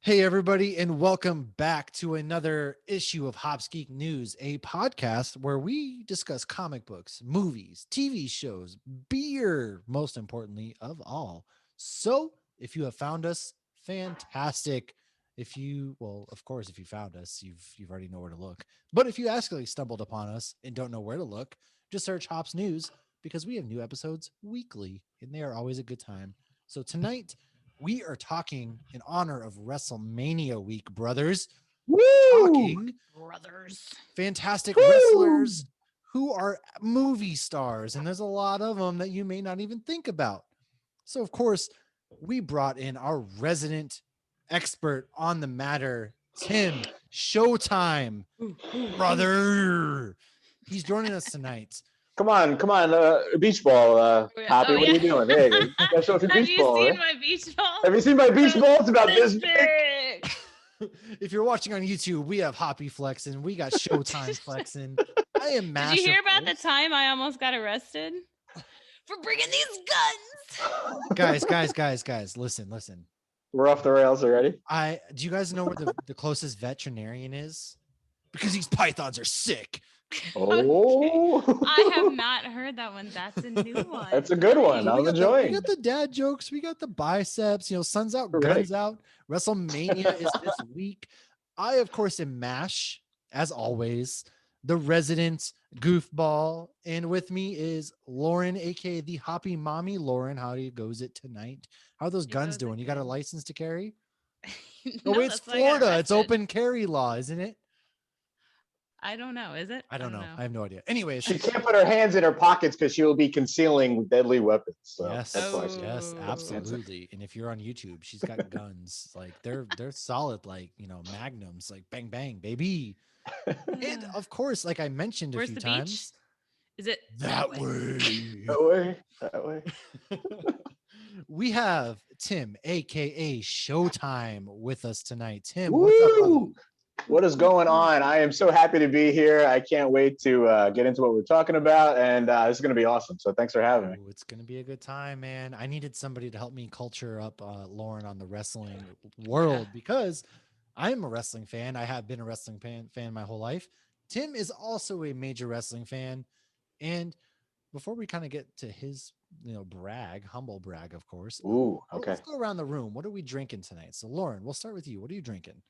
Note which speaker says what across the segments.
Speaker 1: Hey, everybody, and welcome back to another issue of Hops Geek News, a podcast where we discuss comic books, movies, TV shows, beer, most importantly of all. So, if you have found us, fantastic. If you, well, of course, if you found us, you've already know where to look. But if you actually stumbled upon us and don't know where to look, just search Hops News because we have new episodes weekly, and they are always a good time. So tonight we are talking in honor of WrestleMania week, brothers.
Speaker 2: Woo!
Speaker 1: Talking
Speaker 3: Brothers.
Speaker 1: fantastic
Speaker 2: Woo!
Speaker 1: wrestlers who are movie stars, and there's a lot of them that you may not even think about. So, of course, we brought in our resident expert on the matter, Tim Showtime, brother. He's joining us tonight.
Speaker 2: Come on, beach ball, Hoppy. What are you doing? Hey, you gotta show us your
Speaker 3: Have
Speaker 2: beach
Speaker 3: you
Speaker 2: ball.
Speaker 3: seen
Speaker 2: Eh?
Speaker 3: my beach ball?
Speaker 2: Have you seen my beach ball? It's about this big.
Speaker 3: big.
Speaker 1: If you're watching on YouTube, we have Hoppy flexing. We got Showtime flexing. I am Mash.
Speaker 3: Did you hear
Speaker 1: of
Speaker 3: about the
Speaker 1: course.
Speaker 3: time I almost got arrested for bringing these guns?
Speaker 1: Guys, listen.
Speaker 2: We're off the rails already.
Speaker 1: Do you guys know where the closest veterinarian is? Because these pythons are sick.
Speaker 2: Oh,
Speaker 3: I have not heard that one. That's a new one.
Speaker 2: That's a good one.
Speaker 1: So
Speaker 2: I'm
Speaker 1: we
Speaker 2: enjoying.
Speaker 1: got the dad jokes. We got the biceps. Suns out,
Speaker 2: Right.
Speaker 1: guns out. WrestleMania is this week. I, of course, am Mash, as always, the resident goofball. And with me is Lauren, aka the Hoppy Mommy. Lauren, how goes it tonight? How are those
Speaker 3: It
Speaker 1: guns
Speaker 3: goes
Speaker 1: doing? You got a
Speaker 3: good.
Speaker 1: license to carry?
Speaker 3: No,
Speaker 1: Oh, wait, it's
Speaker 3: that's why I got
Speaker 1: Florida. It's
Speaker 3: arrested.
Speaker 1: open carry law, isn't it?
Speaker 3: I don't know. Is it?
Speaker 1: I don't know. I have no idea. Anyways,
Speaker 2: She can't put her hands in her pockets because she will be concealing deadly weapons. So
Speaker 1: yes,
Speaker 2: that's why.
Speaker 1: yes,
Speaker 3: Oh.
Speaker 1: absolutely. And if you're on YouTube, she's got guns. Like they're solid, like magnums, like bang bang, baby. And of course, like I mentioned a
Speaker 3: Where's
Speaker 1: few
Speaker 3: the
Speaker 1: times,
Speaker 3: beach? Is it
Speaker 1: that way.
Speaker 2: That way.
Speaker 1: We have Tim, aka Showtime, with us tonight. Tim, what's up, brother?
Speaker 2: Woo! What is going on? I am so happy to be here. I can't wait to get into what we're talking about, and this is going to be awesome. So thanks for having me.
Speaker 1: Ooh, it's gonna be a good time, man. I needed somebody to help me culture up Lauren on the wrestling world because I'm a wrestling fan. I have been a wrestling fan my whole life. Tim is also a major wrestling fan. And before we kind of get to his, humble brag, of course.
Speaker 2: Ooh, okay.
Speaker 1: Let's go around the room. What are we drinking tonight? So, Lauren, we'll start with you. What are you drinking?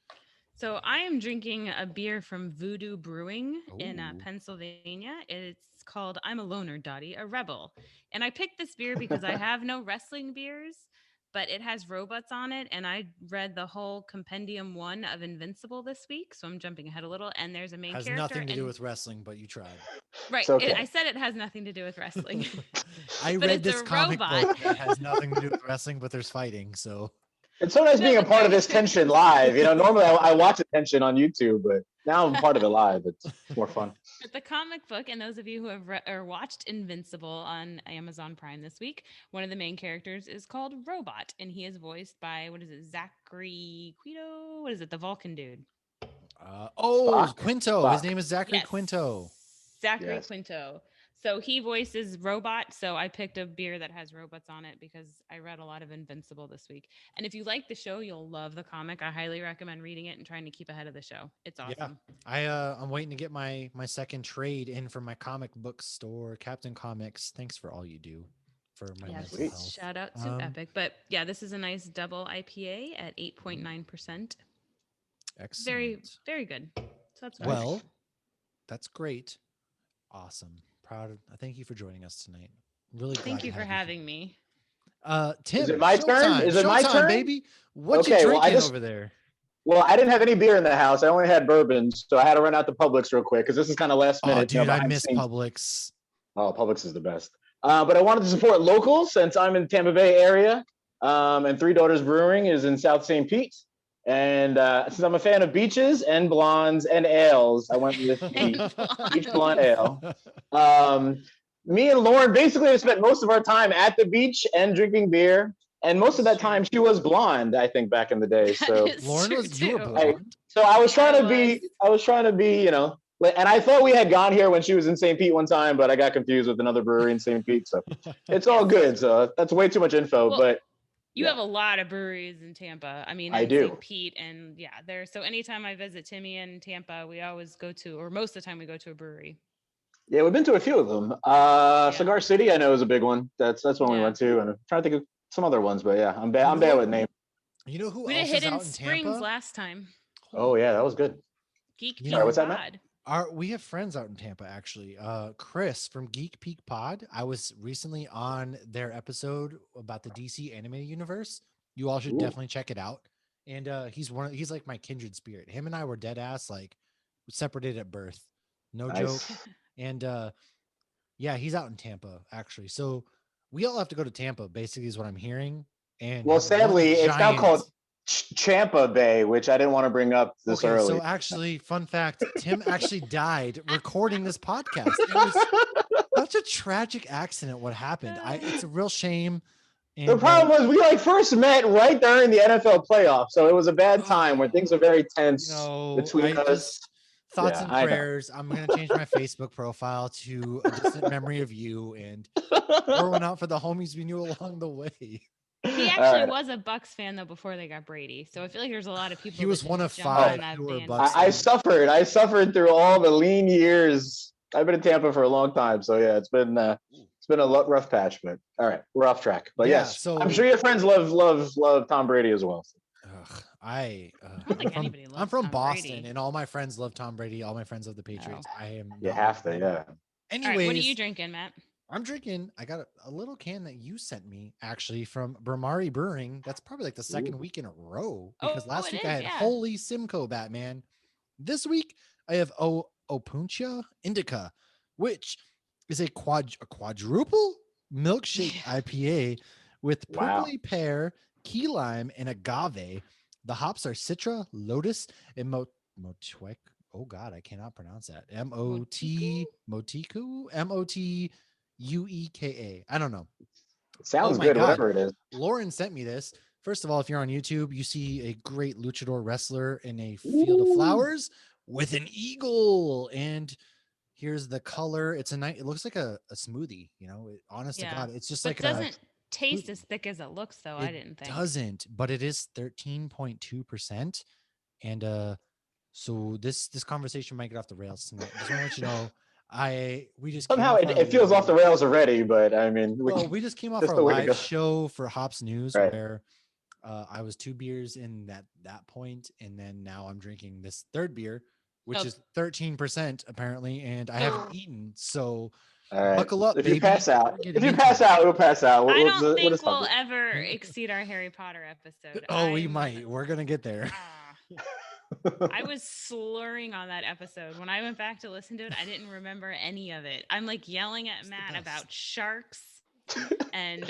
Speaker 3: So I am drinking a beer from Voodoo Brewing in
Speaker 1: Ooh.
Speaker 3: Pennsylvania. It's called I'm a Loner, Dottie, a Rebel. And I picked this beer because I have no wrestling beers, but it has robots on it. And I read the whole Compendium 1 of Invincible this week. So I'm jumping ahead a little. And there's a main
Speaker 1: Has
Speaker 3: character.
Speaker 1: nothing to do
Speaker 3: and-
Speaker 1: with wrestling, but you tried.
Speaker 3: Right.
Speaker 2: It's okay.
Speaker 3: I said it has nothing to do with wrestling.
Speaker 1: I
Speaker 3: But
Speaker 1: read
Speaker 3: it's
Speaker 1: this
Speaker 3: a
Speaker 1: comic
Speaker 3: robot.
Speaker 1: book that has nothing to do with wrestling, but there's fighting. So
Speaker 2: It's so nice
Speaker 3: No,
Speaker 2: being a
Speaker 3: but
Speaker 2: part of
Speaker 3: there's-
Speaker 2: this tension live. Normally I watch attention on YouTube, but now I'm part of it live. It's more fun.
Speaker 3: But the comic book, and those of you who have or watched Invincible on Amazon Prime this week, one of the main characters is called Robot, and he is voiced by Zachary Quito? What is it? The Vulcan dude.
Speaker 1: oh,
Speaker 2: Fuck.
Speaker 1: Quinto. His
Speaker 2: Fuck.
Speaker 1: name is Zachary
Speaker 3: Yes.
Speaker 1: Quinto.
Speaker 3: Zachary
Speaker 2: Yes.
Speaker 3: Quinto. So he voices Robot. So I picked a beer that has robots on it because I read a lot of Invincible this week. And if you like the show, you'll love the comic. I highly recommend reading it and trying to keep ahead of the show. It's awesome.
Speaker 1: I'm waiting to get my second trade in from my comic book store, Captain Comics. Thanks for all you do for my
Speaker 3: Yes,
Speaker 1: mental health.
Speaker 3: shout out to Epic. But yeah, this is a nice double IPA at 8.9%.
Speaker 1: Excellent.
Speaker 3: Very, very good. So that's what I
Speaker 1: Well,
Speaker 3: picked.
Speaker 1: that's great. Awesome. Proud. Thank you for joining us tonight. Really glad
Speaker 3: Thank
Speaker 1: to
Speaker 3: you for
Speaker 1: have
Speaker 3: having me.
Speaker 1: Tim,
Speaker 2: Is it my turn?
Speaker 1: showtime,
Speaker 2: Is it my
Speaker 1: showtime,
Speaker 2: turn?
Speaker 1: baby? What
Speaker 2: Okay,
Speaker 1: you
Speaker 2: well,
Speaker 1: drinking over there?
Speaker 2: Well, I didn't have any beer in the house. I only had bourbon, so I had to run out to Publix real quick because this is kind of last
Speaker 1: Oh,
Speaker 2: minute.
Speaker 1: dude, I
Speaker 2: behind
Speaker 1: miss
Speaker 2: the scenes.
Speaker 1: Publix.
Speaker 2: Oh, Publix is the best. But I wanted to support locals since I'm in Tampa Bay area, and Three Daughters Brewing is in South St. Pete. And since I'm a fan of beaches and blondes and ales, I went with the Beach Blonde Ale. Me and Lauren basically have spent most of our time at the beach and drinking beer. And most of that time, she was blonde, I think, back in the day. So,
Speaker 3: That is
Speaker 1: Lauren
Speaker 3: true,
Speaker 1: was you were
Speaker 3: too.
Speaker 1: blonde.
Speaker 2: so I was trying
Speaker 3: I
Speaker 2: to be,
Speaker 3: was.
Speaker 2: I was trying to be, and I thought we had gone here when she was in St. Pete one time, but I got confused with another brewery in St. Pete. So it's all good. So that's way too much info.
Speaker 3: Well,
Speaker 2: But
Speaker 3: You have a lot of breweries in Tampa. I mean,
Speaker 2: I
Speaker 3: in
Speaker 2: do.
Speaker 3: St. Pete, and yeah, there. So anytime I visit Timmy in Tampa, we always go to, or most of the time we go to a brewery.
Speaker 2: Yeah, we've been to a few of them.
Speaker 3: Yeah,
Speaker 2: Cigar City, I know, is a big one. That's one we
Speaker 3: yeah.
Speaker 2: went to, and I'm trying to think of some other ones, but yeah, I'm bad.
Speaker 1: You
Speaker 2: I'm
Speaker 1: know
Speaker 2: bad
Speaker 1: what?
Speaker 2: with names.
Speaker 1: You know who
Speaker 3: We did
Speaker 1: else is
Speaker 3: Hidden
Speaker 1: out in
Speaker 3: Springs
Speaker 1: Tampa?
Speaker 3: last time.
Speaker 2: Oh
Speaker 1: Holy
Speaker 2: yeah, that was good.
Speaker 3: Geek
Speaker 1: You
Speaker 2: Sorry,
Speaker 3: Peak
Speaker 2: what's
Speaker 1: know,
Speaker 2: that, Matt?
Speaker 3: Pod.
Speaker 1: we have friends out in Tampa actually. Chris from Geek Peak Pod. I was recently on their episode about the DC animated universe. You all should
Speaker 2: Ooh,
Speaker 1: definitely check it out. And he's like my kindred spirit. Him and I were dead ass like separated at birth. No joke.
Speaker 2: nice.
Speaker 1: And yeah, he's out in Tampa actually. So we all have to go to Tampa, basically, is what I'm hearing, and
Speaker 2: Well,
Speaker 1: have one
Speaker 2: sadly, it's now
Speaker 1: giant.
Speaker 2: called Champa Bay, which I didn't want to bring up this
Speaker 1: Okay,
Speaker 2: early.
Speaker 1: so actually, fun fact: Tim actually died recording this podcast. It was such a tragic accident. What happened? It's a real shame.
Speaker 2: The
Speaker 1: And
Speaker 2: problem was we like first met right during the NFL playoffs, so it was a bad time where things are very tense between
Speaker 1: I
Speaker 2: us.
Speaker 1: just thoughts
Speaker 2: Yeah,
Speaker 1: and
Speaker 2: I know.
Speaker 1: prayers. I'm gonna change my Facebook profile to a distant memory of you and pour one out for the homies we knew along the way.
Speaker 3: He
Speaker 2: All
Speaker 3: actually
Speaker 2: right.
Speaker 3: was a Bucks fan though before they got Brady. So I feel like there's a lot of
Speaker 1: He
Speaker 3: people that
Speaker 1: was one
Speaker 3: just
Speaker 1: of
Speaker 3: jumped
Speaker 2: Oh,
Speaker 3: on
Speaker 1: 5
Speaker 3: that
Speaker 1: who were Bucks
Speaker 2: I
Speaker 3: bandwagon.
Speaker 1: fans.
Speaker 2: suffered. I suffered through all the lean years. I've been in Tampa for a long time, so yeah, it's been a rough patch. But all right, we're off track. But
Speaker 1: Yeah,
Speaker 2: yes, I'm sure
Speaker 1: so
Speaker 2: your friends love Tom Brady as well.
Speaker 1: ugh,
Speaker 3: I don't think anybody
Speaker 1: I'm
Speaker 3: loves
Speaker 1: from
Speaker 3: Tom
Speaker 1: Boston,
Speaker 3: Brady.
Speaker 1: and all my friends love Tom Brady. All my friends love the
Speaker 3: Oh.
Speaker 1: Patriots. I am
Speaker 2: You
Speaker 1: not one
Speaker 2: have
Speaker 1: of
Speaker 2: to,
Speaker 1: them.
Speaker 2: yeah.
Speaker 3: All right, what are you
Speaker 1: Anyways,
Speaker 3: drinking, Matt?
Speaker 1: I'm drinking. I got a little can that you sent me actually from Bramari Brewing. That's probably like the second
Speaker 2: Ooh.
Speaker 1: week in a row because
Speaker 3: Oh,
Speaker 1: last
Speaker 3: it
Speaker 1: week I
Speaker 3: is,
Speaker 1: had
Speaker 3: yeah.
Speaker 1: Holy Simcoe Batman. This week I have Opuntia Indica, which is a quadruple milkshake IPA with
Speaker 2: Wow.
Speaker 1: prickly pear, key lime, and agave. The hops are Citra, Lotus, and Motuek. Oh God, I cannot pronounce that.
Speaker 3: Motiku?
Speaker 1: Motueka. I don't know.
Speaker 2: It
Speaker 1: Oh
Speaker 2: sounds
Speaker 1: my
Speaker 2: good,
Speaker 1: God.
Speaker 2: whatever it is.
Speaker 1: Lauren sent me this. First of all, if you're on YouTube, you see a great luchador wrestler in a field of
Speaker 2: Ooh.
Speaker 1: flowers with an eagle. And here's the color. It's a nice, it looks like a smoothie, honest to
Speaker 3: Yeah.
Speaker 1: God. It's just
Speaker 3: But
Speaker 1: like a
Speaker 3: doesn't taste as
Speaker 1: smoothie.
Speaker 3: thick as it looks though, I
Speaker 1: It
Speaker 3: didn't think.
Speaker 1: doesn't, but it is 13.2%. And so this conversation might get off the rails tonight. Just want to let you know, we just came
Speaker 2: Somehow
Speaker 1: off our
Speaker 2: it feels off the rails already, but I mean,
Speaker 1: well, we just came off
Speaker 2: just
Speaker 1: our
Speaker 2: the way to
Speaker 1: live
Speaker 2: go.
Speaker 1: show for Hops News
Speaker 2: Right.
Speaker 1: where I was 2 beers in that point, and then now I'm drinking this third beer, which
Speaker 3: Oh,
Speaker 1: is 13% apparently, and I haven't eaten. So
Speaker 2: All right.
Speaker 1: buckle up,
Speaker 2: If you
Speaker 1: baby.
Speaker 2: pass out,
Speaker 1: We're
Speaker 2: if
Speaker 1: getting
Speaker 2: you
Speaker 1: into
Speaker 2: pass
Speaker 1: it.
Speaker 2: out, we'll pass out.
Speaker 3: I don't
Speaker 2: We'll just
Speaker 3: think
Speaker 2: hug
Speaker 3: we'll
Speaker 2: it.
Speaker 3: ever exceed our Harry Potter episode.
Speaker 1: Oh, we might. We're gonna get there.
Speaker 3: I was slurring on that episode. When I went back to listen to it, I didn't remember any of it. I'm like yelling at
Speaker 1: It's the
Speaker 3: Matt
Speaker 1: best.
Speaker 3: about sharks and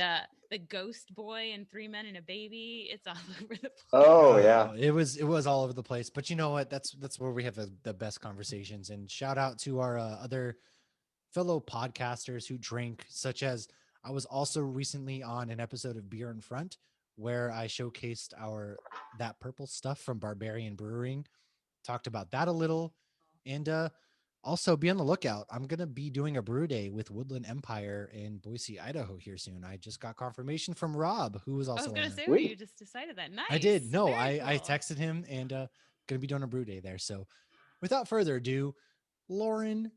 Speaker 3: the ghost boy and 3 Men and a Baby. It's all over the place.
Speaker 2: Oh yeah.
Speaker 1: It was all over the place. But you know what? That's where we have the best conversations. And shout out to our other fellow podcasters who drink, such as I was also recently on an episode of Beer in Front where I showcased that purple stuff from Barbarian Brewing, talked about that a little, and also be on the lookout. I'm gonna be doing a brew day with Woodland Empire in Boise, Idaho here soon. I just got confirmation from Rob, who was
Speaker 3: I was
Speaker 1: also on
Speaker 3: gonna
Speaker 1: there.
Speaker 3: say, oh, you
Speaker 2: Sweet.
Speaker 3: just decided that. Nice.
Speaker 1: I did. No,
Speaker 3: Very
Speaker 1: I
Speaker 3: cool.
Speaker 1: texted him and gonna be doing a brew day there. So without further ado, Lauren,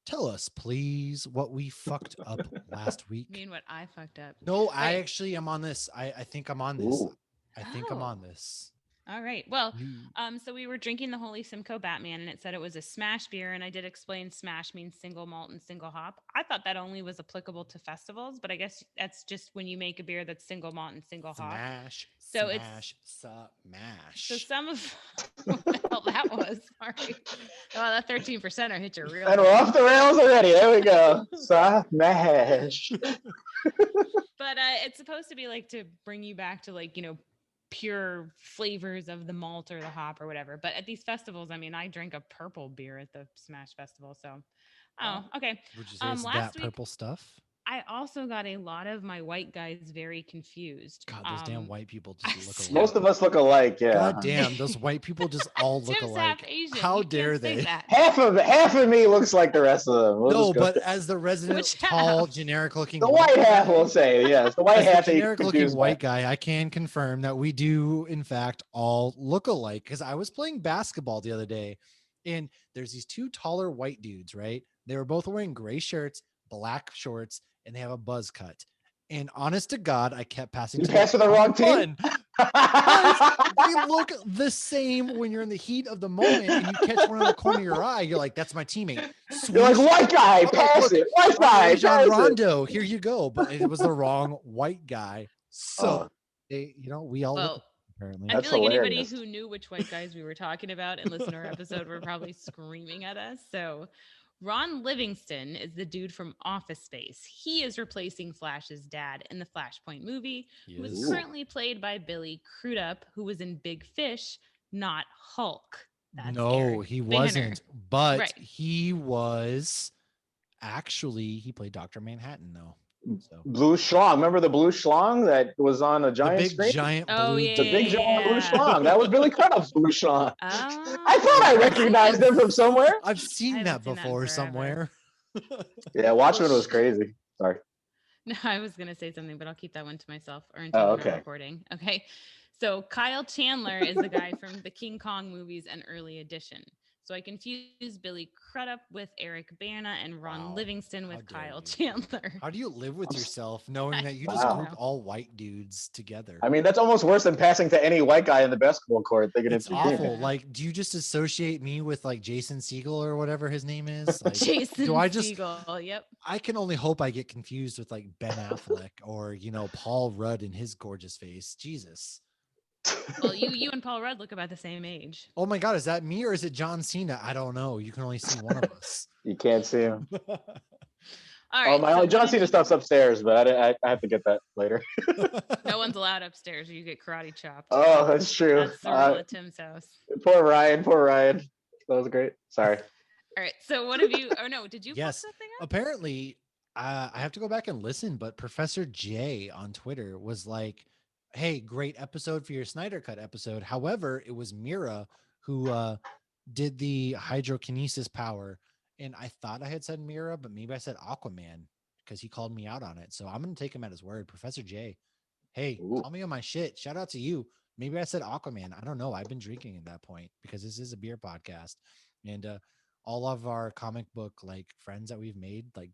Speaker 1: tell us, please, what we fucked up last
Speaker 3: You
Speaker 1: week.
Speaker 3: mean what I fucked up?
Speaker 1: No, I
Speaker 3: Right.
Speaker 1: actually am on this. I think I'm on this.
Speaker 2: Ooh.
Speaker 1: I think I'm
Speaker 3: Oh.
Speaker 1: on this.
Speaker 3: All right. Well,
Speaker 1: You
Speaker 3: so we were drinking the Holy Simcoe Batman, and it said it was a smash beer, and I did explain smash means single malt and single hop. I thought that only was applicable to festivals, but I guess that's just when you make a beer that's single malt and single hop.
Speaker 1: smash,
Speaker 3: So
Speaker 1: smash,
Speaker 3: so
Speaker 1: smash.
Speaker 3: some of what the hell that was. Sorry. Oh, that 13% hit you real
Speaker 2: And we're
Speaker 3: hard.
Speaker 2: off the rails already. There we go. Smash.
Speaker 3: But it's supposed to be like to bring you back to like, pure flavors of the malt or the hop or whatever. But at these festivals, I mean, I drank a purple beer at the Smash Festival. So, okay.
Speaker 1: Would you say it's
Speaker 3: Last
Speaker 1: that
Speaker 3: week,
Speaker 1: purple stuff?
Speaker 3: I also got a lot of my white guys very confused.
Speaker 1: God, those damn white people just look
Speaker 3: So-
Speaker 1: alike.
Speaker 2: Most of us look alike. Yeah.
Speaker 1: God damn, those white people just all look
Speaker 3: Tim's half
Speaker 1: alike.
Speaker 3: Asian.
Speaker 1: How
Speaker 3: You
Speaker 1: dare
Speaker 3: can't say
Speaker 1: they?
Speaker 3: that.
Speaker 2: Half of me looks like the rest of them. We'll
Speaker 1: No,
Speaker 2: just go.
Speaker 1: but as the resident
Speaker 3: Which
Speaker 1: tall,
Speaker 3: half?
Speaker 1: generic looking
Speaker 2: The white half
Speaker 1: guy,
Speaker 2: will say yes. The white
Speaker 1: as the
Speaker 2: half that you
Speaker 1: generic looking
Speaker 2: confuse
Speaker 1: white guy, I can confirm that we do in fact all look alike. Because I was playing basketball the other day, and there's these two taller white dudes, right? They were both wearing gray shirts, black shorts, and they have a buzz cut. And honest to God, I kept passing
Speaker 2: You
Speaker 1: to
Speaker 2: pass
Speaker 1: them
Speaker 2: to the
Speaker 1: on
Speaker 2: wrong team?
Speaker 1: run because they look the same when you're in the heat of the moment and you catch one in the corner of your eye. You're like, that's my teammate.
Speaker 2: You're like,
Speaker 1: Swoosh.
Speaker 2: white guy,
Speaker 1: I'm like,
Speaker 2: pass
Speaker 1: look,
Speaker 2: it. White
Speaker 1: I'm
Speaker 2: guy,
Speaker 1: Rajon
Speaker 2: pass it.
Speaker 1: Rondo. Here you go. But it was the wrong white guy. So
Speaker 2: Oh,
Speaker 1: they, we all look
Speaker 3: Well,
Speaker 1: apparently.
Speaker 3: I
Speaker 2: That's
Speaker 3: feel like anybody
Speaker 2: hilarious.
Speaker 3: who knew which white guys we were talking about and listened to our episode were probably screaming at us. So, Ron Livingston is the dude from Office Space. He is replacing Flash's dad in the Flashpoint movie, who is
Speaker 1: Yes.
Speaker 3: currently played by Billy Crudup, who was in Big Fish, not Hulk. That's
Speaker 1: No,
Speaker 3: Eric
Speaker 1: he
Speaker 3: Banner.
Speaker 1: wasn't. But
Speaker 3: Right.
Speaker 1: he was actually, he played Dr. Manhattan, though. So
Speaker 2: Blue schlong. Remember the blue schlong that was on a
Speaker 1: the
Speaker 2: giant
Speaker 1: big
Speaker 2: screen?
Speaker 1: giant
Speaker 3: Oh,
Speaker 1: blue
Speaker 3: yeah,
Speaker 2: The
Speaker 1: dude.
Speaker 2: big giant blue
Speaker 3: yeah.
Speaker 2: schlong. That was Billy Crudup's blue schlong.
Speaker 3: Oh,
Speaker 2: I thought I recognized him from somewhere.
Speaker 1: I've seen
Speaker 3: I
Speaker 1: that
Speaker 3: haven't seen that in
Speaker 1: before
Speaker 3: forever.
Speaker 1: somewhere.
Speaker 2: Yeah, Watchmen was crazy. Sorry.
Speaker 3: No, I was going to say something, but I'll keep that one to myself or until
Speaker 2: Oh,
Speaker 3: we have
Speaker 2: okay.
Speaker 3: recording. Okay. So Kyle Chandler is the guy from the King Kong movies and Early Edition. So I confused Billy Crudup with Eric Bana and Ron
Speaker 1: Wow.
Speaker 3: Livingston
Speaker 1: How
Speaker 3: with
Speaker 1: dare
Speaker 3: Kyle
Speaker 1: you.
Speaker 3: Chandler.
Speaker 1: How do you live with
Speaker 2: I'm s-
Speaker 1: yourself knowing that you
Speaker 3: I
Speaker 1: just
Speaker 2: Wow.
Speaker 1: group
Speaker 3: don't know.
Speaker 1: all white dudes together?
Speaker 2: I mean, that's almost worse than passing to any white guy in the basketball court thinking
Speaker 1: It's
Speaker 2: it's your
Speaker 1: awful.
Speaker 2: teammate.
Speaker 1: Like, do you just associate me with like Jason Segel or whatever his name is? Like,
Speaker 3: Jason
Speaker 1: do I just?
Speaker 3: Siegel. Yep.
Speaker 1: I can only hope I get confused with like Ben Affleck or Paul Rudd and his gorgeous face. Jesus.
Speaker 3: Well, you and Paul Rudd look about the same age.
Speaker 1: Oh my God, is that me or is it John Cena? I don't know. You can only see one of us.
Speaker 2: You can't see him.
Speaker 3: All
Speaker 2: Oh,
Speaker 3: right.
Speaker 2: my
Speaker 3: so
Speaker 2: John
Speaker 3: what did
Speaker 2: Cena
Speaker 3: you-
Speaker 2: stuff's upstairs, but I have to get that later.
Speaker 3: No one's allowed upstairs or you get karate chopped.
Speaker 2: Oh, that's true.
Speaker 3: That's the rule at Tim's house.
Speaker 2: Poor Ryan. Poor Ryan. That was great. Sorry.
Speaker 3: All right. So what have you? Oh no, did you
Speaker 1: Yes.
Speaker 3: fuck something up?
Speaker 1: Apparently, I have to go back and listen, but Professor J on Twitter was like, hey, great episode for your Snyder Cut episode. However, it was Mira who did the hydrokinesis power. And I thought I had said Mira, but maybe I said Aquaman because he called me out on it. So I'm going to take him at his word. Professor J, hey,
Speaker 2: Ooh.
Speaker 1: call me on my shit. Shout out to you. Maybe I said Aquaman. I don't know. I've been drinking at that point because this is a beer podcast. And all of our comic book like friends that we've made, like,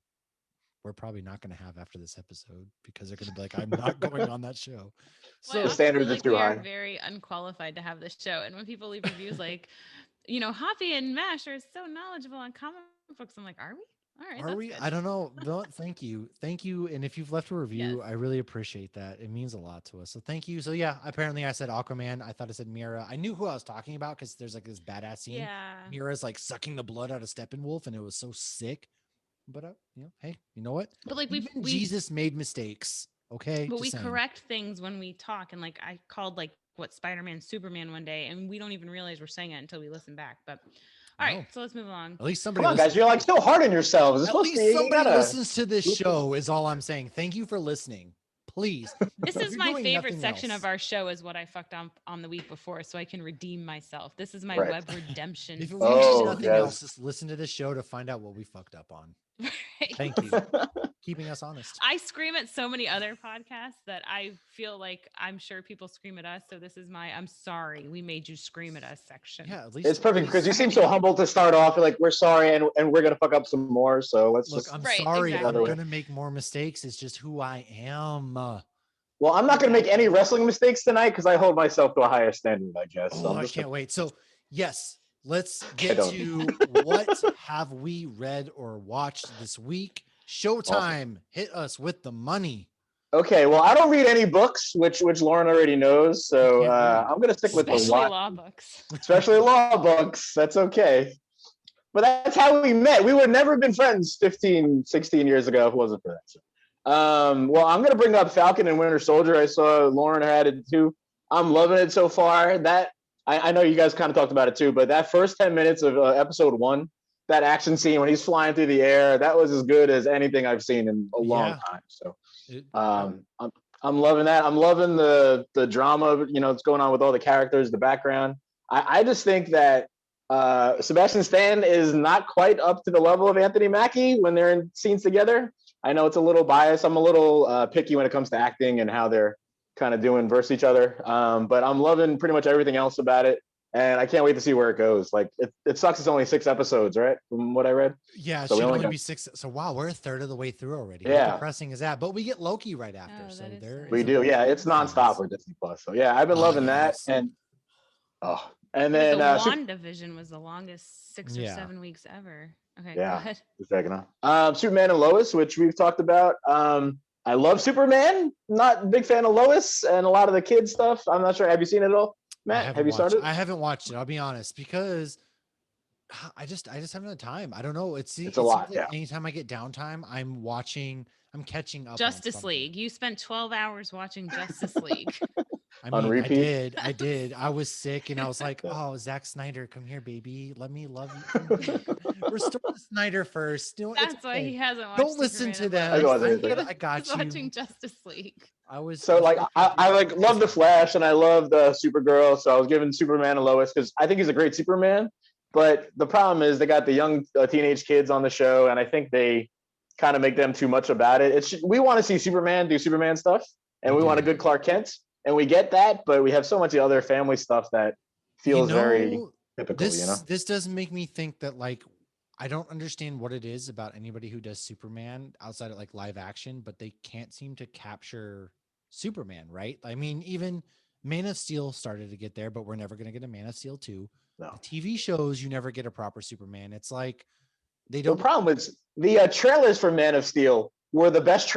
Speaker 1: we're probably not going to have after this episode because they're going to be like, I'm not going on that show.
Speaker 3: Well, I
Speaker 1: So
Speaker 2: The
Speaker 3: also
Speaker 2: standards
Speaker 3: feel
Speaker 2: are
Speaker 3: like
Speaker 2: too
Speaker 3: we are
Speaker 2: high.
Speaker 3: very unqualified to have this show. And when people leave reviews like, Hoppy and Mash are so knowledgeable on comic books, I'm like, are we? All right.
Speaker 1: are
Speaker 3: that's
Speaker 1: we?
Speaker 3: good.
Speaker 1: I don't know. No, thank you. Thank you. And if you've left a review,
Speaker 3: Yes.
Speaker 1: I really appreciate that. It means a lot to us. So thank you. So yeah, apparently I said Aquaman. I thought I said Mira. I knew who I was talking about because there's like this badass scene.
Speaker 3: Yeah.
Speaker 1: Mira's like sucking the blood out of Steppenwolf and it was so sick. But hey, you know what?
Speaker 3: But like
Speaker 1: Even Jesus made mistakes. Okay.
Speaker 3: but
Speaker 1: Just
Speaker 3: we
Speaker 1: saying.
Speaker 3: correct things when we talk. And like I called like what Spider-Man, Superman one day, and we don't even realize we're saying it until we listen back. But all right,
Speaker 1: No.
Speaker 3: so let's move along.
Speaker 1: At least somebody
Speaker 2: Come on,
Speaker 1: listens.
Speaker 2: guys. You're like so hard on yourselves. It's
Speaker 1: At
Speaker 2: supposed to
Speaker 1: least
Speaker 2: be. You
Speaker 1: somebody
Speaker 2: gotta.
Speaker 1: listens to this show is all I'm saying. Thank you for listening. Please.
Speaker 3: This
Speaker 1: If
Speaker 3: is
Speaker 1: you're
Speaker 3: my
Speaker 1: doing
Speaker 3: favorite
Speaker 1: nothing
Speaker 3: section
Speaker 1: else.
Speaker 3: of our show is what I fucked on the week before, so I can redeem myself. This is my
Speaker 2: Right.
Speaker 3: web redemption.
Speaker 1: If you
Speaker 2: Oh,
Speaker 1: do nothing
Speaker 2: yes.
Speaker 1: else, just listen to this show to find out what we fucked up on.
Speaker 3: Right?
Speaker 1: Thank you. Keeping us honest.
Speaker 3: I scream at so many other podcasts that I feel like I'm sure people scream at us. So this is my I'm sorry we made you scream at us section.
Speaker 1: Yeah, at least
Speaker 2: It's perfect because you seem
Speaker 3: Sorry.
Speaker 2: so humble to start off. You're like, we're sorry, and we're gonna fuck up some more. So let's
Speaker 1: Look,
Speaker 2: just.
Speaker 1: I'm
Speaker 3: Right,
Speaker 1: sorry.
Speaker 3: exactly.
Speaker 1: I'm gonna make more mistakes. It's just who I am.
Speaker 2: Well, I'm not gonna make any wrestling mistakes tonight because I hold myself to a higher standard, I guess.
Speaker 1: Oh,
Speaker 2: So I'm
Speaker 1: I
Speaker 2: just
Speaker 1: can't wait. So yes, let's
Speaker 2: I
Speaker 1: get
Speaker 2: don't.
Speaker 1: to what have we read or watched this week. Showtime, hit us with the money.
Speaker 2: Okay, well, I don't read any books, which Lauren already knows. So
Speaker 1: can't read.
Speaker 2: I'm gonna stick with the
Speaker 3: Especially
Speaker 2: watch,
Speaker 3: law books.
Speaker 2: especially law books. That's okay. But that's how we met. We would have never been friends 15, 16 years ago if it wasn't for that. So, well, I'm gonna bring up Falcon and Winter Soldier. I saw Lauren had it too. I'm loving it so far. That I know you guys kind of talked about it too, but that first 10 minutes of episode 1 that action scene when he's flying through the air, that was as good as anything I've seen in a long time. So I'm loving that. I'm loving the drama, that's going on with all the characters, the background. I just think that Sebastian Stan is not quite up to the level of Anthony Mackie when they're in scenes together. I know it's a little biased. I'm a little picky when it comes to acting and how they're kind of doing versus each other. But I'm loving pretty much everything else about it. And I can't wait to see where it goes. Like it sucks. It's only 6 episodes, right? From what I read.
Speaker 1: Yeah, it
Speaker 2: So
Speaker 1: should only be 6. So wow, we're a third of the way through already. How
Speaker 2: Yeah.
Speaker 1: depressing is that? But we get Loki right after.
Speaker 3: Oh,
Speaker 1: So
Speaker 3: that is
Speaker 1: there
Speaker 3: sad.
Speaker 2: We
Speaker 1: is a
Speaker 2: do.
Speaker 1: bunch
Speaker 2: Yeah,
Speaker 1: of
Speaker 2: it's
Speaker 1: things.
Speaker 2: nonstop with Disney Plus. So yeah, I've been loving
Speaker 1: yes.
Speaker 2: that. And and
Speaker 3: Wait,
Speaker 2: then
Speaker 3: the WandaVision was the longest 6 or
Speaker 1: Yeah.
Speaker 3: 7 weeks ever. Okay,
Speaker 2: Yeah.
Speaker 3: go ahead.
Speaker 2: it's dragging on. Superman and Lois, which we've talked about. I love Superman. Not a big fan of Lois and a lot of the kids stuff. I'm not sure. Have you seen it at all, Matt? Have you started?
Speaker 1: I haven't watched it. I'll be honest, because I just haven't had time. I don't know. It's
Speaker 2: a lot.
Speaker 1: Like
Speaker 2: Yeah.
Speaker 1: anytime I get downtime, I'm catching up.
Speaker 3: Justice League. You spent 12 hours watching Justice League.
Speaker 1: I
Speaker 2: On
Speaker 1: mean,
Speaker 2: repeat?
Speaker 1: I did. I was sick and I was like, oh, Zack Snyder, come here, baby. Let me love you. Restore the Snyder first.
Speaker 3: That's why he hasn't watched.
Speaker 1: Don't listen
Speaker 3: Superman
Speaker 1: to
Speaker 3: in
Speaker 1: them.
Speaker 3: months.
Speaker 2: I
Speaker 1: I got
Speaker 3: He was
Speaker 1: you.
Speaker 3: watching Justice League.
Speaker 1: I was
Speaker 2: So like I like love the Flash and I love the Supergirl. So I was giving Superman and Lois because I think he's a great Superman. But the problem is they got the young teenage kids on the show, and I think they kind of make them too much about it. We want to see Superman do Superman stuff, and we want a good Clark Kent, and we get that. But we have so much other family stuff that feels very typical.
Speaker 1: This doesn't make me think that like I don't understand what it is about anybody who does Superman outside of like live action, but they can't seem to capture Superman, right? I mean, even Man of Steel started to get there, but we're never going to get a Man of Steel 2.
Speaker 2: No.
Speaker 1: The TV shows, you never get a proper Superman. It's like they don't.
Speaker 2: The problem is the trailers for Man of Steel were the best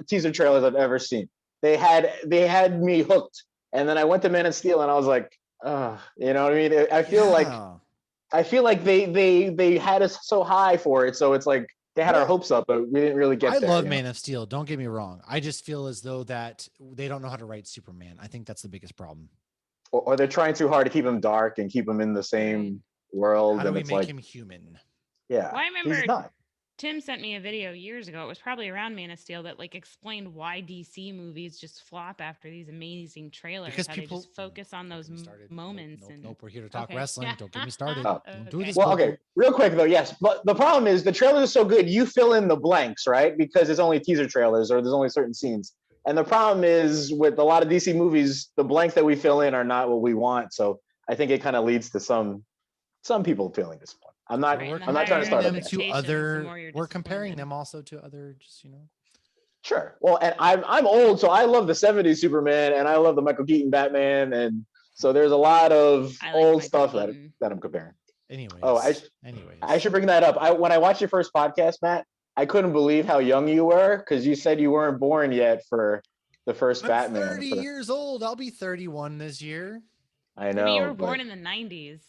Speaker 2: teaser trailers I've ever seen. They had me hooked, and then I went to Man of Steel, and I was like, you know what I mean? I feel like they had us so high for it, so it's like they had our hopes up, but we didn't really get there.
Speaker 1: I love Man of Steel. Don't get me wrong. I just feel as though that they don't know how to write Superman. I think that's the biggest problem.
Speaker 2: Or they're trying too hard to keep him dark and keep him in the same world.
Speaker 1: How do
Speaker 2: and
Speaker 1: we
Speaker 2: it's
Speaker 1: make
Speaker 2: like
Speaker 1: him human?
Speaker 2: Yeah,
Speaker 3: well, I remember
Speaker 2: he's not.
Speaker 3: Tim sent me a video years ago. It was probably around Man of Steel that like explained why DC movies just flop after these amazing trailers.
Speaker 1: Because
Speaker 3: how
Speaker 1: people
Speaker 3: they just focus on those moments.
Speaker 1: Nope, we're here to talk wrestling. Don't get me started.
Speaker 2: Oh.
Speaker 1: Don't do this.
Speaker 2: Well, okay, real quick though, yes. But the problem is the trailers are so good, you fill in the blanks, right? Because it's only teaser trailers or there's only certain scenes. And the problem is with a lot of DC movies, the blanks that we fill in are not what we want. So I think it kind of leads to some people feeling disappointed. I'm not trying to start
Speaker 1: them
Speaker 2: up
Speaker 1: to other. We're comparing them also to other,
Speaker 2: Sure. Well, and I'm old, so I love the '70s Superman, and I love the Michael Keaton Batman, and so there's a lot of old stuff that I'm comparing.
Speaker 1: Anyways.
Speaker 2: I should bring that up. When I watched your first podcast, Matt, I couldn't believe how young you were because you said you weren't born yet for the first Batman.
Speaker 1: 30 years old. I'll be 31 this year.
Speaker 2: I know.
Speaker 3: I mean, you were born in the 90s.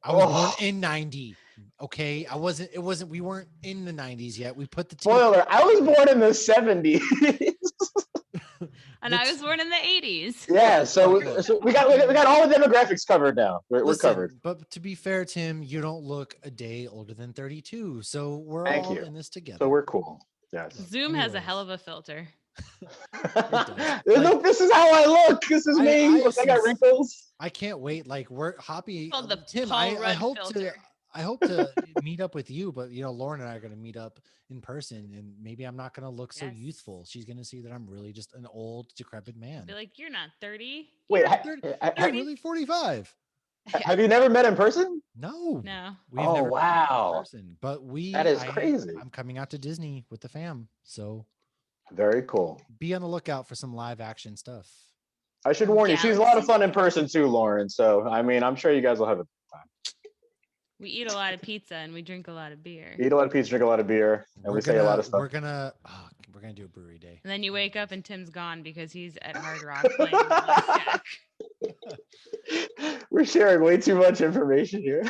Speaker 1: I was born in 90. Okay, we weren't in the 90s yet. We put the
Speaker 2: spoiler. I was born in the 70s.
Speaker 3: And I was born in the 80s.
Speaker 2: Yeah, so we got all the demographics covered now. We're covered.
Speaker 1: But to be fair, Tim, you don't look a day older than 32. So we're
Speaker 2: Thank
Speaker 1: all
Speaker 2: you.
Speaker 1: in this together.
Speaker 2: So we're cool. Yes.
Speaker 3: Zoom has a hell of a filter.
Speaker 2: This is how I look. This is me. I got wrinkles.
Speaker 1: I can't wait. Like we're Hoppy.
Speaker 3: Tim,
Speaker 1: I hope to meet up with you, but Lauren and I are going to meet up in person, and maybe I'm not going to look so youthful. She's going to see that I'm really just an old, decrepit man.
Speaker 3: Be like, you're not 30.
Speaker 2: Wait,
Speaker 1: I'm really 45.
Speaker 2: Have you never met in person?
Speaker 1: No.
Speaker 3: We've
Speaker 1: never
Speaker 2: wow.
Speaker 1: met in person, but
Speaker 2: that is crazy.
Speaker 1: I'm coming out to Disney with the fam, so
Speaker 2: very cool.
Speaker 1: Be on the lookout for some live action stuff.
Speaker 2: I should warn you, she's a lot of fun in person too, Lauren. So I mean, I'm sure you guys will have a time.
Speaker 3: We eat a lot of pizza and we drink a lot of beer.
Speaker 2: Eat a lot of pizza, drink a lot of beer, and we say a lot of stuff.
Speaker 1: We're gonna do a brewery day.
Speaker 3: And then you wake up and Tim's gone because he's at Hard Rock playing blackjack.
Speaker 2: We're sharing way too much information here.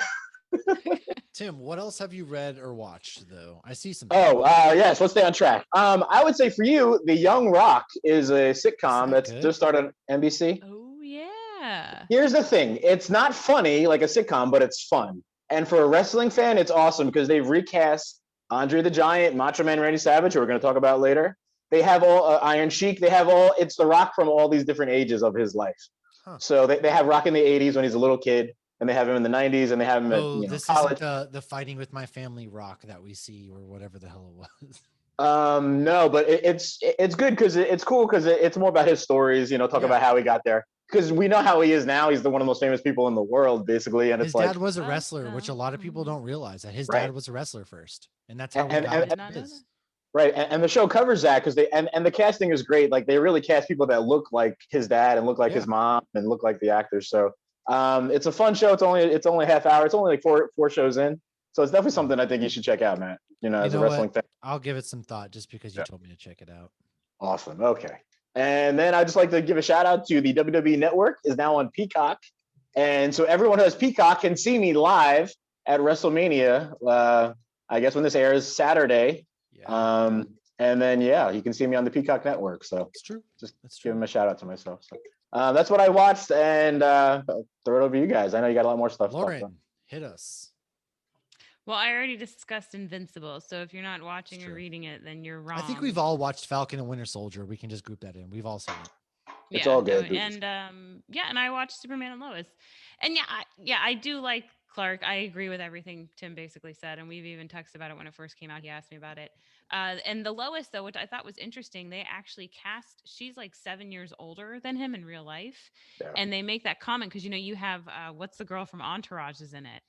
Speaker 1: Tim, what else have you read or watched though? I see some.
Speaker 2: Yes, let's stay on track. I would say for you, The Young Rock is a sitcom that's just started on NBC.
Speaker 3: Oh yeah.
Speaker 2: Here's the thing: it's not funny like a sitcom, but it's fun. And for a wrestling fan, it's awesome because they've recast Andre the Giant, Macho Man Randy Savage, who we're going to talk about later. They have all Iron Sheik. They have all, it's The Rock from all these different ages of his life.
Speaker 1: Huh.
Speaker 2: So they have Rock in the 80s when he's a little kid, and they have him in the 90s, and they have him at
Speaker 1: So this isn't
Speaker 2: college.
Speaker 1: the fighting with my family Rock that we see or whatever the hell it was.
Speaker 2: No, but it's good because it's cool because it's more about his stories. Talk
Speaker 1: Yeah.
Speaker 2: about how he got there. Because we know how he is now. He's one of the most famous people in the world, basically. And
Speaker 1: His
Speaker 2: it's like,
Speaker 1: dad was a wrestler, which a lot of people don't
Speaker 3: Welcome.
Speaker 1: realize that his
Speaker 2: right,
Speaker 1: dad was a wrestler first, and that's how we
Speaker 2: and
Speaker 1: got
Speaker 3: I
Speaker 2: and,
Speaker 3: did
Speaker 1: into
Speaker 3: not know that.
Speaker 1: his.
Speaker 2: right, and the show covers that because and the casting is great. Like they really cast people that look like his dad and look like
Speaker 1: Yeah.
Speaker 2: his mom and look like the actors. So it's a fun show. It's only a half hour. It's only like four shows in. So it's definitely something I think you should check out, Matt.
Speaker 1: You
Speaker 2: As a
Speaker 1: know
Speaker 2: wrestling
Speaker 1: what?
Speaker 2: fan.
Speaker 1: I'll give it some thought just because you
Speaker 2: Yeah.
Speaker 1: told me to check it out.
Speaker 2: Awesome. Okay. And then I just like to give a shout out to the WWE Network is now on Peacock. And so everyone who has Peacock can see me live at WrestleMania. I guess when this airs Saturday.
Speaker 1: Yeah,
Speaker 2: And then you can see me on the Peacock Network. So
Speaker 1: it's true.
Speaker 2: just
Speaker 1: That's
Speaker 2: give
Speaker 1: true.
Speaker 2: them a shout out to myself. So that's what I watched, and I'll throw it over to you guys. I know you got a lot more stuff to talk about.
Speaker 1: Lauren, hit us.
Speaker 3: Well, I already discussed Invincible, so if you're not watching or
Speaker 1: true.
Speaker 3: reading it, then you're
Speaker 1: I think
Speaker 3: wrong.
Speaker 1: we've all watched Falcon and Winter Soldier. We can just group that in. We've all seen it.
Speaker 2: It's
Speaker 3: Yeah,
Speaker 2: all
Speaker 3: no,
Speaker 2: good.
Speaker 3: and I watched Superman and Lois, and I do like Clark. I agree with everything Tim basically said, and we've even texted about it when it first came out. He asked me about it, and the Lois though, which I thought was interesting, they actually cast. She's like 7 years older than him in real life,
Speaker 2: Yeah.
Speaker 3: and they make that comment because you have what's the girl from Entourage is in it,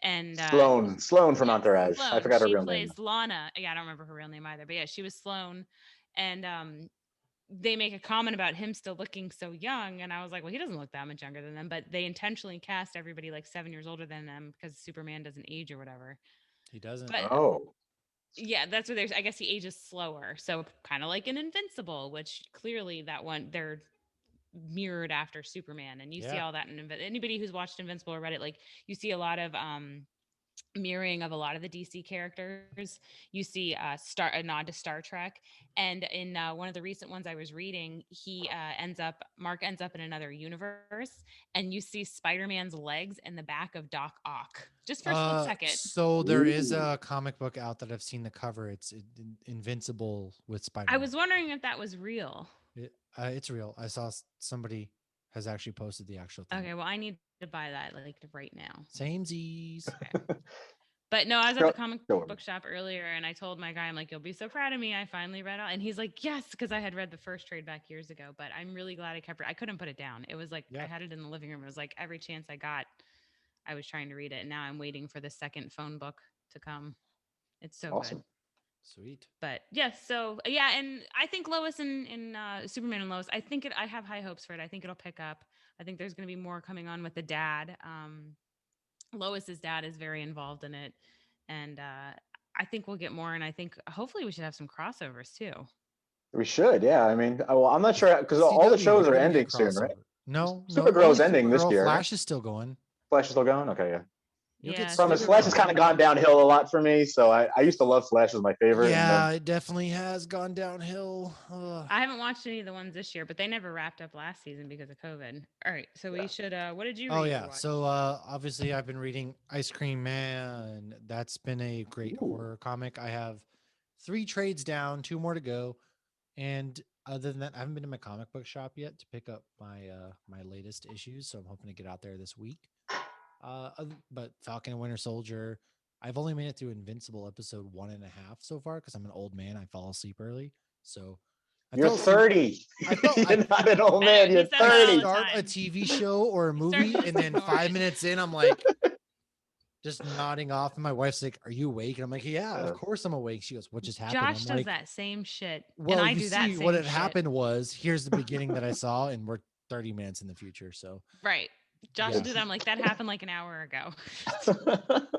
Speaker 3: and
Speaker 2: Sloan from
Speaker 3: yes,
Speaker 2: Entourage. I
Speaker 3: Sloane.
Speaker 2: forgot her
Speaker 3: She
Speaker 2: real name.
Speaker 3: plays Lana. Yeah, I don't remember her real name either, but yeah, she was Sloane, and they make a comment about him still looking so young, and I was like, well, he doesn't look that much younger than them, but they intentionally cast everybody like 7 years older than them because Superman doesn't age or whatever.
Speaker 1: He doesn't.
Speaker 3: But
Speaker 2: Oh,
Speaker 3: yeah, that's what there's. I guess he ages slower, so kind of like an Invincible, which clearly that one they're mirrored after Superman, and you see
Speaker 1: Yeah.
Speaker 3: all that in anybody who's watched Invincible or read it, like you see a lot of mirroring of a lot of the DC characters. You see a nod to Star Trek, and in one of the recent ones I was reading, Mark ends up in another universe, and you see Spider-Man's legs in the back of Doc Ock just for a split second.
Speaker 1: So there is
Speaker 2: ooh.
Speaker 1: a comic book out that I've seen the cover. It's Invincible with
Speaker 3: I
Speaker 1: Spider-Man.
Speaker 3: was wondering if that was real.
Speaker 1: It's real. I saw somebody has actually posted the actual thing.
Speaker 3: Okay, well, I need to buy that like right now.
Speaker 1: Samesies.
Speaker 3: Okay. But no, I was at
Speaker 2: Show,
Speaker 3: the comic
Speaker 2: show him.
Speaker 3: book shop earlier and I told my guy, I'm like, you'll be so proud of me. I finally read all. And he's like, yes, because I had read the first trade back years ago. But I'm really glad I kept it. I couldn't put it down. It was like, I
Speaker 1: Yeah.
Speaker 3: had it in the living room. It was like every chance I got, I was trying to read it. And now I'm waiting for the second phone book to come. It's so good.
Speaker 2: Awesome.
Speaker 1: Sweet.
Speaker 3: But yes, so yeah, and I think Lois and Superman and Lois, I have high hopes for it. I think it'll pick up. I think there's going to be more coming on with the dad. Lois's dad is very involved in it, and I think we'll get more. And I think hopefully we should have some crossovers too.
Speaker 2: We should, yeah. I mean, well, I'm not sure because all the
Speaker 1: CW,
Speaker 2: shows
Speaker 1: they're
Speaker 2: are
Speaker 1: gonna get
Speaker 2: ending soon, right?
Speaker 1: crossover. No,
Speaker 2: Supergirl's
Speaker 1: only
Speaker 2: ending this
Speaker 1: Supergirl.
Speaker 2: year, right?
Speaker 1: Flash is still going.
Speaker 2: Flash is still going. Okay, yeah.
Speaker 1: You'll get
Speaker 3: Yeah,
Speaker 2: Promise, Flash has
Speaker 1: Supergirl.
Speaker 2: kind of gone downhill a lot for me. So I used to love Flash as my favorite, and then
Speaker 1: Yeah, it definitely has gone downhill. Ugh.
Speaker 3: I haven't watched any of the ones this year, but they never wrapped up last season because of COVID. All right, so we
Speaker 2: yeah.
Speaker 3: should. What did you
Speaker 1: Oh
Speaker 3: read or
Speaker 1: yeah.
Speaker 3: watch?
Speaker 1: So obviously I've been reading Ice Cream Man. That's been a great
Speaker 2: Ooh.
Speaker 1: horror comic. I have 3 trades down, 2 more to go. And other than that, I haven't been to my comic book shop yet to pick up my latest issues. So I'm hoping to get out there this week. But Falcon and Winter Soldier, I've only made it through Invincible episode 1.5 so far because I'm an old man. I fall asleep early. So I
Speaker 2: You're
Speaker 1: fell asleep.
Speaker 2: 30.
Speaker 1: I felt
Speaker 2: You're not an old man.
Speaker 3: he
Speaker 2: You're
Speaker 3: says that all the
Speaker 2: 30.
Speaker 1: start a
Speaker 3: time.
Speaker 1: TV show or a
Speaker 3: He starts
Speaker 1: movie,
Speaker 3: to
Speaker 1: and then
Speaker 3: snore
Speaker 1: 5
Speaker 3: it.
Speaker 1: minutes in, I'm like just nodding off. And my wife's like, "Are you awake?" And I'm like, "Yeah, of
Speaker 2: Uh,
Speaker 1: course I'm awake." She goes, "What just happened?"
Speaker 3: Josh
Speaker 1: I'm
Speaker 3: does
Speaker 1: like,
Speaker 3: that same shit, and
Speaker 1: "Well,
Speaker 3: I
Speaker 1: you
Speaker 3: do that
Speaker 1: see, what
Speaker 3: same
Speaker 1: had
Speaker 3: shit.
Speaker 1: happened was here's the beginning that I saw, and we're 30 minutes in the future." So
Speaker 3: Right. Josh will do
Speaker 1: yes,
Speaker 3: that. I'm like, that happened like an hour ago.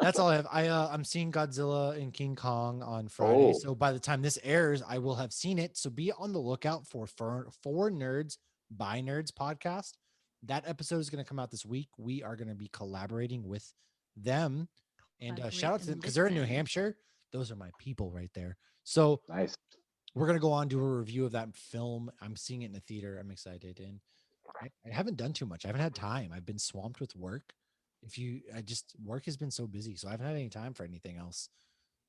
Speaker 1: that's all I have. I'm seeing Godzilla and King Kong on Friday.
Speaker 2: oh,
Speaker 1: So by the time this airs, I will have seen it. So be on the lookout for Nerds by Nerds podcast. That episode is going to come out this week. We are going to be collaborating with them. And shout out to them because they're in New
Speaker 3: Listen.
Speaker 1: Hampshire. Those are my people right there. So
Speaker 2: nice.
Speaker 1: we're going to go on, do a review of that film. I'm seeing it in the theater. I'm excited. And I haven't done too much. I haven't had time. I've been swamped with work. if you, I just work has been so busy, so I haven't had any time for anything else.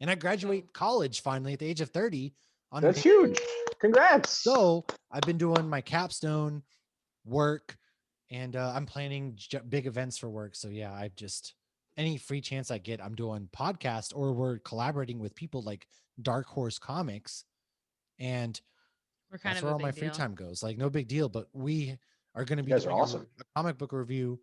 Speaker 1: And I
Speaker 3: So
Speaker 1: graduate college finally at the age of 30 on
Speaker 2: That's
Speaker 1: May.
Speaker 2: huge. Congrats.
Speaker 1: So I've been doing my capstone work, and I'm planning big events for work. So yeah, I've just any free chance I get, I'm doing podcast, or we're collaborating with people like Dark Horse Comics, and
Speaker 3: we're kind
Speaker 1: that's
Speaker 3: of
Speaker 1: where
Speaker 3: a
Speaker 1: all my
Speaker 3: big
Speaker 1: free
Speaker 3: deal.
Speaker 1: time goes. Like no big deal, but we are going to
Speaker 2: You
Speaker 1: be
Speaker 2: guys are
Speaker 1: doing
Speaker 2: awesome.
Speaker 1: a comic book review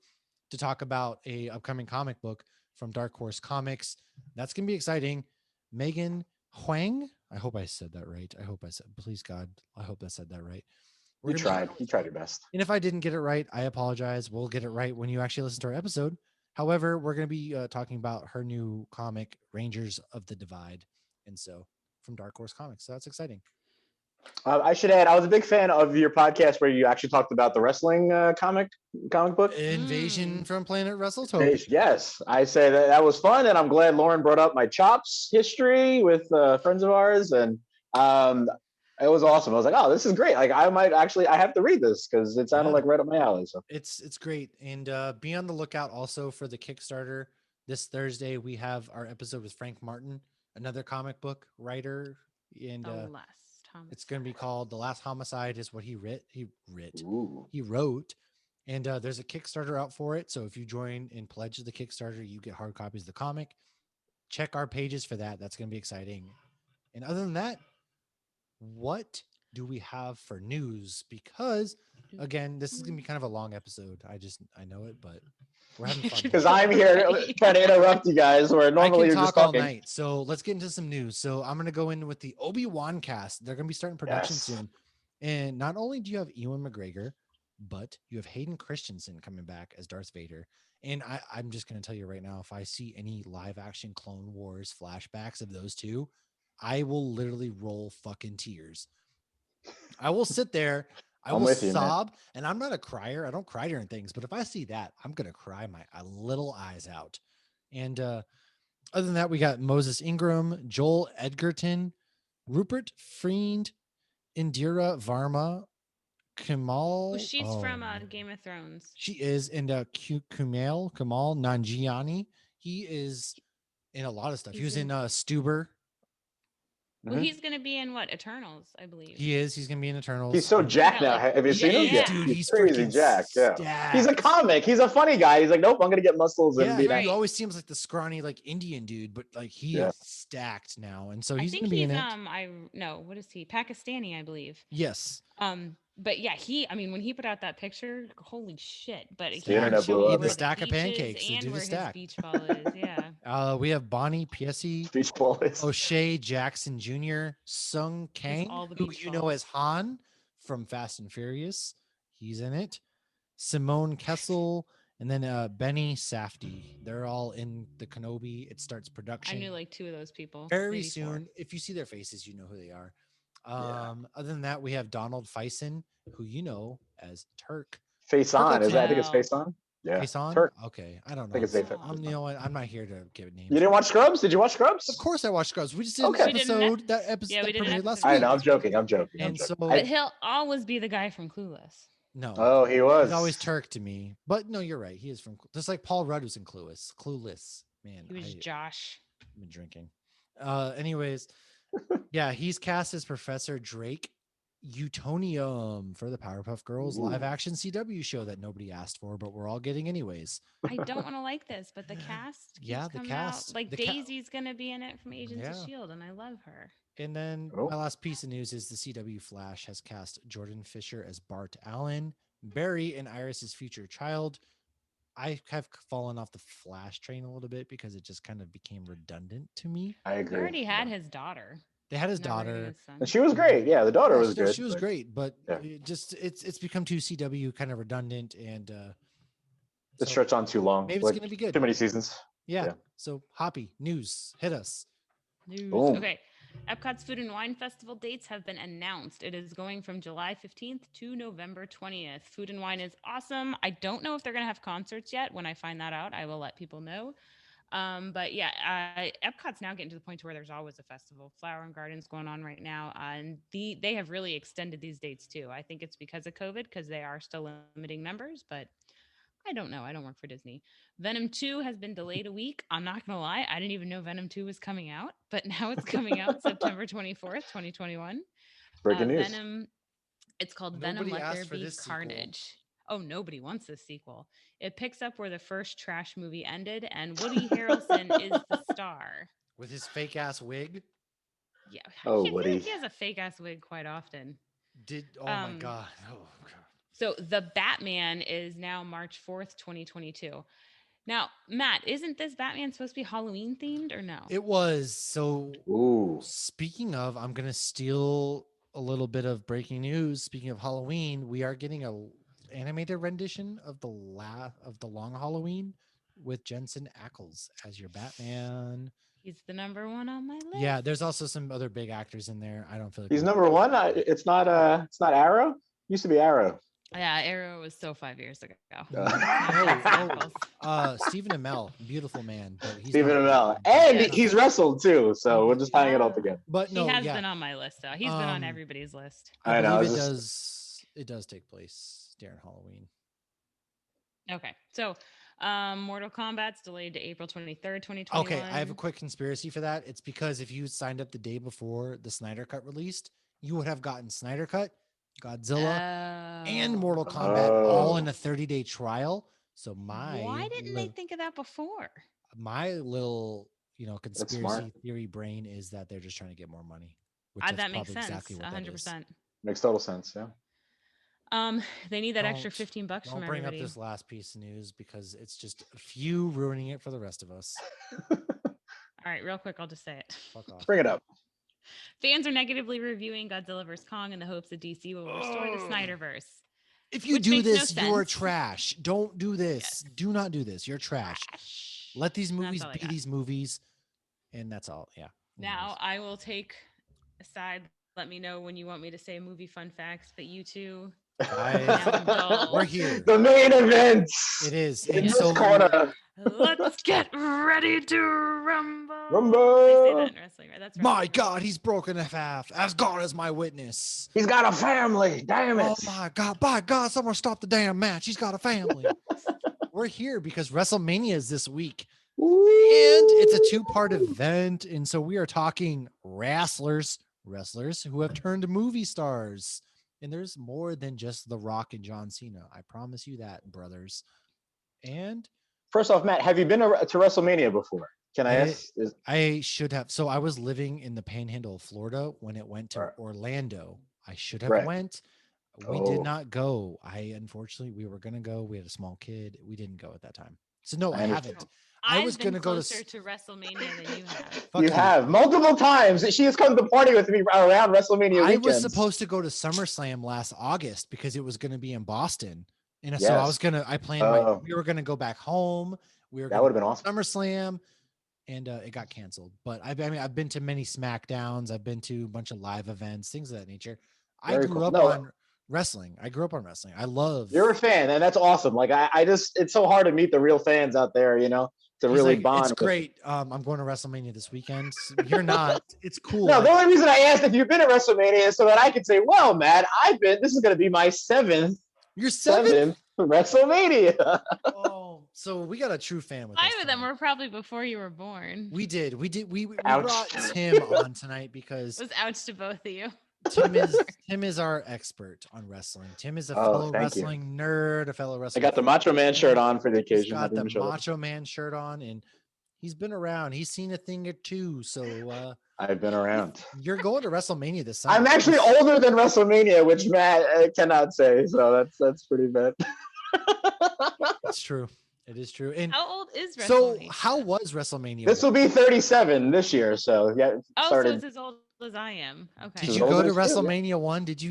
Speaker 1: to talk about a upcoming comic book from Dark Horse Comics. That's going to be exciting. Megan Huang, I hope I said that right. I hope I said, please God, I hope I said that right. We're
Speaker 2: You
Speaker 1: going to be,
Speaker 2: tried. You tried your best.
Speaker 1: and if I didn't get it right, I apologize. We'll get it right when you actually listen to our episode. However, we're going to be talking about her new comic, Rangers of the Divide. And so from Dark Horse Comics. So that's exciting.
Speaker 2: I should add, I was a big fan of your podcast where you actually talked about the wrestling comic book.
Speaker 1: Invasion
Speaker 3: Mm.
Speaker 1: from Planet WrestleTopia.
Speaker 2: Yes, I say that that was fun, and I'm glad Lauren brought up my chops history with friends of ours, and um, it was awesome. I was like, oh, this is great. Like, I might actually, I have to read this because it sounded
Speaker 1: Yeah,
Speaker 2: like right up my alley. So
Speaker 1: it's great. And be on the lookout also for the Kickstarter. This Thursday, we have our episode with Frank Martin, another comic book writer. And
Speaker 3: The last
Speaker 1: it's going to be
Speaker 3: homicide.
Speaker 1: called The Last Homicide is what
Speaker 2: ooh,
Speaker 1: he wrote. And there's a Kickstarter out for it. So if you join and pledge to the Kickstarter, you get hard copies of the comic. Check our pages for that. That's going to be exciting. And other than that, what do we have for news? Because again, this is going to be kind of a long episode. I know it, but we're having fun
Speaker 2: because
Speaker 1: here.
Speaker 2: I'm here
Speaker 3: Right.
Speaker 2: trying to interrupt you guys where
Speaker 1: I
Speaker 2: normally
Speaker 1: can
Speaker 2: you're just
Speaker 1: talk all
Speaker 2: talking.
Speaker 1: night. So let's get into some news. So I'm going to go in with the Obi-Wan cast. They're going to be starting production
Speaker 2: Yes,
Speaker 1: soon. And not only do you have Ewan McGregor, but you have Hayden Christensen coming back as Darth Vader. And I'm just going to tell you right now, if I see any live action Clone Wars flashbacks of those two, I will literally roll fucking tears. I will sit there, I
Speaker 2: I'm
Speaker 1: will
Speaker 2: with you, man.
Speaker 1: sob, and I'm not a crier. I don't cry during things, but if I see that, I'm going to cry my little eyes out. And other than that, we got Moses Ingram, Joel Edgerton, Rupert Friend, Indira Varma,
Speaker 3: Well,
Speaker 1: Kamal.
Speaker 3: she's
Speaker 1: Oh
Speaker 3: from
Speaker 1: man,
Speaker 3: Game of Thrones.
Speaker 1: she is. And Kamal Nanjiani. He is in a lot of stuff. He
Speaker 3: He's
Speaker 1: was in
Speaker 3: in.
Speaker 1: Stuber.
Speaker 3: Well,
Speaker 2: Mhm.
Speaker 3: he's gonna be in what Eternals, I believe.
Speaker 1: He is. He's gonna be in
Speaker 2: He's
Speaker 1: Eternals.
Speaker 2: so
Speaker 3: He's
Speaker 2: jacked
Speaker 3: got
Speaker 2: now.
Speaker 3: like,
Speaker 2: Have you
Speaker 1: He
Speaker 2: seen him?
Speaker 1: is,
Speaker 2: Yeah,
Speaker 3: yeah.
Speaker 1: dude.
Speaker 2: he's
Speaker 1: He's
Speaker 2: crazy
Speaker 1: freaking
Speaker 2: jacked. Yeah, he's a
Speaker 1: stacked.
Speaker 2: comic. He's a funny guy. He's like, nope, I'm gonna get muscles and
Speaker 1: Yeah,
Speaker 2: be an
Speaker 1: he
Speaker 3: Right.
Speaker 1: always seems like the scrawny, like Indian dude, but like he
Speaker 2: yeah.
Speaker 1: is stacked now, and so
Speaker 3: I
Speaker 1: he's
Speaker 3: think
Speaker 1: gonna be in
Speaker 3: he's
Speaker 1: it.
Speaker 3: I no, what is he? Pakistani, I believe.
Speaker 1: Yes,
Speaker 3: But yeah, I mean, when he put out that picture, holy shit! But
Speaker 2: The
Speaker 3: he
Speaker 1: stacked.
Speaker 3: didn't
Speaker 2: internet blew
Speaker 3: show
Speaker 1: Eating
Speaker 2: up.
Speaker 1: the
Speaker 3: where the
Speaker 1: stack of
Speaker 3: beach is
Speaker 1: pancakes. The
Speaker 3: and
Speaker 1: dude
Speaker 3: where
Speaker 1: is
Speaker 3: his
Speaker 1: stacked.
Speaker 3: beach ball is. Yeah.
Speaker 1: We have Bonnie Piesse,
Speaker 2: Beach Boys.
Speaker 1: O'Shea Jackson Jr., Sung
Speaker 3: He has
Speaker 1: Kang,
Speaker 3: all the
Speaker 1: who
Speaker 3: beach
Speaker 1: you know
Speaker 3: balls.
Speaker 1: as Han from Fast and Furious. He's in it. Simone Kessel, and then Benny Safdie. They're all in the Kenobi. It starts
Speaker 3: I
Speaker 1: production
Speaker 3: knew like two of those people,
Speaker 1: very
Speaker 3: maybe four.
Speaker 1: soon. If you see their faces, you know who they are.
Speaker 2: Yeah.
Speaker 1: Other than that, we have Donald Faison, who you know as Turk.
Speaker 2: Face
Speaker 1: Turk
Speaker 2: on. Is that? I think it's
Speaker 3: Well,
Speaker 2: face on. Yeah.
Speaker 1: Faison.
Speaker 2: Turk.
Speaker 1: Okay, I don't
Speaker 2: I think
Speaker 1: know.
Speaker 2: it's face
Speaker 3: oh,
Speaker 1: You
Speaker 2: on.
Speaker 1: know what? I'm not here to give
Speaker 2: You
Speaker 1: names.
Speaker 2: didn't watch Scrubs? Did you watch
Speaker 1: Of
Speaker 2: Scrubs?
Speaker 1: course, I watched Scrubs. We just did an
Speaker 2: Okay.
Speaker 3: we did an
Speaker 1: episode. That episode
Speaker 3: yeah, we
Speaker 1: that
Speaker 3: did an
Speaker 1: premiered last
Speaker 3: episode.
Speaker 2: I
Speaker 1: week.
Speaker 2: know. I'm joking. I'm joking. I'm
Speaker 1: And
Speaker 2: joking.
Speaker 1: so,
Speaker 3: But he'll always be the guy from Clueless.
Speaker 1: no,
Speaker 2: Oh, he was.
Speaker 1: he's always Turk to me. But no, you're right. He is from just like Paul Rudd was in Clueless. Clueless, man.
Speaker 3: He was Josh.
Speaker 1: I've been drinking. Anyways, yeah, he's cast as Professor Drake Utonium for the Powerpuff Girls live
Speaker 2: Ooh.
Speaker 1: action CW show that nobody asked for, but we're all getting anyways.
Speaker 3: I don't want to like this, but the cast keeps
Speaker 1: Yeah, the
Speaker 3: coming
Speaker 1: cast.
Speaker 3: out. Like
Speaker 1: The
Speaker 3: Daisy's gonna be in it from Agents of
Speaker 1: yeah.
Speaker 3: Shield, and I love her.
Speaker 1: And then
Speaker 2: Oh.
Speaker 1: my last piece of news is the CW Flash has cast Jordan Fisher as Bart Allen, Barry and Iris's future child. I have fallen off the Flash train a little bit because it just kind of became redundant to me.
Speaker 2: I
Speaker 3: They
Speaker 2: agree.
Speaker 3: already had his daughter.
Speaker 1: They had his
Speaker 3: Now we're getting
Speaker 1: daughter.
Speaker 3: his son.
Speaker 2: And she was great. Yeah, the daughter
Speaker 1: Yeah,
Speaker 2: was good.
Speaker 1: she was
Speaker 2: but-
Speaker 1: great, but
Speaker 2: yeah.
Speaker 1: it's become too CW kind of redundant, and
Speaker 2: It
Speaker 1: so
Speaker 2: stretched on too long.
Speaker 1: maybe it's
Speaker 2: Like,
Speaker 1: gonna be good.
Speaker 2: too many seasons.
Speaker 1: Yeah.
Speaker 2: yeah.
Speaker 1: So Hoppy news, hit us.
Speaker 3: News.
Speaker 2: Boom.
Speaker 3: Okay. Epcot's Food and Wine Festival dates have been announced. It is going from July 15th to November 20th. Food and Wine is awesome. I don't know if they're going to have concerts yet. When I find that out, I will let people know. But yeah, Epcot's now getting to the point to where there's always a festival. Flower and Gardens going on right now, and they have really extended these dates too. I think it's because of COVID, because they are still limiting numbers, but I don't know. I don't work for Disney. Venom 2 has been delayed a week. I'm not going to lie. I didn't even know Venom 2 was coming out, but now it's coming out September 24th, 2021.
Speaker 2: Breaking news.
Speaker 3: Venom, it's called Venom
Speaker 1: Nobody
Speaker 3: Let There
Speaker 1: asked for
Speaker 3: Be
Speaker 1: this sequel.
Speaker 3: Carnage. Oh, nobody wants this sequel. It picks up where the first trash movie ended, and Woody Harrelson is the star.
Speaker 1: With his fake ass wig.
Speaker 3: Yeah,
Speaker 2: Oh,
Speaker 3: he,
Speaker 2: Woody.
Speaker 3: he has a fake ass wig quite often.
Speaker 1: Oh my god. Oh god.
Speaker 3: So the Batman is now March 4th, 2022. Now, Matt, isn't this Batman supposed to be Halloween themed or no?
Speaker 1: It was. So
Speaker 2: Ooh.
Speaker 1: speaking of, I'm gonna steal a little bit of breaking news. Speaking of Halloween, we are getting a animated rendition of the Long Halloween with Jensen Ackles as your Batman.
Speaker 3: He's the number one on my list.
Speaker 1: Yeah, there's also some other big actors in there. I don't feel like
Speaker 2: He's number one. It's not Arrow. Used to be Arrow.
Speaker 3: Yeah, Arrow was so 5 years ago.
Speaker 1: Stephen Amell, beautiful man. But he's
Speaker 2: Stephen
Speaker 1: not-
Speaker 2: Amell, and
Speaker 3: Yeah.
Speaker 2: he's wrestled too. So we're just tying it all together.
Speaker 1: But
Speaker 3: He
Speaker 1: no,
Speaker 3: has
Speaker 1: yeah,
Speaker 3: been on my list, though. He's been on everybody's list.
Speaker 1: I
Speaker 2: I know,
Speaker 1: believe
Speaker 2: it's
Speaker 1: it does take place during Halloween.
Speaker 3: Okay, so Mortal Kombat's delayed to April 23rd, 2021.
Speaker 1: Okay, I have a quick conspiracy for that. It's because if you signed up the day before the Snyder Cut released, you would have gotten Snyder Cut, Godzilla, and Mortal Kombat all in a 30-day trial. So
Speaker 3: why didn't they think of that before?
Speaker 1: my little
Speaker 2: smart.
Speaker 1: conspiracy theory brain is that they're just trying to get more money. Which is
Speaker 3: That makes
Speaker 1: probably
Speaker 3: sense.
Speaker 1: exactly what that is.
Speaker 3: 100%.
Speaker 2: Makes total sense. Yeah.
Speaker 3: They need that extra
Speaker 1: Don't-
Speaker 3: $15
Speaker 1: Don't
Speaker 3: from
Speaker 1: bring
Speaker 3: everybody.
Speaker 1: up this last piece of news because it's just a few ruining it for the rest of us.
Speaker 3: All right, real quick, I'll just say it.
Speaker 1: Fuck off.
Speaker 2: Bring it up.
Speaker 3: Fans are negatively reviewing Godzilla vs. Kong in the hopes that DC will restore the Snyderverse.
Speaker 1: If you
Speaker 3: Which
Speaker 1: do
Speaker 3: makes no
Speaker 1: this, you are
Speaker 3: sense.
Speaker 1: trash. Don't do this. Do not do this. You're trash. Let these
Speaker 3: That's
Speaker 1: movies
Speaker 3: all I
Speaker 1: be
Speaker 3: got.
Speaker 1: these movies. And that's all. Yeah.
Speaker 3: Now I will take a side. Let me know when you want me to say movie fun facts, but you two,
Speaker 1: Guys,
Speaker 3: now dull.
Speaker 1: we're here.
Speaker 2: The main event.
Speaker 1: It is.
Speaker 2: In
Speaker 1: And
Speaker 2: this
Speaker 1: so
Speaker 2: corner.
Speaker 3: Let's get ready to rumble.
Speaker 2: Rumble.
Speaker 3: They say that in wrestling, right? That's
Speaker 1: my
Speaker 3: wrestling.
Speaker 1: God, he's broken in half. As God is my witness.
Speaker 2: He's got a family. Damn it.
Speaker 1: Oh my God. By God, someone stop the damn match. He's got a family. We're here because WrestleMania is this week. And it's a two-part event. And so we are talking wrestlers who have turned movie stars. And there's more than just The Rock and John Cena. I promise you that, brothers. And
Speaker 2: First off, Matt, have you been to WrestleMania before? Can I ask?
Speaker 1: I should have. So I was living in the Panhandle of Florida when it went to
Speaker 2: Right.
Speaker 1: Orlando. I should have
Speaker 2: Right.
Speaker 1: went. We did
Speaker 2: Oh.
Speaker 1: not go. Unfortunately, we were going to go. We had a small kid. We didn't go at that time. So no,
Speaker 2: I
Speaker 1: I
Speaker 2: understand.
Speaker 1: haven't. I was
Speaker 3: I've been
Speaker 1: gonna go to
Speaker 3: closer to WrestleMania than you have.
Speaker 1: Fuck
Speaker 2: You have multiple times. She has come to party with me around WrestleMania
Speaker 1: I
Speaker 2: weekends.
Speaker 1: was supposed to go to SummerSlam last August because it was going to be in Boston. And so I was
Speaker 2: Yes.
Speaker 1: I planned we were going to go back home. We were
Speaker 2: That
Speaker 1: gonna
Speaker 2: would have been
Speaker 1: go
Speaker 2: awesome.
Speaker 1: to SummerSlam and it got canceled. But I mean, I've been to many SmackDowns. I've been to a bunch of live events, things of that nature. I
Speaker 2: Very
Speaker 1: grew
Speaker 2: cool.
Speaker 1: up
Speaker 2: No.
Speaker 1: on wrestling. I grew up on wrestling. I love.
Speaker 2: You're a fan, and that's awesome. Like I just, it's so hard to meet the real fans out there, to
Speaker 1: He's
Speaker 2: really
Speaker 1: like,
Speaker 2: bond.
Speaker 1: It's
Speaker 2: with-
Speaker 1: great. I'm going to WrestleMania this weekend. You're not. It's cool.
Speaker 2: No, the only reason I asked if you've been to WrestleMania is so that I could say, well, Matt, I've been. This is going to be my seventh
Speaker 1: You're seven.
Speaker 2: WrestleMania.
Speaker 1: Oh, so we got a true fan with us
Speaker 3: 5 of them
Speaker 1: tonight.
Speaker 3: were probably before you were born.
Speaker 1: We did. We
Speaker 2: Ouch.
Speaker 1: brought Tim on tonight because
Speaker 3: It was ouch to both of you.
Speaker 1: Tim is our expert on wrestling. Tim is a fellow
Speaker 2: thank you.
Speaker 1: wrestling nerd, a fellow
Speaker 2: I
Speaker 1: wrestling.
Speaker 2: got the Macho Man shirt on for the
Speaker 1: He's
Speaker 2: occasion.
Speaker 1: got
Speaker 2: I
Speaker 1: the
Speaker 2: didn't show up.
Speaker 1: Macho Man shirt on, and he's been around. He's seen a thing or two. So
Speaker 2: I've been around.
Speaker 1: you're going to WrestleMania this summer.
Speaker 2: I'm actually older than WrestleMania, which Matt cannot say. So that's pretty bad.
Speaker 1: It's true. It is true. And
Speaker 3: How old is
Speaker 1: so,
Speaker 3: WrestleMania?
Speaker 1: how was WrestleMania?
Speaker 2: This will be 37 this year. So yeah,
Speaker 3: Oh,
Speaker 2: started.
Speaker 3: so it's as old as I am. Okay.
Speaker 1: Did
Speaker 2: As
Speaker 1: you
Speaker 2: old
Speaker 1: go to
Speaker 2: as you, yeah.
Speaker 1: WrestleMania 1? Did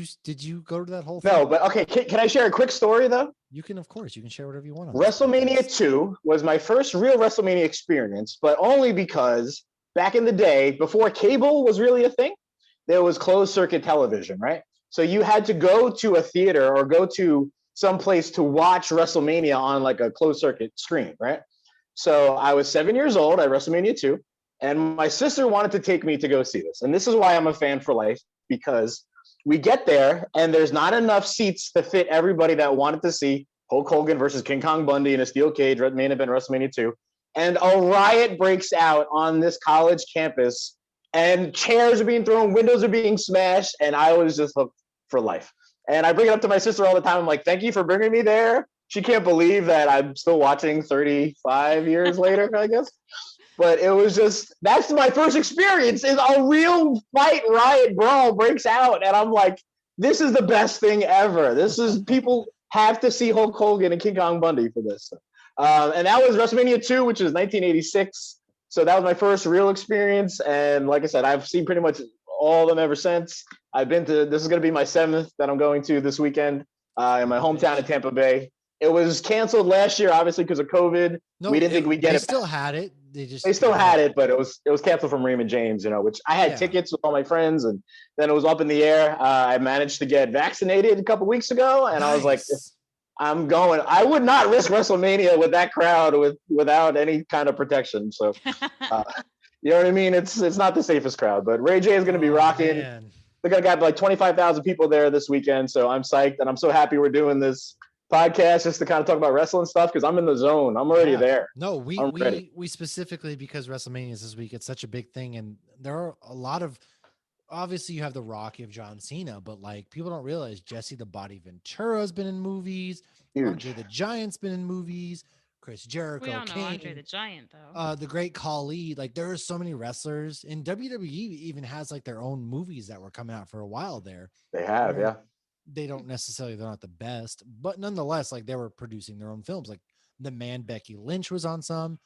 Speaker 1: you go to that whole thing?
Speaker 2: No, but okay. Can I share a quick story though?
Speaker 1: You can, of course, you can share whatever you want. On this
Speaker 2: WrestleMania
Speaker 1: podcast.
Speaker 2: 2 was my first real WrestleMania experience, but only because back in the day, before cable was really a thing, there was closed circuit television, right? So you had to go to a theater or go to some place to watch WrestleMania on like a closed circuit screen, right? So I was 7 years old at WrestleMania 2, and my sister wanted to take me to go see this. And this is why I'm a fan for life, because we get there and there's not enough seats to fit everybody that wanted to see Hulk Hogan versus King Kong Bundy in a steel cage, main event WrestleMania 2. And a riot breaks out on this college campus, and chairs are being thrown, windows are being smashed, and I was just hooked for life. And I bring it up to my sister all the time. I'm like, thank you for bringing me there. She can't believe that I'm still watching 35 years later, I guess. But it was just, that's my first experience is a real fight, riot, brawl breaks out. And I'm like, this is the best thing ever. This is, people have to see Hulk Hogan and King Kong Bundy for this. And that was WrestleMania 2, which was 1986. So that was my first real experience. And like I said, I've seen pretty much all of them ever since. I've been to, this is going to be my 7th that I'm going to this weekend in my hometown in Tampa Bay. It was canceled last year, obviously, because of COVID.
Speaker 1: No,
Speaker 2: we didn't think we'd get
Speaker 1: they
Speaker 2: it.
Speaker 1: Still had it.
Speaker 2: They still had it, but it was canceled from Raymond James, which I had tickets with all my friends, and then it was up in the air. I managed to get vaccinated a couple weeks ago, and I was like, I'm going. I would not risk WrestleMania with that crowd without any kind of protection. So, you know what I mean? It's not the safest crowd, but Ray J is going to be rocking.
Speaker 1: Man.
Speaker 2: They're going to have like 25,000 people there this weekend, so I'm psyched, and I'm so happy we're doing this podcast just to kind of talk about wrestling stuff because I'm in the zone. I'm already there.
Speaker 1: No, we specifically, because WrestleMania is this week, it's such a big thing, and there are a lot of, obviously you have The Rock, you have John Cena, but like people don't realize Jesse the Body Ventura's been in movies, Andre the Giant's been in movies, Chris Jericho,
Speaker 3: we all know
Speaker 1: Kane,
Speaker 3: Andre the Giant though.
Speaker 1: the Great Khali. Like there are so many wrestlers, and WWE even has like their own movies that were coming out for a while there.
Speaker 2: They have, yeah.
Speaker 1: They don't necessarily, they're not the best, but nonetheless, like they were producing their own films. Like the Man Becky Lynch was on some.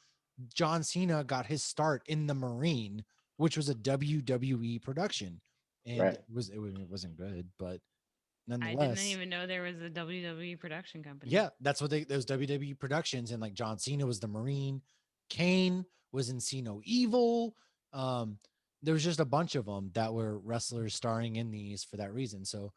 Speaker 1: John Cena got his start in The Marine, which was a WWE production, and it wasn't good, but nonetheless,
Speaker 3: I didn't even know there was a WWE production company.
Speaker 1: Yeah, that's what those WWE productions, and like John Cena was the Marine, Kane was in See No Evil. There was just a bunch of them that were wrestlers starring in these for that reason. So.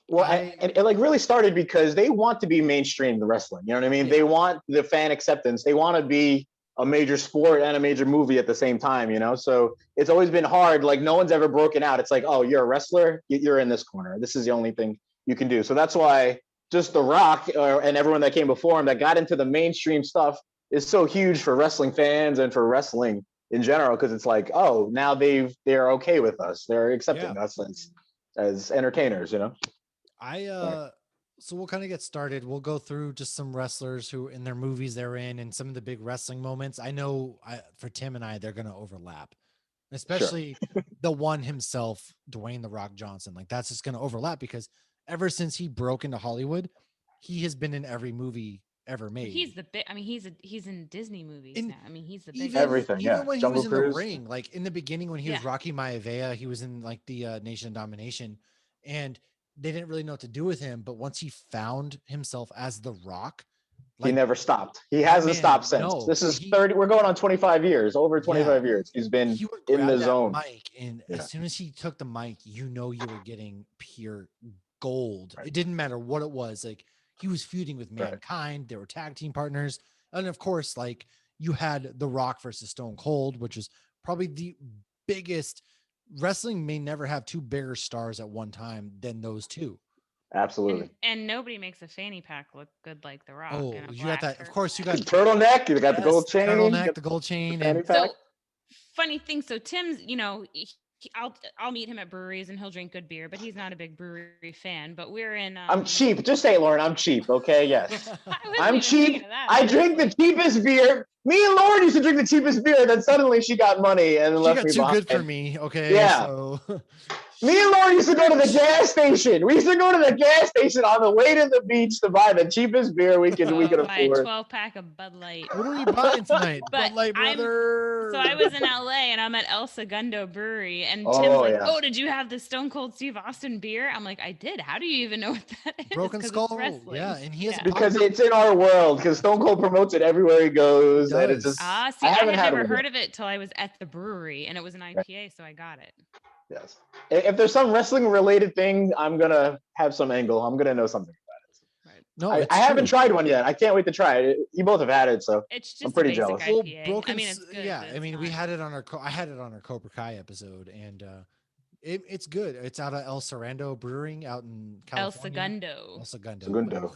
Speaker 2: Well, and it like really started because they want to be mainstream, the wrestling. You know what I mean? Yeah. They want the fan acceptance. They want to be a major sport and a major movie at the same time, So it's always been hard. Like no one's ever broken out. It's like, oh, you're a wrestler. You're in this corner. This is the only thing you can do. So that's why just The Rock and everyone that came before him that got into the mainstream stuff is so huge for wrestling fans and for wrestling in general. Because it's like, oh, now they're okay with us. They're accepting us as entertainers,
Speaker 1: So we'll kind of get started. We'll go through just some wrestlers who in their movies they're in and some of the big wrestling moments. I know for Tim and I, they're going to overlap, especially the one himself, Dwayne "The Rock" Johnson. Like that's just going to overlap because ever since he broke into Hollywood, he has been in every movie ever made.
Speaker 3: He's the big. I mean, he's in Disney movies now. I mean, he's the big.
Speaker 2: Everything.
Speaker 1: Even when
Speaker 2: Jungle
Speaker 1: he was
Speaker 2: Cruise.
Speaker 1: in the ring, like in the beginning when he was Rocky Maivia, he was in like the Nation of Domination, and they didn't really know what to do with him. But once he found himself as The Rock,
Speaker 2: he never stopped. He hasn't stopped since. No, this is 30. We're going on 25 years, over 25 years. He's been in the zone.
Speaker 1: Mic, and as soon as he took the mic, you were getting pure gold. Right. It didn't matter what it was. Like he was feuding with Mankind. Right. They were tag team partners. And of course, like you had The Rock versus Stone Cold, which is probably the biggest. Wrestling may never have two bigger stars at one time than those two.
Speaker 2: Absolutely.
Speaker 3: And nobody makes a fanny pack look good like The Rock.
Speaker 1: Oh, you got that. Of course, you got
Speaker 2: turtleneck. You got the gold chain.
Speaker 1: Turtleneck, the gold chain. And
Speaker 3: so, funny thing. So Tim's, I'll meet him at breweries and he'll drink good beer, but he's not a big brewery fan. But we're in.
Speaker 2: I'm cheap. Just say, Lauren, I'm cheap. Okay. Yes. I'm cheap. I drink the cheapest beer. Me and Lauren used to drink the cheapest beer. Then suddenly she got money and left me behind.
Speaker 1: Too good for me. Okay.
Speaker 2: Yeah.
Speaker 1: So.
Speaker 2: Me and Lauren used to go to the gas station. We used to go to the gas station on the way to the beach to buy the cheapest beer we could afford.
Speaker 3: Buy a 12-pack of Bud Light.
Speaker 1: What are we buying tonight? Bud Light, brother.
Speaker 3: So I was in LA and I'm at El Segundo Brewery and Tim's like, "Oh, did you have the Stone Cold Steve Austin beer?" I'm like, "I did. How do you even know what that is?"
Speaker 1: Broken Skull. Yeah, and he has
Speaker 2: because it's in our world. Because Stone Cold promotes it everywhere he goes, and it's just.
Speaker 3: See, I had never heard of it till I was at the brewery, and it was an IPA, so I got it.
Speaker 2: Yes. If there's some wrestling related thing, I'm going to have some angle. I'm going to know something about it.
Speaker 1: Right. No,
Speaker 2: I haven't tried one yet. I can't wait to try it. You both have had it, so I'm pretty jealous.
Speaker 3: IPA. I mean, it's good.
Speaker 1: Yeah, I mean, we had it on I had it on our Cobra Kai episode, and it's good. It's out of El Segundo Brewing out in California.
Speaker 3: El Segundo.
Speaker 2: Segundo.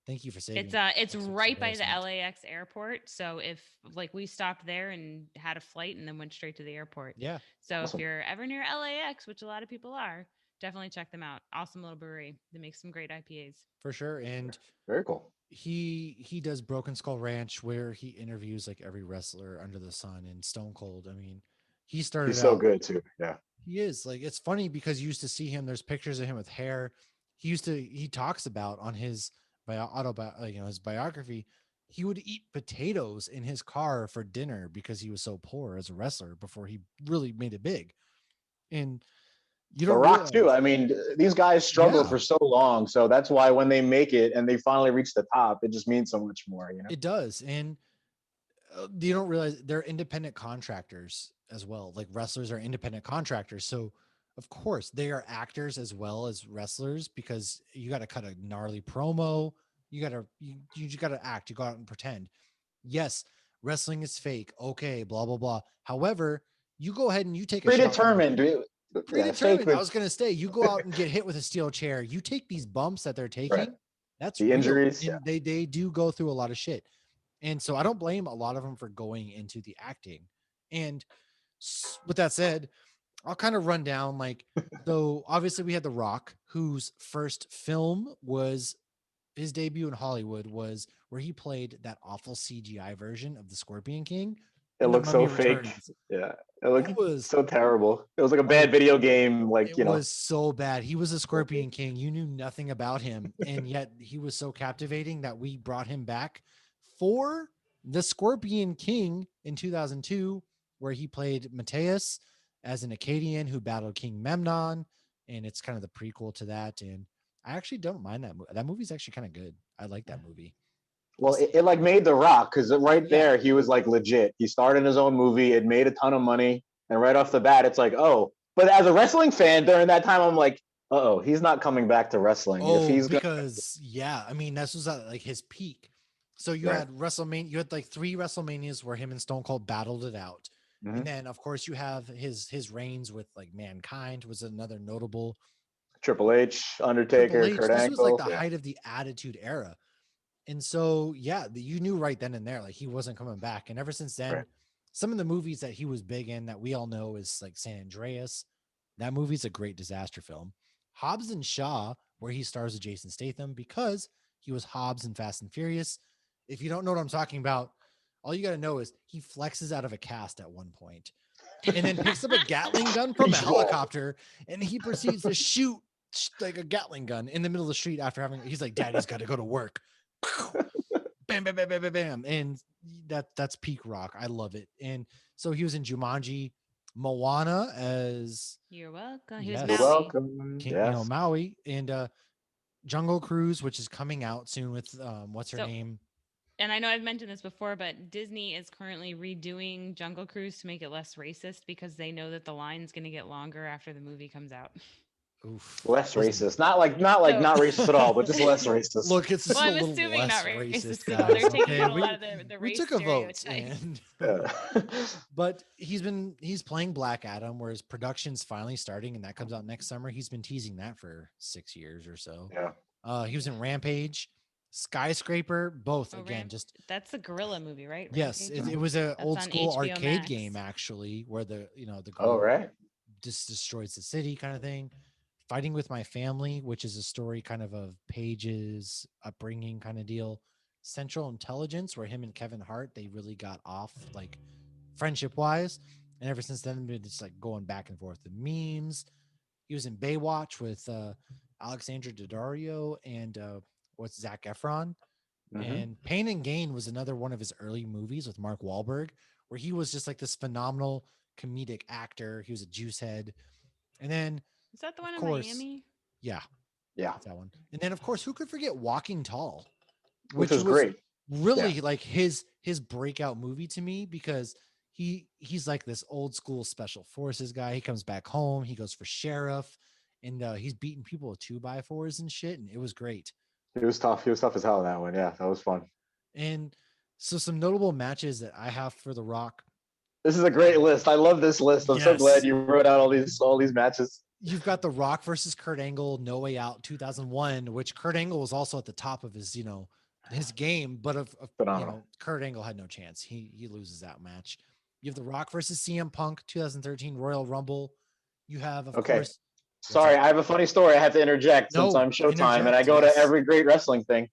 Speaker 1: Thank you for saving.
Speaker 3: It's
Speaker 1: That's
Speaker 3: right by the
Speaker 1: embarrassment.
Speaker 3: LAX airport. So if like we stopped there and had a flight and then went straight to the airport.
Speaker 1: Yeah,
Speaker 3: So if
Speaker 2: Awesome.
Speaker 3: you're ever near LAX, which a lot of people are, definitely check them out. Awesome little brewery. They make some great IPAs.
Speaker 1: for sure. And
Speaker 2: Very cool.
Speaker 1: he does Broken Skull Ranch, where he interviews like every wrestler under the sun. And Stone Cold, I mean, he
Speaker 2: He's
Speaker 1: started
Speaker 2: so
Speaker 1: out.
Speaker 2: good too. Yeah.
Speaker 1: He is like, it's funny because you used to see him. There's pictures of him with hair. He talks about on his his biography. He would eat potatoes in his car for dinner because he was so poor as a wrestler before he really made it big. And you
Speaker 2: The
Speaker 1: don't
Speaker 2: Rock too.
Speaker 1: realize,
Speaker 2: I mean, these guys struggled
Speaker 1: yeah,
Speaker 2: for so long, so that's why when they make it and they finally reach the top, it just means so much more.
Speaker 1: it does. And you don't realize they're independent contractors as well. Like wrestlers are independent contractors. So of course they are actors as well as wrestlers because you got to cut a gnarly promo. You got to act. You go out and pretend. Yes, wrestling is fake. Okay, blah blah blah. However, you go ahead and you take a shot.
Speaker 2: Predetermined. Yeah, fake.
Speaker 1: Predetermined. I was gonna say, you go out and get hit with a steel chair. You take these bumps that they're
Speaker 2: Right.
Speaker 1: taking. That's
Speaker 2: The
Speaker 1: real,
Speaker 2: injuries. Yeah.
Speaker 1: and they do go through a lot of shit. And so I don't blame a lot of them for going into the acting. And with that said, I'll kind of run down like, so obviously we had The Rock, whose first film was his debut in Hollywood was where he played that awful CGI version of the Scorpion King
Speaker 2: It
Speaker 1: in The
Speaker 2: looks so
Speaker 1: Mummy
Speaker 2: fake.
Speaker 1: Returns.
Speaker 2: Yeah. It looked
Speaker 1: That was
Speaker 2: so terrible. It was like a
Speaker 1: oh,
Speaker 2: bad video game. Like,
Speaker 1: it was so bad. He was a Scorpion King. You knew nothing about him, and yet he was so captivating that we brought him back for the Scorpion King in 2002, where he played Mateus as an Akkadian who battled King Memnon, and it's kind of the prequel to that. And I actually don't mind that movie. That movie's actually kind of good. I like that movie.
Speaker 2: well, it like made The Rock because right
Speaker 1: Yeah.
Speaker 2: there he was like legit. He started his own movie. It made a ton of money, and right off the bat, it's like, oh. But as a wrestling fan, during that time, I'm like, oh, he's not coming back to wrestling. If
Speaker 1: Oh,
Speaker 2: he's gonna,
Speaker 1: because yeah, I mean this was like his peak. So you
Speaker 2: right.
Speaker 1: had WrestleMania, you had like 3 WrestleManias where him and Stone Cold battled it out.
Speaker 2: Mm-hmm.
Speaker 1: And then of course you have his reigns with like Mankind was another notable.
Speaker 2: Triple H,
Speaker 1: Triple
Speaker 2: Undertaker,
Speaker 1: H,
Speaker 2: Kurt
Speaker 1: this was like
Speaker 2: Angle,
Speaker 1: the
Speaker 2: yeah,
Speaker 1: height of the Attitude Era. And so yeah, you knew right then and there like he wasn't coming back. And ever since then,
Speaker 2: right.
Speaker 1: some of the movies that he was big in that we all know is like San Andreas. That movie's a great disaster film. Hobbs and Shaw, where he stars with Jason Statham because he was Hobbs in Fast and Furious. If you don't know what I'm talking about, all you got to know is he flexes out of a cast at one point and then picks up a Gatling gun from a helicopter and he proceeds to shoot like a Gatling gun in the middle of the street after he's like, Daddy's got to go to work. Bam, bam, bam, bam, bam, bam. And that's peak Rock. I love it. And so he was in Jumanji, Moana as
Speaker 3: You're welcome. He was
Speaker 1: yes,
Speaker 2: You're
Speaker 3: Maui.
Speaker 2: welcome.
Speaker 1: King,
Speaker 2: Yes.
Speaker 1: Maui, and Jungle Cruise, which is coming out soon with what's her
Speaker 3: So,
Speaker 1: name?
Speaker 3: and I know I've mentioned this before, but Disney is currently redoing Jungle Cruise to make it less racist because they know that the line's going to get longer after the movie comes out.
Speaker 1: Oof,
Speaker 2: Less
Speaker 1: listen.
Speaker 2: racist. Not like not
Speaker 3: So-
Speaker 2: racist at all, but just less racist.
Speaker 1: Look, it's just
Speaker 3: Well,
Speaker 1: a
Speaker 3: I'm
Speaker 1: little
Speaker 3: assuming
Speaker 1: less
Speaker 3: not racist
Speaker 1: racist,
Speaker 3: because
Speaker 1: guys.
Speaker 3: they're taking
Speaker 1: Okay,
Speaker 3: out a lot of the
Speaker 1: we
Speaker 3: race
Speaker 1: took a vote,
Speaker 3: stereotypes.
Speaker 1: and
Speaker 2: Yeah.
Speaker 1: but he's playing Black Adam, where his production's finally starting, and that comes out next summer. He's been teasing that for 6 years or so.
Speaker 2: Yeah.
Speaker 1: He was in Rampage, Skyscraper, both
Speaker 3: Oh,
Speaker 1: again. Just
Speaker 3: that's the gorilla movie, right?
Speaker 1: yes,
Speaker 3: Rampage?
Speaker 1: it was a
Speaker 3: That's
Speaker 1: old
Speaker 3: on
Speaker 1: school
Speaker 3: HBO
Speaker 1: arcade
Speaker 3: Max.
Speaker 1: game actually, where the
Speaker 2: Oh,
Speaker 1: gorilla
Speaker 2: right.
Speaker 1: just destroys the city kind of thing. Fighting with My Family, which is a story kind of Paige's upbringing kind of deal. Central Intelligence, where him and Kevin Hart they really got off like friendship wise, and ever since then it's like going back and forth. The memes. He was in Baywatch with Alexandra Daddario and what's Zac Efron.
Speaker 2: Mm-hmm.
Speaker 1: And Pain and Gain was another one of his early movies with Mark Wahlberg, where he was just like this phenomenal comedic actor. He was a juice head. And then,
Speaker 3: Is that the
Speaker 1: of
Speaker 3: one in
Speaker 1: course,
Speaker 3: Miami?
Speaker 1: yeah,
Speaker 2: Yeah.
Speaker 1: that's that one. And then, of course, who could forget Walking Tall,
Speaker 2: Which
Speaker 1: which
Speaker 2: was
Speaker 1: was
Speaker 2: great.
Speaker 1: really like his breakout movie to me because he's like this old school special forces guy. He comes back home, he goes for sheriff, and he's beating people with 2x4s and shit, and it was great.
Speaker 2: He was tough. He was tough as hell in that one. Yeah, that was fun.
Speaker 1: And so some notable matches that I have for The Rock.
Speaker 2: This is a great list. I love this list. I'm so glad
Speaker 1: Yes.
Speaker 2: you wrote out all these matches.
Speaker 1: You've got The Rock versus Kurt Angle, No Way Out 2001, which Kurt Angle was also at the top of his, his game, but
Speaker 2: Phenomenal.
Speaker 1: Kurt Angle had no chance. He loses that match. You have The Rock versus CM Punk 2013 Royal Rumble. You have, of
Speaker 2: Okay.
Speaker 1: course, what's
Speaker 2: Sorry,
Speaker 1: up?
Speaker 2: I have a funny story. I have to interject since
Speaker 1: No,
Speaker 2: I'm Showtime and I
Speaker 1: interject.
Speaker 2: go to
Speaker 1: Yes.
Speaker 2: every great wrestling thing.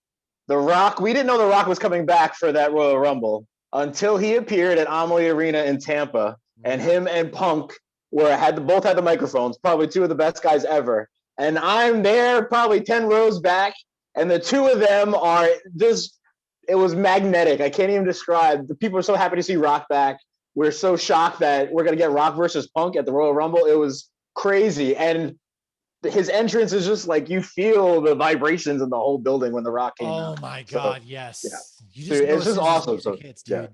Speaker 2: The Rock, we didn't know The Rock was coming back for that Royal Rumble until he appeared at Amalie Arena in Tampa, and
Speaker 1: Yeah.
Speaker 2: him and Punk both had the microphones, probably two of the best guys ever. And I'm there, probably 10 rows back, and the two of them are just. It was magnetic. I can't even describe. The people are so happy to see Rock back. We're so shocked that we're gonna get Rock versus Punk at the Royal Rumble. It was crazy, and his entrance is just like you feel the vibrations in the whole building when The Rock came
Speaker 1: Oh
Speaker 2: out.
Speaker 1: my
Speaker 2: So
Speaker 1: God,
Speaker 2: yeah,
Speaker 1: yes. You just
Speaker 2: dude,
Speaker 1: know
Speaker 2: it's
Speaker 1: as
Speaker 2: just
Speaker 1: soon as his
Speaker 2: awesome.
Speaker 1: music
Speaker 2: So
Speaker 1: hits,
Speaker 2: yeah,
Speaker 1: dude.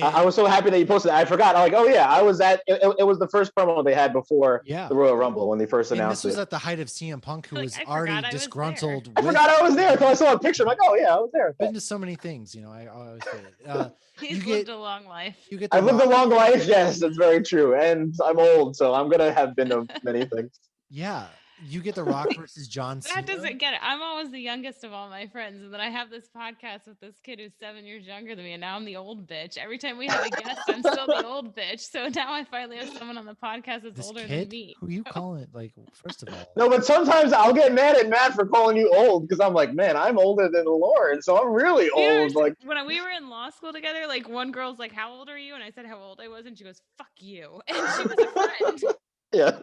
Speaker 2: I
Speaker 1: And
Speaker 2: was so happy that you posted that. I forgot. I'm like, oh yeah, I was at. It was the first promo they had before
Speaker 1: yeah.
Speaker 2: the Royal Rumble when they first
Speaker 1: And this
Speaker 2: announced
Speaker 1: was
Speaker 2: it.
Speaker 1: at the height of CM Punk, who
Speaker 3: Like,
Speaker 1: was
Speaker 3: I
Speaker 1: already
Speaker 3: forgot I was there.
Speaker 1: disgruntled
Speaker 2: I
Speaker 1: with
Speaker 2: forgot I was there until I saw a picture. I'm like, oh yeah, I was there.
Speaker 1: been to so many things, I always forget. You
Speaker 3: He's
Speaker 1: get
Speaker 3: lived a long life.
Speaker 1: you get The
Speaker 2: I've lived a
Speaker 1: Rock.
Speaker 2: long life. Yes, that's very true, and I'm old, so I'm gonna have been to many things.
Speaker 1: Yeah, you get The Rock versus John
Speaker 3: That
Speaker 1: Cena.
Speaker 3: doesn't get it. I'm always the youngest of all my friends, and then I have this podcast with this kid who's 7 years younger than me, and now I'm the old bitch. Every time we have a guest, I'm still the old bitch. So now I finally have someone on the podcast that's
Speaker 1: This
Speaker 3: older than
Speaker 1: kid,
Speaker 3: me.
Speaker 1: who you calling? Like, first of all,
Speaker 2: No, but sometimes I'll get mad at Matt for calling you old because I'm like, man, I'm older than Lauren, so I'm really
Speaker 3: You know,
Speaker 2: old. Like,
Speaker 3: when we were in law school together, like one girl's like, "How old are you?" And I said how old I was, and she goes, "Fuck you," and she was a friend.
Speaker 2: yeah.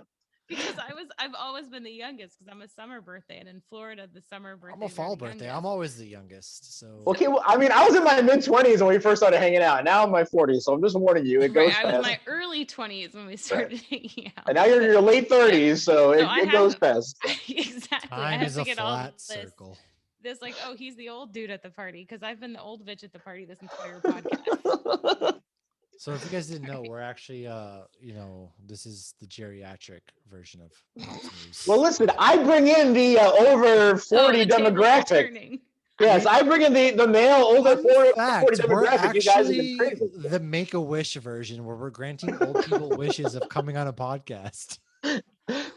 Speaker 3: Because I've always been the youngest because I'm a summer birthday, and in Florida the summer
Speaker 1: I'm a
Speaker 3: birthdays are
Speaker 1: fall
Speaker 3: the
Speaker 1: birthday.
Speaker 3: youngest.
Speaker 1: I'm always the youngest. So
Speaker 2: Okay, well, I mean, I was in my mid-20s when we first started hanging out. Now I'm in my 40s, so I'm just warning you, it
Speaker 3: Right,
Speaker 2: goes
Speaker 3: I was in
Speaker 2: fast.
Speaker 3: my early 20s when we
Speaker 2: Right.
Speaker 3: started hanging out.
Speaker 2: And now you're in your late
Speaker 3: Yeah.
Speaker 2: 30s, so
Speaker 3: So
Speaker 2: it goes fast.
Speaker 3: exactly. I
Speaker 1: time
Speaker 3: have
Speaker 1: is
Speaker 3: to
Speaker 1: a
Speaker 3: get all
Speaker 1: flat
Speaker 3: this
Speaker 1: circle.
Speaker 3: like, oh, he's the old dude at the party because I've been the old bitch at the party this entire podcast.
Speaker 1: So if you guys didn't know,
Speaker 3: Sorry.
Speaker 1: we're actually this is the geriatric version of Pops News.
Speaker 2: Well, listen, I bring in the over
Speaker 3: Oh,
Speaker 2: 40
Speaker 3: the tables are
Speaker 2: demographic.
Speaker 3: turning.
Speaker 2: Yes,
Speaker 1: We
Speaker 2: I bring in the male over
Speaker 1: Fun
Speaker 2: 40
Speaker 1: fact, we're
Speaker 2: demographic. You guys have been
Speaker 1: actually
Speaker 2: crazy.
Speaker 1: the Make-A-Wish version where we're granting old people wishes of coming on a podcast.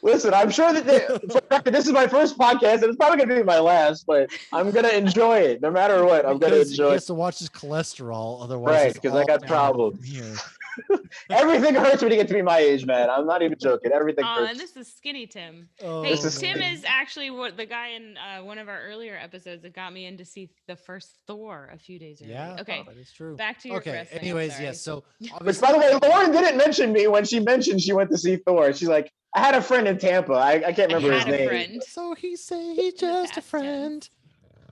Speaker 2: Listen, I'm sure that for the record, this is my first podcast, and it's probably going to be my last, but I'm going to enjoy it no matter what. I'm going to
Speaker 1: Because he
Speaker 2: enjoy it.
Speaker 1: has to watch his cholesterol, otherwise
Speaker 2: Right,
Speaker 1: it's
Speaker 2: because I
Speaker 1: all
Speaker 2: got
Speaker 1: downhill from
Speaker 2: problems.
Speaker 1: here.
Speaker 2: Everything hurts when you get to be my age, man. I'm not even joking. Everything
Speaker 3: And
Speaker 2: hurts.
Speaker 3: this is Skinny Tim. Hey,
Speaker 2: This
Speaker 1: Oh
Speaker 2: is
Speaker 3: Tim
Speaker 1: man.
Speaker 3: is actually what the guy in one of our earlier episodes that got me in to see the first Thor a few days early.
Speaker 1: Yeah,
Speaker 3: Okay,
Speaker 1: that is true.
Speaker 3: back to your
Speaker 1: Okay,
Speaker 3: wrestling.
Speaker 1: anyways,
Speaker 3: I'm
Speaker 1: yes.
Speaker 3: sorry.
Speaker 1: So
Speaker 2: Which,
Speaker 1: obviously
Speaker 2: by the way, Lauren didn't mention me when she mentioned she went to see Thor. She's like, I had a friend in Tampa. I can't
Speaker 3: I
Speaker 2: remember his
Speaker 3: had a
Speaker 2: name.
Speaker 3: friend.
Speaker 1: so he say he's
Speaker 3: In the
Speaker 1: just a
Speaker 3: past tense.
Speaker 1: friend.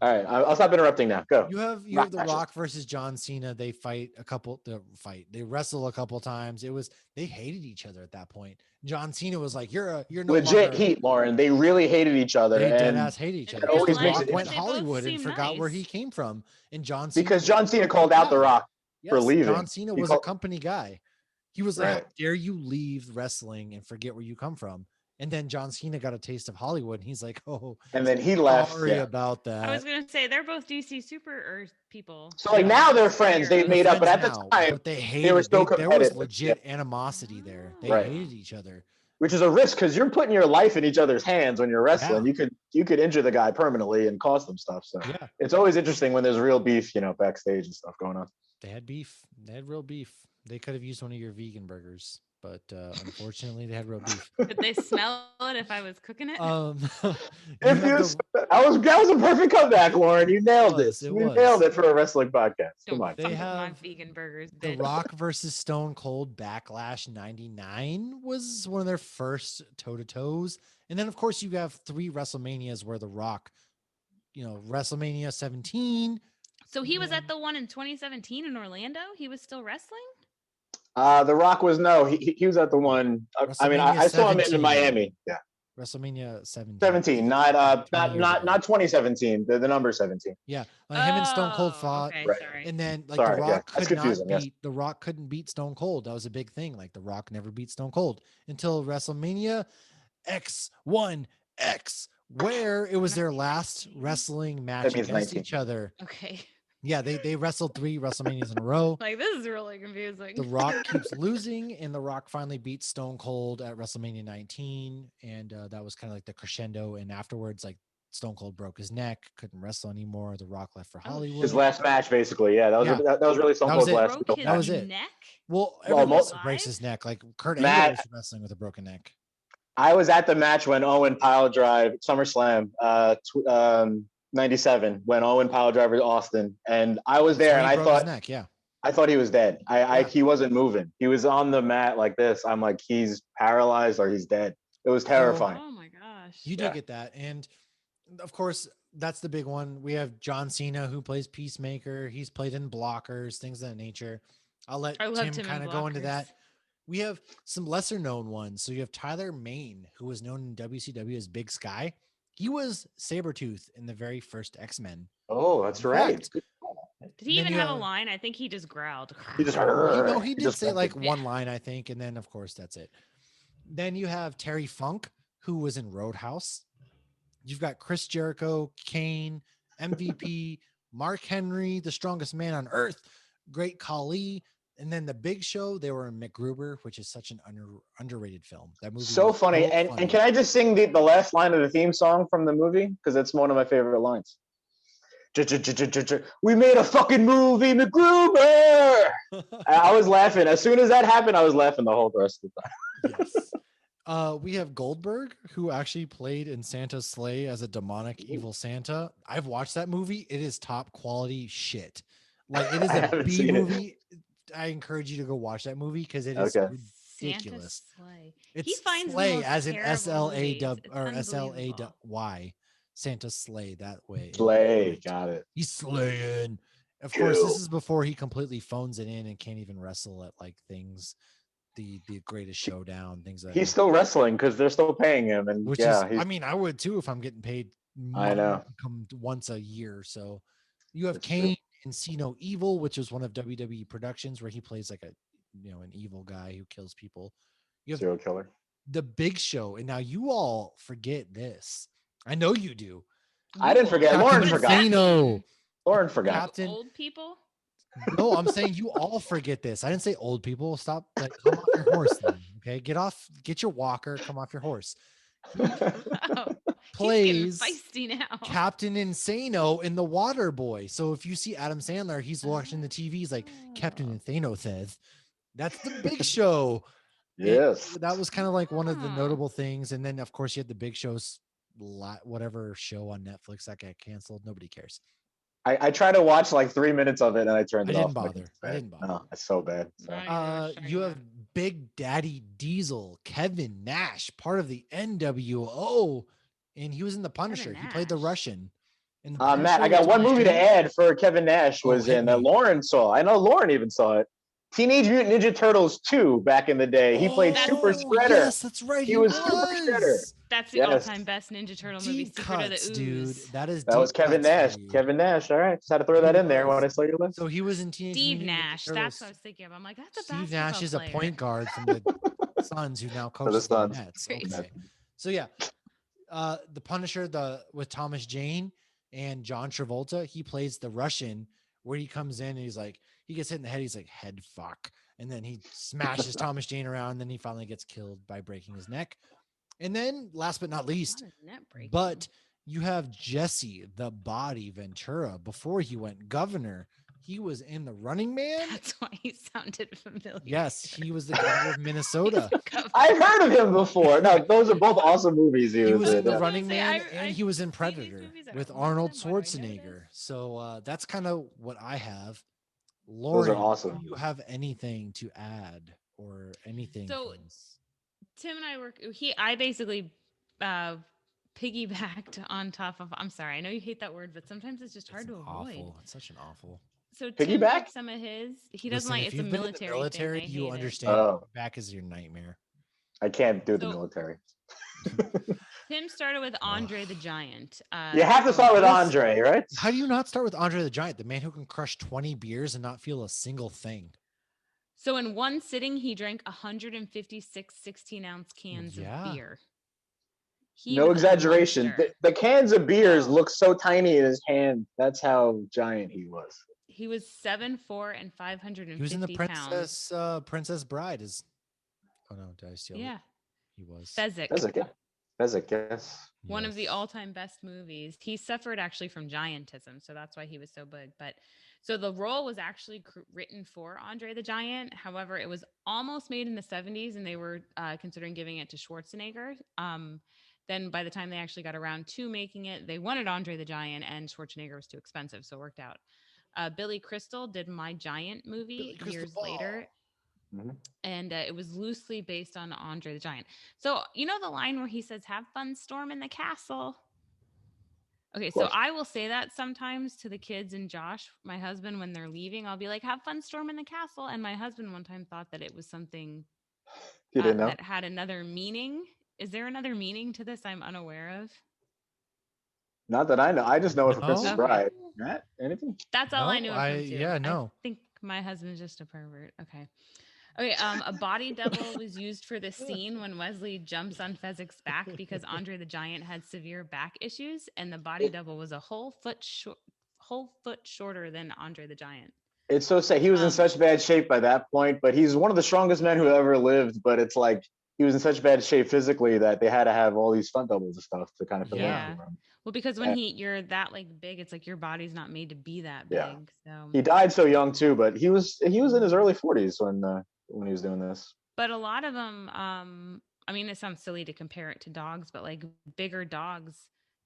Speaker 2: All right, I'll stop interrupting now. Go.
Speaker 1: You have The
Speaker 2: Action.
Speaker 1: Rock versus John Cena. They they wrestle a couple times. They hated each other at that point. John Cena was like, you're no
Speaker 2: Legit
Speaker 1: longer.
Speaker 2: heat, Lauren. They really hated each other,
Speaker 1: They dead
Speaker 2: and
Speaker 1: ass hated each
Speaker 3: In
Speaker 1: other
Speaker 2: it
Speaker 1: because
Speaker 3: real
Speaker 1: The
Speaker 2: always makes
Speaker 3: life,
Speaker 1: Rock
Speaker 2: it
Speaker 1: went
Speaker 3: but they both
Speaker 1: Hollywood and
Speaker 3: seem
Speaker 1: forgot where he
Speaker 3: nice.
Speaker 1: came from. And John Cena
Speaker 2: because
Speaker 1: was
Speaker 2: John
Speaker 1: a
Speaker 2: Cena
Speaker 1: company
Speaker 2: called out The
Speaker 1: guy.
Speaker 2: Rock for
Speaker 1: Yes,
Speaker 2: leaving.
Speaker 1: John Cena
Speaker 2: He
Speaker 1: was a
Speaker 2: called-
Speaker 1: company guy. He was like,
Speaker 2: Right.
Speaker 1: how dare you leave wrestling and forget where you come from? And then John Cena got a taste of Hollywood, and he's like, oh,
Speaker 2: And then he left.
Speaker 1: sorry
Speaker 2: Yeah.
Speaker 1: about
Speaker 3: I was
Speaker 1: that.
Speaker 3: gonna say they're both DC Super Earth people.
Speaker 2: So like
Speaker 1: Yeah.
Speaker 2: now they're friends. They've
Speaker 3: Superheroes.
Speaker 1: They're
Speaker 2: made up, but
Speaker 1: friends
Speaker 2: at the
Speaker 1: now,
Speaker 2: time
Speaker 1: but they
Speaker 2: they were
Speaker 1: hated.
Speaker 2: still
Speaker 1: There was
Speaker 2: competitive.
Speaker 1: legit
Speaker 2: Yeah.
Speaker 1: animosity there. They
Speaker 2: Right.
Speaker 1: hated each other.
Speaker 2: Which is a risk because you're putting your life in each other's hands when you're wrestling.
Speaker 1: Yeah.
Speaker 2: You could injure the guy permanently and cost them stuff. So
Speaker 1: Yeah,
Speaker 2: it's always interesting when there's real beef, backstage and stuff going on.
Speaker 1: they had beef. They had real beef. They could have used one of your vegan burgers, but unfortunately, they had real beef.
Speaker 3: Did they smell it if I was cooking it?
Speaker 1: You
Speaker 2: If
Speaker 1: have
Speaker 2: you, that was a perfect comeback, Lauren. You nailed it.
Speaker 1: It
Speaker 2: You
Speaker 1: was.
Speaker 2: nailed it for a wrestling podcast.
Speaker 3: Don't
Speaker 2: Come on.
Speaker 1: They
Speaker 3: fuck with my
Speaker 1: have
Speaker 3: vegan burgers,
Speaker 1: The
Speaker 3: bitch.
Speaker 1: Rock versus Stone Cold Backlash 99 was one of their first toe to toes. And then, of course, you have 3 WrestleManias where The Rock, WrestleMania 17.
Speaker 3: So he was at the one in 2017 in Orlando. He was still wrestling.
Speaker 2: The Rock was he was at the one. I mean,
Speaker 1: WrestleMania
Speaker 2: I saw him in
Speaker 1: 17.
Speaker 2: Miami. Yeah,
Speaker 1: WrestleMania 17.
Speaker 2: 17, not
Speaker 1: 20 years ago.
Speaker 2: 2017. The number 17.
Speaker 1: Yeah. Him and Stone Cold fought.
Speaker 3: Okay,
Speaker 2: Right.
Speaker 3: sorry.
Speaker 1: And then
Speaker 2: Sorry,
Speaker 1: The
Speaker 2: yeah,
Speaker 1: Rock
Speaker 2: that's
Speaker 1: could not
Speaker 2: confusing, yes.
Speaker 1: beat The Rock couldn't beat Stone Cold. That was a big thing. Like The Rock never beat Stone Cold until WrestleMania X1X, where it was their last wrestling match
Speaker 2: That means
Speaker 1: against
Speaker 2: 19.
Speaker 1: each other.
Speaker 3: Okay.
Speaker 1: Yeah, they wrestled 3 WrestleManias in a row.
Speaker 3: Like, this is really confusing.
Speaker 1: The Rock keeps losing, and The Rock finally beats Stone Cold at WrestleMania 19, and that was kind of like the crescendo. And afterwards, like Stone Cold broke his neck, couldn't wrestle anymore. The Rock left for
Speaker 3: Oh,
Speaker 1: Hollywood.
Speaker 2: His last match, basically. Yeah, that was
Speaker 1: Yeah.
Speaker 2: that was really Stone
Speaker 1: That was
Speaker 2: Cold's
Speaker 1: it.
Speaker 2: last
Speaker 3: broke
Speaker 2: real
Speaker 3: his
Speaker 1: That was
Speaker 2: match.
Speaker 1: it.
Speaker 3: neck.
Speaker 1: Well,
Speaker 2: Well,
Speaker 1: everyone
Speaker 2: most
Speaker 1: breaks his neck. Like Kurt Angle
Speaker 2: Matt,
Speaker 1: was wrestling with a broken neck.
Speaker 2: I was at the match when Owen pile drive SummerSlam, 97, when Owen pile driver Austin, and I was
Speaker 1: That's
Speaker 2: there,
Speaker 1: when
Speaker 2: and
Speaker 1: he broke his neck. Yeah.
Speaker 2: I thought he was dead.
Speaker 1: Yeah.
Speaker 2: He wasn't moving. He was on the mat like this. I'm like, he's paralyzed or he's dead. It was terrifying.
Speaker 3: Oh my gosh.
Speaker 1: You do get that. And of course, that's the big one. We have John Cena, who plays Peacemaker. He's played in Blockers, things of that nature. I'll let
Speaker 3: I loved
Speaker 1: Tim
Speaker 3: him in
Speaker 1: kind of go into that.
Speaker 3: Blockers.
Speaker 1: We have some lesser known ones. So you have Tyler Mane, who was known in WCW as Big Sky. He was Sabretooth in the very first X-Men.
Speaker 2: Oh, that's
Speaker 1: In
Speaker 2: right.
Speaker 1: fact,
Speaker 3: Did he
Speaker 1: then
Speaker 3: even
Speaker 1: you
Speaker 3: have a
Speaker 1: have-
Speaker 3: line? I think he just growled.
Speaker 2: He just
Speaker 1: he
Speaker 2: he
Speaker 1: did
Speaker 2: just
Speaker 1: say like
Speaker 2: grunted.
Speaker 1: one line, I think, and then of course that's it. Then you have Terry Funk, who was in Roadhouse. You've got Chris Jericho, Kane, MVP, Mark Henry, the strongest man on earth, Great Khali, and then the Big Show. They were in MacGruber, which is such an underrated film. That movie
Speaker 2: So
Speaker 1: was
Speaker 2: funny.
Speaker 1: so
Speaker 2: And
Speaker 1: funny.
Speaker 2: can I just sing the last line of the theme song from the movie? Because it's one of my favorite lines. We made a fucking movie, MacGruber. I was laughing. As soon as that happened, I was laughing the whole rest of the time.
Speaker 1: Yes. We have Goldberg, who actually played in Santa's Sleigh as a demonic evil Santa. I've watched that movie. It is top quality shit. Like it is
Speaker 2: I
Speaker 1: a
Speaker 2: haven't
Speaker 1: B
Speaker 2: seen it.
Speaker 1: movie. I encourage you to go watch that movie because it is
Speaker 2: Okay.
Speaker 1: ridiculous.
Speaker 3: Santa Slay.
Speaker 1: It's
Speaker 3: He finds the
Speaker 1: Slay
Speaker 3: most
Speaker 1: as in
Speaker 3: terrible
Speaker 1: SLA
Speaker 3: movies.
Speaker 1: dub
Speaker 3: It's
Speaker 1: or SLA
Speaker 3: unbelievable.
Speaker 1: Y. Santa Slay that way.
Speaker 2: Slay. Got it.
Speaker 1: He's slaying. Of course, this is before he completely phones it in and can't even wrestle at like things, the Greatest Showdown, things like that.
Speaker 2: He's still wrestling because they're still paying him. And
Speaker 1: Which
Speaker 2: yeah,
Speaker 1: is, I mean, I would too if I'm getting paid
Speaker 2: I know.
Speaker 1: come once a year. So you have
Speaker 2: It's
Speaker 1: Kane in See No Evil, which is one of WWE productions where he plays like an evil guy who kills people. You have
Speaker 2: serial killer.
Speaker 1: the Big Show, and now you all forget this. I know you do.
Speaker 2: I didn't forget.
Speaker 1: Captain
Speaker 2: Lauren forgot.
Speaker 1: Insano.
Speaker 2: Lauren forgot.
Speaker 1: Captain.
Speaker 3: Old people?
Speaker 1: No, I'm saying you all forget this. I didn't say old people. Stop. Like, come off your horse then. Okay. Get your walker. Come off your horse.
Speaker 3: Oh,
Speaker 1: Plays
Speaker 3: he's getting feisty now.
Speaker 1: Captain Insano in The Water Boy. So if you see Adam Sandler, he's watching the TV. He's like, Captain Insano says, that's the Big Show.
Speaker 2: Yes.
Speaker 1: And that was kind of like one of the notable things. And then, of course, you had the Big Show's whatever show on Netflix that got canceled. Nobody cares.
Speaker 2: I tried to watch like 3 minutes of it and I turned it
Speaker 1: I
Speaker 2: off.
Speaker 1: didn't bother. I didn't bother.
Speaker 2: No, it's so bad. So.
Speaker 1: You have Big Daddy Diesel, Kevin Nash, part of the NWO, and he was in The Punisher. He played the Russian. In the Punisher,
Speaker 2: Matt, I got one movie to add for Kevin Nash was in that Lauren saw. I know Lauren even saw it. Teenage Mutant Ninja Turtles 2 back in the day. He played Super Shredder.
Speaker 1: Yes, that's right.
Speaker 2: He was Super Shredder.
Speaker 3: That's the all-time best Ninja Turtle movie.
Speaker 1: Deep
Speaker 3: Secret
Speaker 1: cuts,
Speaker 3: of the Ooze.
Speaker 1: dude. That
Speaker 2: was Kevin Nash. Kevin Nash. All right, just had to throw that in there when I saw your list.
Speaker 1: So he was in Teenage
Speaker 3: Steve
Speaker 1: Mutant Ninja
Speaker 3: Nash.
Speaker 1: Turtles.
Speaker 3: That's what I was thinking of. I'm like, that's a
Speaker 1: Steve Nash is
Speaker 3: player.
Speaker 1: a point guard from the Suns who now coaches the Nets. Okay. So yeah, the Punisher, with Thomas Jane and John Travolta, he plays the Russian where he comes in and he's like, he gets hit in the head. He's like, head fuck. And then he smashes Thomas Jane around. And then he finally gets killed by breaking his neck. And then last but not least, but you have Jesse the Body Ventura before he went governor. He was in The Running Man.
Speaker 3: That's why he sounded familiar.
Speaker 1: Yes, he was the governor of Minnesota.
Speaker 2: I've heard of him before. No, those are both awesome movies.
Speaker 1: He was in The Running Man, and he was in Predator with Arnold Schwarzenegger. So that's kind of what I have. Lauren,
Speaker 2: those are awesome.
Speaker 1: Do you have anything to add or anything?
Speaker 3: So Tim and I basically piggybacked on top of, I'm sorry, I know you hate that word, but sometimes it's just hard to avoid.
Speaker 1: It's such an awful.
Speaker 3: So Tim picked some of his. He doesn't like,
Speaker 1: it's
Speaker 3: a military thing.
Speaker 1: You understand. Back is your nightmare.
Speaker 2: I can't do the military.
Speaker 3: Tim started with Andre the Giant.
Speaker 2: You have to start with Andre, right?
Speaker 1: How do you not start with Andre the Giant, the man who can crush 20 beers and not feel a single thing?
Speaker 3: So in one sitting, he drank 156 16-ounce cans of beer.
Speaker 2: No exaggeration. The cans of beers look so tiny in his hand. That's how giant he was.
Speaker 3: He was 7'4" and
Speaker 1: He was in the
Speaker 3: 550 pounds.
Speaker 1: Princess Bride. Oh no, did I steal it?
Speaker 3: Yeah.
Speaker 1: He was.
Speaker 3: Fezzik.
Speaker 2: Fezzik, yeah. Fezzik, yes.
Speaker 3: One of the
Speaker 1: Yes.
Speaker 3: all-time best movies. He suffered actually from giantism, so that's why he was so big. But so the role was actually written for Andre the Giant. However, it was almost made in the 70s, and they were considering giving it to Schwarzenegger. Then by the time they actually got around to making it, they wanted Andre the Giant, and Schwarzenegger was too expensive, so it worked out. Billy Crystal did My Giant
Speaker 1: Billy
Speaker 3: movie
Speaker 1: Crystal
Speaker 3: years
Speaker 1: Ball.
Speaker 3: later, and it was loosely based on Andre the Giant. So you know the line where he says, "Have fun storming the castle." Okay,
Speaker 2: Of
Speaker 3: so
Speaker 2: course.
Speaker 3: I will say that sometimes to the kids and Josh, my husband, when they're leaving. I'll be like, "Have fun storming the castle." And my husband one time thought that it was something
Speaker 2: You didn't know?
Speaker 3: that had another meaning. Is there another meaning to this I'm unaware of?
Speaker 2: Not that I know. I just know it for Princess
Speaker 1: No,
Speaker 3: Okay.
Speaker 2: Bride. Matt, anything?
Speaker 3: That's all I
Speaker 1: no,
Speaker 3: knew it from too. I
Speaker 1: no.
Speaker 3: think my husband's just a pervert. Okay. Okay, a body double was used for this scene when Wesley jumps on Fezzik's back because Andre the Giant had severe back issues, and the body double was a whole foot shorter than Andre the Giant.
Speaker 2: It's so sad. He was in
Speaker 3: Um,
Speaker 2: such bad shape by that point, but he's one of the strongest men who ever lived. But it's like he was in such bad shape physically that they had to have all these stunt doubles and stuff to kind of fill in
Speaker 3: yeah.
Speaker 2: for him.
Speaker 3: Well, because when
Speaker 2: And,
Speaker 3: you're that like big, it's like your body's not made to be that
Speaker 2: yeah,
Speaker 3: big. So,
Speaker 2: he died so young too, but he was in his early 40s when he was doing this.
Speaker 3: but a lot of them, I mean, it sounds silly to compare it to dogs, but like bigger dogs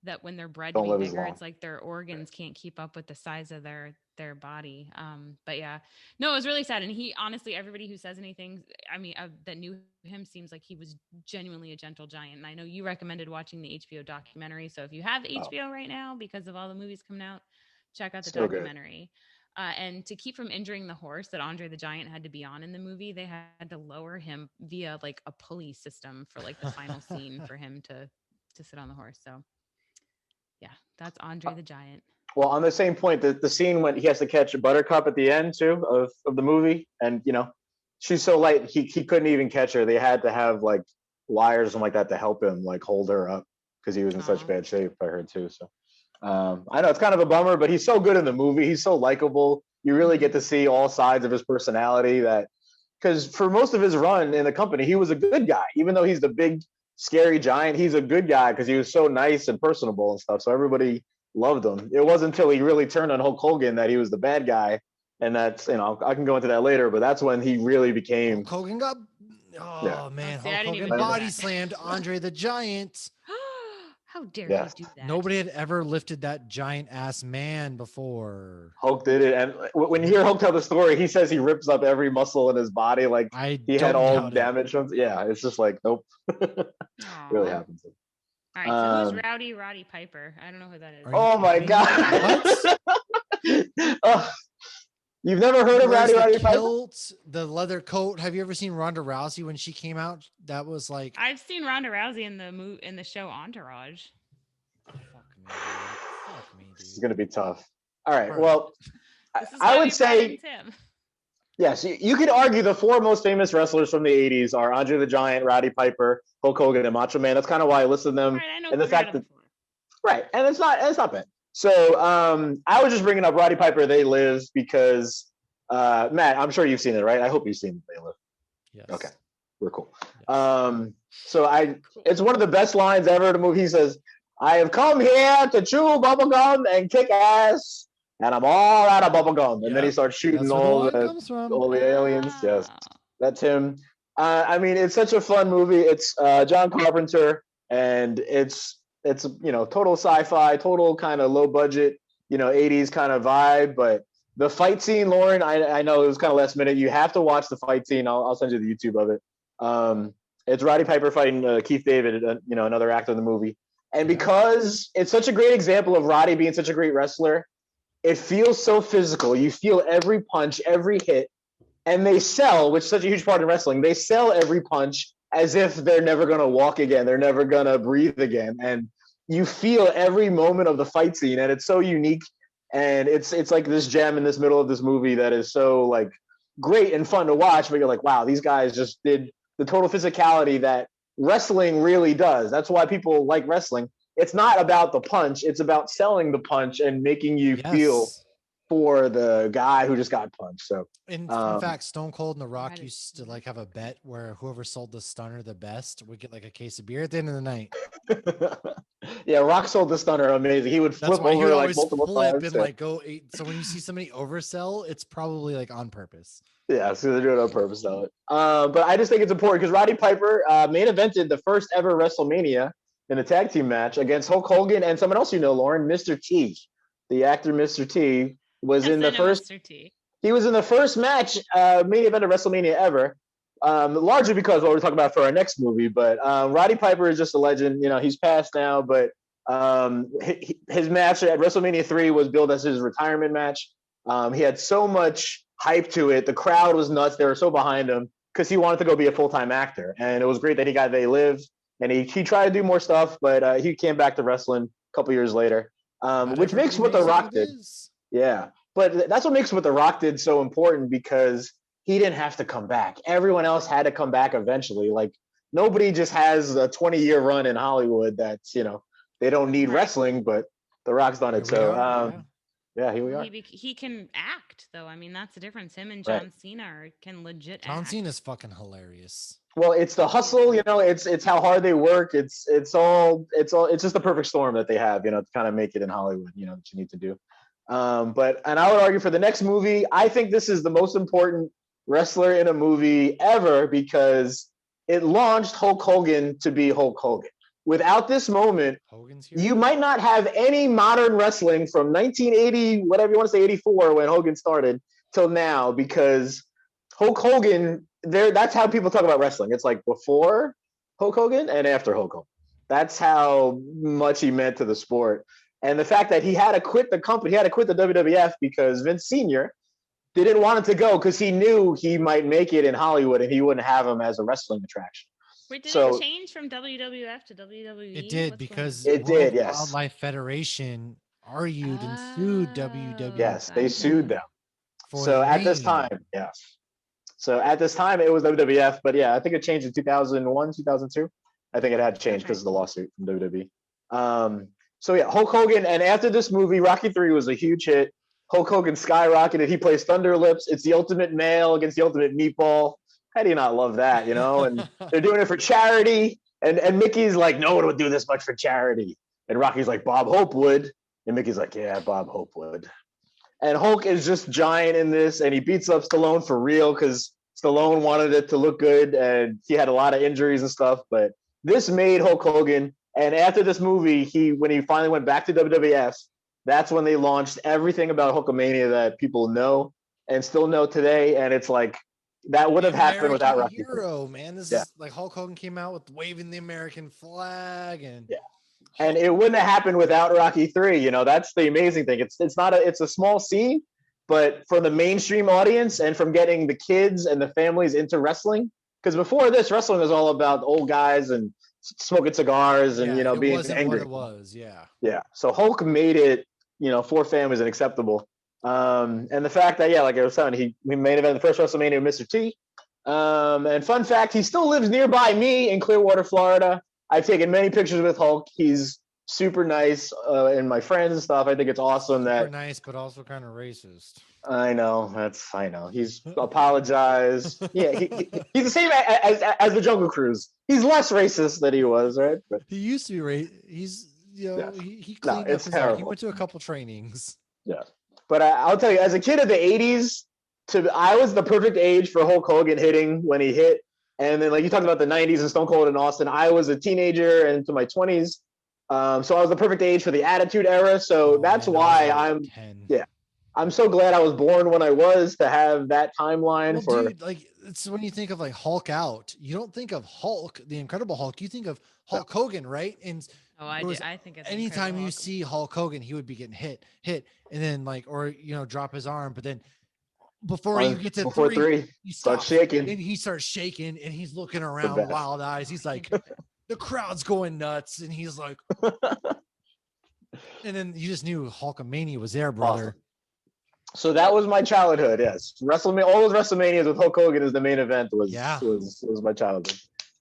Speaker 3: that when they're bred to
Speaker 2: Don't
Speaker 3: be
Speaker 2: live as
Speaker 3: bigger,
Speaker 2: long.
Speaker 3: it's like their organs can't keep up with the size of their body. But yeah, no, it was really sad. And he honestly, everybody who says anything, I mean, that knew him seems like he was genuinely a gentle giant. And I know you recommended watching the HBO documentary. So if you have
Speaker 2: Oh,
Speaker 3: HBO right now because of all the movies coming out, check out the
Speaker 2: so good.
Speaker 3: documentary. And to keep from injuring the horse that Andre the Giant had to be on in the movie, they had to lower him via like a pulley system for like the final scene for him to sit on the horse. So yeah, that's Andre the Giant.
Speaker 2: Well, on the same point, the scene when he has to catch a Buttercup at the end too of the movie, and she's so light he couldn't even catch her. They had to have like wires or something like that to help him like hold her up because he was in such
Speaker 3: Aw.
Speaker 2: bad shape. I heard too. So I know it's kind of a bummer, but he's so good in the movie. He's so likable. You really get to see all sides of his personality. That because for most of his run in the company, he was a good guy, even though he's the big scary giant. He's a good guy because he was so nice and personable and stuff. So everybody loved him. It wasn't until he really turned on Hulk Hogan that he was the bad guy, and that's I can go into that later, but that's when he really became
Speaker 1: Hulk Hogan got.
Speaker 2: yeah
Speaker 1: Oh man,
Speaker 3: See, I
Speaker 1: Hulk
Speaker 3: didn't
Speaker 1: Hogan
Speaker 3: even know
Speaker 1: body
Speaker 3: that.
Speaker 1: slammed Andre the Giant.
Speaker 3: How dare
Speaker 2: yeah.
Speaker 3: you do that?
Speaker 1: Nobody had ever lifted that giant ass man before.
Speaker 2: Hulk did it, and when you hear Hulk tell the story, he says he rips up every muscle in his body, like
Speaker 1: I
Speaker 2: he had
Speaker 1: don't
Speaker 2: all
Speaker 1: doubt it.
Speaker 2: damage from. Yeah, it's just like nope, really
Speaker 3: Aw.
Speaker 2: happens.
Speaker 3: All right, so who's
Speaker 2: Um,
Speaker 3: Roddy Piper? I don't know who that is.
Speaker 1: Are you
Speaker 2: oh my
Speaker 1: kidding me?
Speaker 2: god!
Speaker 1: What?
Speaker 2: Oh, you've never
Speaker 1: He
Speaker 2: heard of
Speaker 1: wears the
Speaker 2: Roddy Piper?
Speaker 1: kilt, the leather coat. Have you ever seen Ronda Rousey when she came out? That was like,
Speaker 3: I've seen Ronda Rousey in the show Entourage.
Speaker 1: fuck me, dude. Fuck me,
Speaker 2: This is
Speaker 1: dude.
Speaker 2: gonna be tough. All right,
Speaker 1: All right.
Speaker 2: well,
Speaker 3: This is
Speaker 2: I
Speaker 3: why
Speaker 2: would
Speaker 3: we brought in
Speaker 2: say
Speaker 3: Tim.
Speaker 2: yes. You could argue the four most famous wrestlers from the '80s are Andre the Giant, Roddy Piper, Hulk Hogan, and Macho Man. That's kind of why I listed
Speaker 3: All
Speaker 2: them,
Speaker 3: right, I know
Speaker 2: and the
Speaker 3: three out
Speaker 2: fact
Speaker 3: of the
Speaker 2: that
Speaker 3: four.
Speaker 2: right, and it's not bad. So I was just bringing up Roddy Piper. They Live because Matt, I'm sure you've seen it, right? I hope you've seen They Live.
Speaker 1: Yes.
Speaker 2: Okay, we're cool.
Speaker 1: Yes.
Speaker 2: So
Speaker 3: Cool.
Speaker 2: it's one of the best lines ever in the movie. He says, "I have come here to chew bubblegum and kick ass, and I'm all out of bubblegum." And then he
Speaker 1: Yep.
Speaker 2: starts shooting
Speaker 1: That's where the line comes from.
Speaker 2: all the aliens. Yes,
Speaker 3: Oh.
Speaker 2: that's him. I mean, it's such a fun movie. It's John Carpenter, and it's total sci-fi, total kind of low budget, 80s kind of vibe. But the fight scene, Lauren, I know it was kind of last minute. You have to watch the fight scene. I'll send you the YouTube of it. It's Roddy Piper fighting Keith David, another actor in the movie. And
Speaker 1: Yeah.
Speaker 2: because it's such a great example of Roddy being such a great wrestler, it feels so physical. You feel every punch, every hit, and they sell, which is such a huge part of wrestling. They sell every punch as if they're never going to walk again. They're never going to breathe again. And you feel every moment of the fight scene, and it's so unique. And it's like this gem in this middle of this movie that is so like great and fun to watch. But you're like, wow, these guys just did the total physicality that wrestling really does. That's why people like wrestling. It's not about the punch. It's about selling the punch and making you feel
Speaker 1: Yes.
Speaker 2: for the guy who just got punched. So,
Speaker 1: In fact, Stone Cold and The Rock
Speaker 3: Right.
Speaker 1: used to like have a bet where whoever sold the stunner the best would get like a case of beer at the end of the night.
Speaker 2: yeah, Rock sold the stunner amazing. He would
Speaker 1: That's
Speaker 2: flip
Speaker 1: why he would
Speaker 2: over like
Speaker 1: always
Speaker 2: multiple
Speaker 1: flip
Speaker 2: times.
Speaker 1: and like go eight. So when you see somebody oversell, it's probably like on purpose.
Speaker 2: Yeah, so they're doing it on purpose, though. But I just think it's important because Roddy Piper main evented the first ever WrestleMania in a tag team match against Hulk Hogan and someone else you know, Lauren, Mr. T. The actor Mr. T was
Speaker 3: Yes,
Speaker 2: in
Speaker 3: I
Speaker 2: the
Speaker 3: know
Speaker 2: first.
Speaker 3: Mr. T.
Speaker 2: He was in the first match, main event of WrestleMania ever. Largely because of what we're talking about for our next movie. But Roddy Piper is just a legend. You know, he's passed now, but his match at WrestleMania 3 was billed as his retirement match. He had so much hype to it. The crowd was nuts. They were so behind him because he wanted to go be a full-time actor. And it was great that he got They Live. And he tried to do more stuff, but he came back to wrestling a couple years later,
Speaker 1: Not
Speaker 2: which makes
Speaker 1: everybody
Speaker 2: what The
Speaker 1: makes it
Speaker 2: Rock
Speaker 1: what
Speaker 2: did.
Speaker 1: is.
Speaker 2: Yeah. But that's what makes what The Rock did so important because he didn't have to come back. Everyone else had to come back eventually. Like nobody just has a 20-year run in Hollywood that's, they don't need
Speaker 3: Right.
Speaker 2: wrestling, but The Rock's done
Speaker 1: Here
Speaker 2: it.
Speaker 1: we
Speaker 2: So,
Speaker 1: are,
Speaker 2: yeah, here we are.
Speaker 3: He can act though. I mean, that's the difference. Him and
Speaker 2: Right.
Speaker 3: John Cena can legit
Speaker 1: John
Speaker 3: act.
Speaker 1: Cena's fucking hilarious.
Speaker 2: Well, it's the hustle, it's how hard they work. It's just the perfect storm that they have, to kind of make it in Hollywood, that you need to do. And I would argue for the next movie, I think this is the most important wrestler in a movie ever because it launched Hulk Hogan to be Hulk Hogan. Without this moment,
Speaker 1: Hogan's here.
Speaker 2: you might not have any modern wrestling from 1980, whatever you want to say, 84, when Hogan started, till now, because Hulk Hogan, that's how people talk about wrestling. It's like before Hulk Hogan and after Hulk Hogan. That's how much he meant to the sport. And the fact that he had to quit the company, he had to quit the WWF because Vince Sr. didn't want it to go because he knew he might make it in Hollywood and he wouldn't have him as a wrestling attraction.
Speaker 3: Wait, did
Speaker 2: So-
Speaker 3: it change from WWF to WWE?
Speaker 1: It did
Speaker 3: What's
Speaker 1: because
Speaker 2: It
Speaker 1: World
Speaker 2: did, yes.
Speaker 1: Wildlife Federation argued and sued WWE.
Speaker 2: Yes, they
Speaker 3: gotcha.
Speaker 2: sued them.
Speaker 1: for
Speaker 2: So
Speaker 1: the
Speaker 2: at this
Speaker 1: name.
Speaker 2: time, yes. So at this time, it was WWF, but yeah, I think it changed in 2001, 2002. I think it had changed because of the lawsuit from WWE. So yeah, Hulk Hogan, and after this movie, Rocky 3 was a huge hit. Hulk Hogan skyrocketed. He plays Thunder Lips. It's the ultimate male against the ultimate meatball. How do you not love that, And they're doing it for charity. And Mickey's like, no one would do this much for charity. And Rocky's like, Bob Hope would. And Mickey's like, yeah, Bob Hope would. And Hulk is just giant in this, and he beats up Stallone for real because Stallone wanted it to look good, and he had a lot of injuries and stuff. But this made Hulk Hogan. And after this movie, when he finally went back to WWF, that's when they launched everything about Hulkamania that people know and still know today. And it's like that would have happened without
Speaker 1: American
Speaker 2: Rocky.
Speaker 1: Hero, man. This
Speaker 2: Yeah.
Speaker 1: is like Hulk Hogan came out with waving the American flag, and
Speaker 2: Yeah. And it wouldn't have happened without Rocky 3. That's the amazing thing. It's a small scene, but for the mainstream audience and from getting the kids and the families into wrestling, because before this, wrestling was all about old guys and smoking cigars and
Speaker 1: it
Speaker 2: being
Speaker 1: wasn't
Speaker 2: angry.
Speaker 1: what it was. Yeah.
Speaker 2: Yeah. So Hulk made it, for families and acceptable. And the fact that, like I was saying, he main event the first WrestleMania with Mr. T. And fun fact, he still lives nearby me in Clearwater, Florida. I've taken many pictures with Hulk. He's super nice, and my friends and stuff. I think it's awesome
Speaker 1: Super
Speaker 2: that
Speaker 1: nice, but also kind of racist.
Speaker 2: I know. He's apologized. Yeah, he's the same as the Jungle Cruise. He's less racist than he was, right? But
Speaker 1: He used to be He's
Speaker 2: Yeah.
Speaker 1: he cleaned up
Speaker 2: it's
Speaker 1: his act. He
Speaker 2: terrible.
Speaker 1: went to a couple trainings.
Speaker 2: yeah. But I'll tell you, as a kid of the '80s, I was the perfect age for Hulk Hogan hitting when he hit. And then, like you talked about the '90s and Stone Cold and Austin, I was a teenager and into my 20s. So I was the perfect age for the Attitude Era. So that's
Speaker 1: man, I
Speaker 2: why
Speaker 1: was like
Speaker 2: I'm
Speaker 1: 10.
Speaker 2: yeah. I'm so glad I was born when I was to have that timeline
Speaker 1: Well,
Speaker 2: for.
Speaker 1: dude, like it's when you think of like Hulk out, you don't think of Hulk, the Incredible Hulk. You think of Hulk Hogan, right? And
Speaker 3: Oh, I
Speaker 1: it
Speaker 3: do.
Speaker 1: was
Speaker 3: I think it's
Speaker 1: anytime
Speaker 3: Incredible
Speaker 1: you
Speaker 3: Hulk.
Speaker 1: see Hulk Hogan, he would be getting hit, and then or drop his arm, but then before you get to
Speaker 2: before three,
Speaker 1: he
Speaker 2: start
Speaker 1: stops
Speaker 2: shaking.
Speaker 1: and he starts shaking and he's looking
Speaker 2: the
Speaker 1: around
Speaker 2: best.
Speaker 1: wild eyes. He's like, the crowd's going nuts, and he's like, and then you just knew Hulkamania was there, brother.
Speaker 2: Awesome. So that was my childhood. Yes, WrestleMania. All those WrestleManias with Hulk Hogan as the main event was my childhood.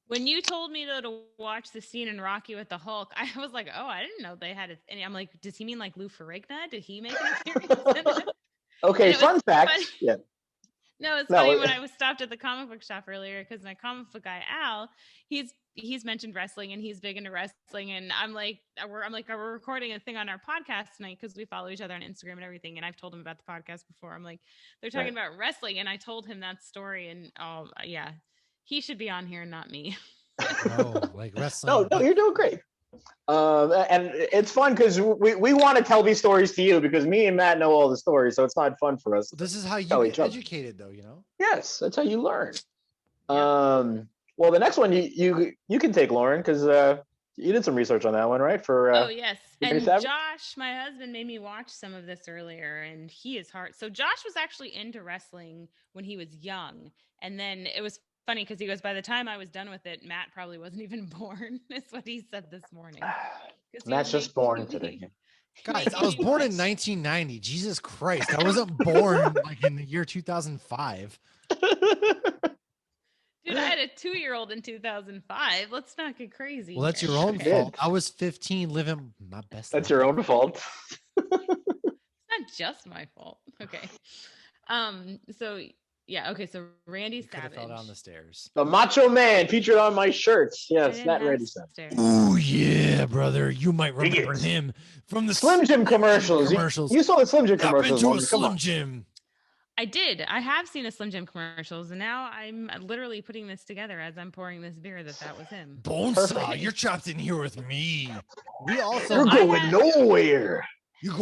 Speaker 3: When you told me though to watch the scene in Rocky with the Hulk, I was like, oh, I didn't know they had it. And I'm like, does he mean like Lou Ferrigno? Did he make an appearance in it?
Speaker 2: Okay,
Speaker 3: And it was
Speaker 2: fun fact.
Speaker 3: funny.
Speaker 2: Yeah.
Speaker 3: No, it's
Speaker 2: No.
Speaker 3: funny when I was stopped at the comic book shop earlier because my comic book guy Al, he's mentioned wrestling and he's big into wrestling, and we're recording a thing on our podcast tonight because we follow each other on Instagram and everything, and I've told him about the podcast before. I'm like, they're talking about wrestling, and I told him that story, and oh yeah, he should be on here, not me.
Speaker 1: No, like wrestling.
Speaker 2: No,
Speaker 1: But
Speaker 2: you're doing great. And it's fun because we want to tell these stories to you because me and Matt know all the stories, so it's not fun for us to
Speaker 1: this is how you
Speaker 2: tell
Speaker 1: get
Speaker 2: each other.
Speaker 1: educated, though, you know?
Speaker 2: Yes, that's how you learn.
Speaker 3: Yep.
Speaker 2: Well, the next one you can take, Lauren, because you did some research on that one, right? For
Speaker 3: Oh yes,
Speaker 2: Randy
Speaker 3: and
Speaker 2: Savage?
Speaker 3: Josh, my husband, made me watch some of this earlier, and he is hard. So Josh was actually into wrestling when he was young, and then it was funny because he goes, by the time I was done with it, Matt probably wasn't even born. Is what he said this morning. Because he
Speaker 2: Matt's
Speaker 3: was
Speaker 2: just born today.
Speaker 1: Guys, I
Speaker 3: making
Speaker 1: was
Speaker 3: me
Speaker 1: born in
Speaker 3: watch.
Speaker 1: 1990. Jesus Christ. I wasn't born like in the year 2005.
Speaker 3: Dude, I had a 2-year-old in 2005. Let's not get crazy.
Speaker 1: Well, that's
Speaker 3: here.
Speaker 1: your own
Speaker 2: Okay.
Speaker 1: fault. I was 15 living my best
Speaker 2: That's
Speaker 1: life.
Speaker 2: your own fault.
Speaker 3: It's not just my fault. Okay. So yeah. Okay. So Randy
Speaker 1: You could have
Speaker 3: Savage.
Speaker 1: fell down the stairs.
Speaker 2: The Macho Man featured on my shirts.
Speaker 3: I
Speaker 2: Yes,
Speaker 3: didn't
Speaker 2: that
Speaker 3: have
Speaker 2: Randy Savage.
Speaker 3: stairs.
Speaker 1: Oh, yeah, brother. You might remember
Speaker 2: Biggest.
Speaker 1: him from the
Speaker 2: Slim Jim commercials.
Speaker 1: commercials.
Speaker 2: You saw the Slim Jim
Speaker 1: Stop
Speaker 2: commercials.
Speaker 1: into a
Speaker 2: Lauren, come
Speaker 1: Slim
Speaker 2: on.
Speaker 1: Jim.
Speaker 3: I did. I have seen a Slim Jim commercials, and now I'm literally putting this together as I'm pouring this beer that was him.
Speaker 1: Bonesaw,
Speaker 2: Perfect.
Speaker 1: you're trapped in here with me. We also
Speaker 2: You're
Speaker 3: I
Speaker 2: going
Speaker 3: had-
Speaker 2: nowhere.
Speaker 1: You're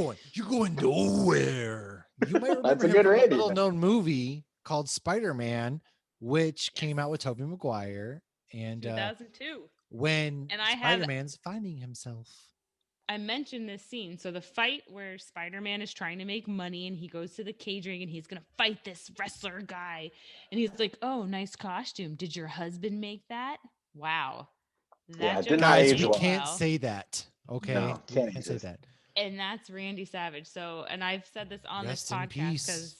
Speaker 1: going nowhere. You might
Speaker 2: That's
Speaker 1: remember
Speaker 2: a
Speaker 1: him
Speaker 2: good
Speaker 1: from a
Speaker 2: Randy.
Speaker 1: little known movie called Spider-Man, which came out with Tobey Maguire, and
Speaker 3: 2002.
Speaker 1: when
Speaker 3: And I have-
Speaker 1: Spider-Man's finding himself.
Speaker 3: I mentioned this scene. So the fight where Spider-Man is trying to make money and he goes to the cage ring and he's going to fight this wrestler guy. And he's like, "Oh, nice costume. Did your husband make that?" Wow.
Speaker 2: Yeah, it
Speaker 3: joke
Speaker 2: did not
Speaker 1: Guys,
Speaker 2: age
Speaker 1: we
Speaker 2: well.
Speaker 1: can't say that. Okay,
Speaker 2: No,
Speaker 1: we
Speaker 2: can't
Speaker 1: can't say
Speaker 2: exist.
Speaker 1: that.
Speaker 3: And that's Randy Savage. So, and I've said this on
Speaker 1: Rest
Speaker 3: this
Speaker 1: in
Speaker 3: podcast
Speaker 1: peace.
Speaker 3: because